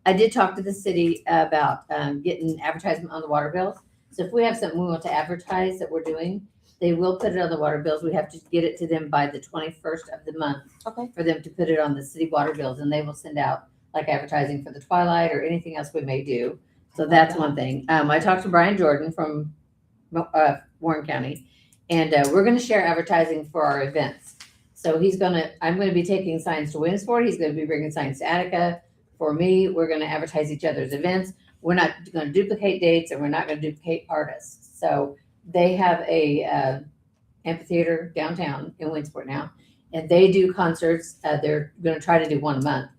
I did talk to the city about getting advertisement on the water bills. So if we have something we want to advertise that we're doing, they will put it on the water bills. We have to get it to them by the 21st of the month. Okay. For them to put it on the city water bills, and they will send out like advertising for the Twilight or anything else we may do. So that's one thing. I talked to Brian Jordan from Warren County, and we're going to share advertising for our events. So I'm going to be taking signs to Williamsport. He's going to be bringing signs to Attica. For me, we're going to advertise each other's events. We're not going to duplicate dates, and we're not going to duplicate artists. So they have a amphitheater downtown in Williamsport now, and they do concerts. They're going to try to do one a month,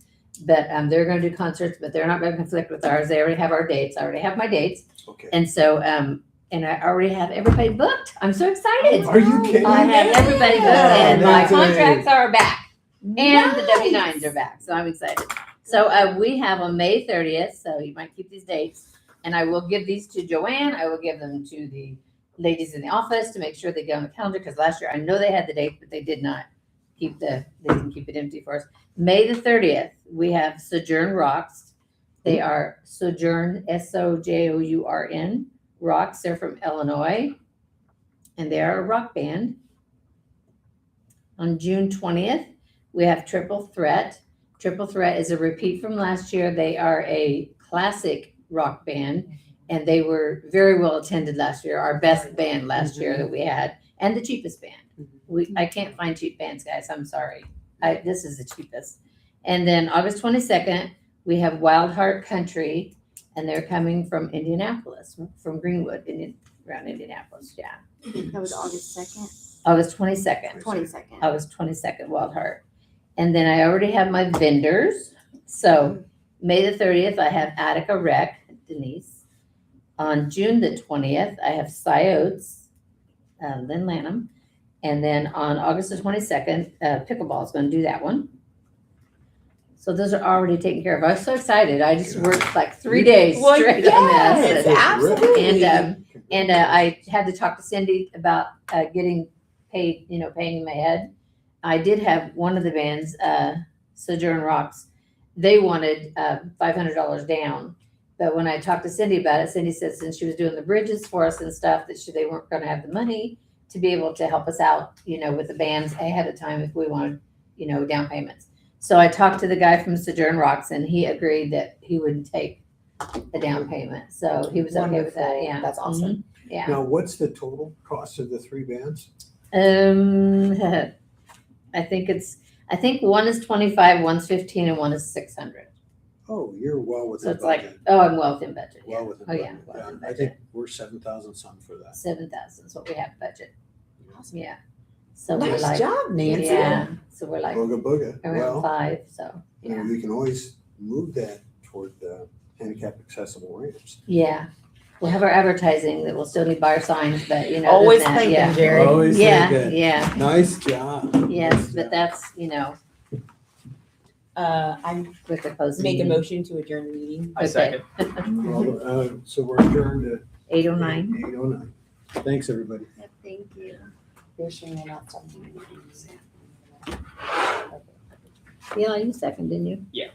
but they're going to do concerts, but they're not going to conflict with ours. They already have our dates. I already have my dates. Okay. And so, and I already have everybody booked. I'm so excited. Are you kidding? I have everybody booked, and my contracts are back, and the Nice. W-9s are back. So I'm excited. So we have on May 30th, so you might keep these dates, and I will give these to Joanne. I will give them to the ladies in the office to make sure they get on the calendar, because last year I know they had the date, but they did not they didn't keep it empty for us. May the 30th, we have Sojourn Rocks. They are Sojourn, Sojourn Rocks. They're from Illinois, and they are a rock band. On June 20th, we have Triple Threat. Triple Threat is a repeat from last year. They are a classic rock band, and they were very well attended last year. Our best band last year that we had, and the cheapest band. I can't find cheap bands, guys. I'm sorry. This is the cheapest. And then August 22nd, we have Wild Heart Country, and they're coming from Indianapolis, from Greenwood, around Indianapolis. Yeah. That was August 2nd, August 22nd. 22nd. August 22nd, Wild Heart. And then I already have my vendors. So May the 30th, I have Attica Rec, Denise. On June the 20th, I have Sciotes, Lynn Lanham. And then on August the 22nd, Pickleball is going to do that one. So those are already taken care of. I was so excited. I just worked like 3 days straight on this. Absolutely. And I had to talk to Cindy about getting paid, paying my head. I did have one of the bands, Sojourn Rocks, they wanted $500 down. But when I talked to Cindy about it, Cindy said since she was doing the bridges for us and stuff, that they weren't gonna have the money to be able to help us out, with the bands ahead of time if we wanted, down payments. So I talked to the guy from Sojourn Rocks and he agreed that he wouldn't take the down payment. So he was okay with that, Wonderful. yeah. That's awesome. Mhm. Yeah. Now, what's the total cost of the 3 bands? I think one is 25, one's 15, and one is 600. Oh, you're well within So it's budget. I'm well within budget. Yeah. Well within Oh, yeah, budget. well within I budget. think we're 7,000 some for that. 7,000 is what we have budget. Yeah. So we're Nice like, job, Nancy. yeah. So we're like Booga booga. around Well, 5. So yeah. we can always move that toward the handicap accessible ramps. Yeah. We'll have our advertising that we'll still need buyer signs, but other Always than that, thinking, yeah. Jerry. Always Yeah, thinking. yeah. Nice job. Yes, but that's, I with the post. make a motion to adjourn the meeting. I second. Well, so we're adjourned at 8:09. 8:09. Thanks, everybody. Thank you. They're saying they're not stopping. Yeah, you second, didn't you? Yeah.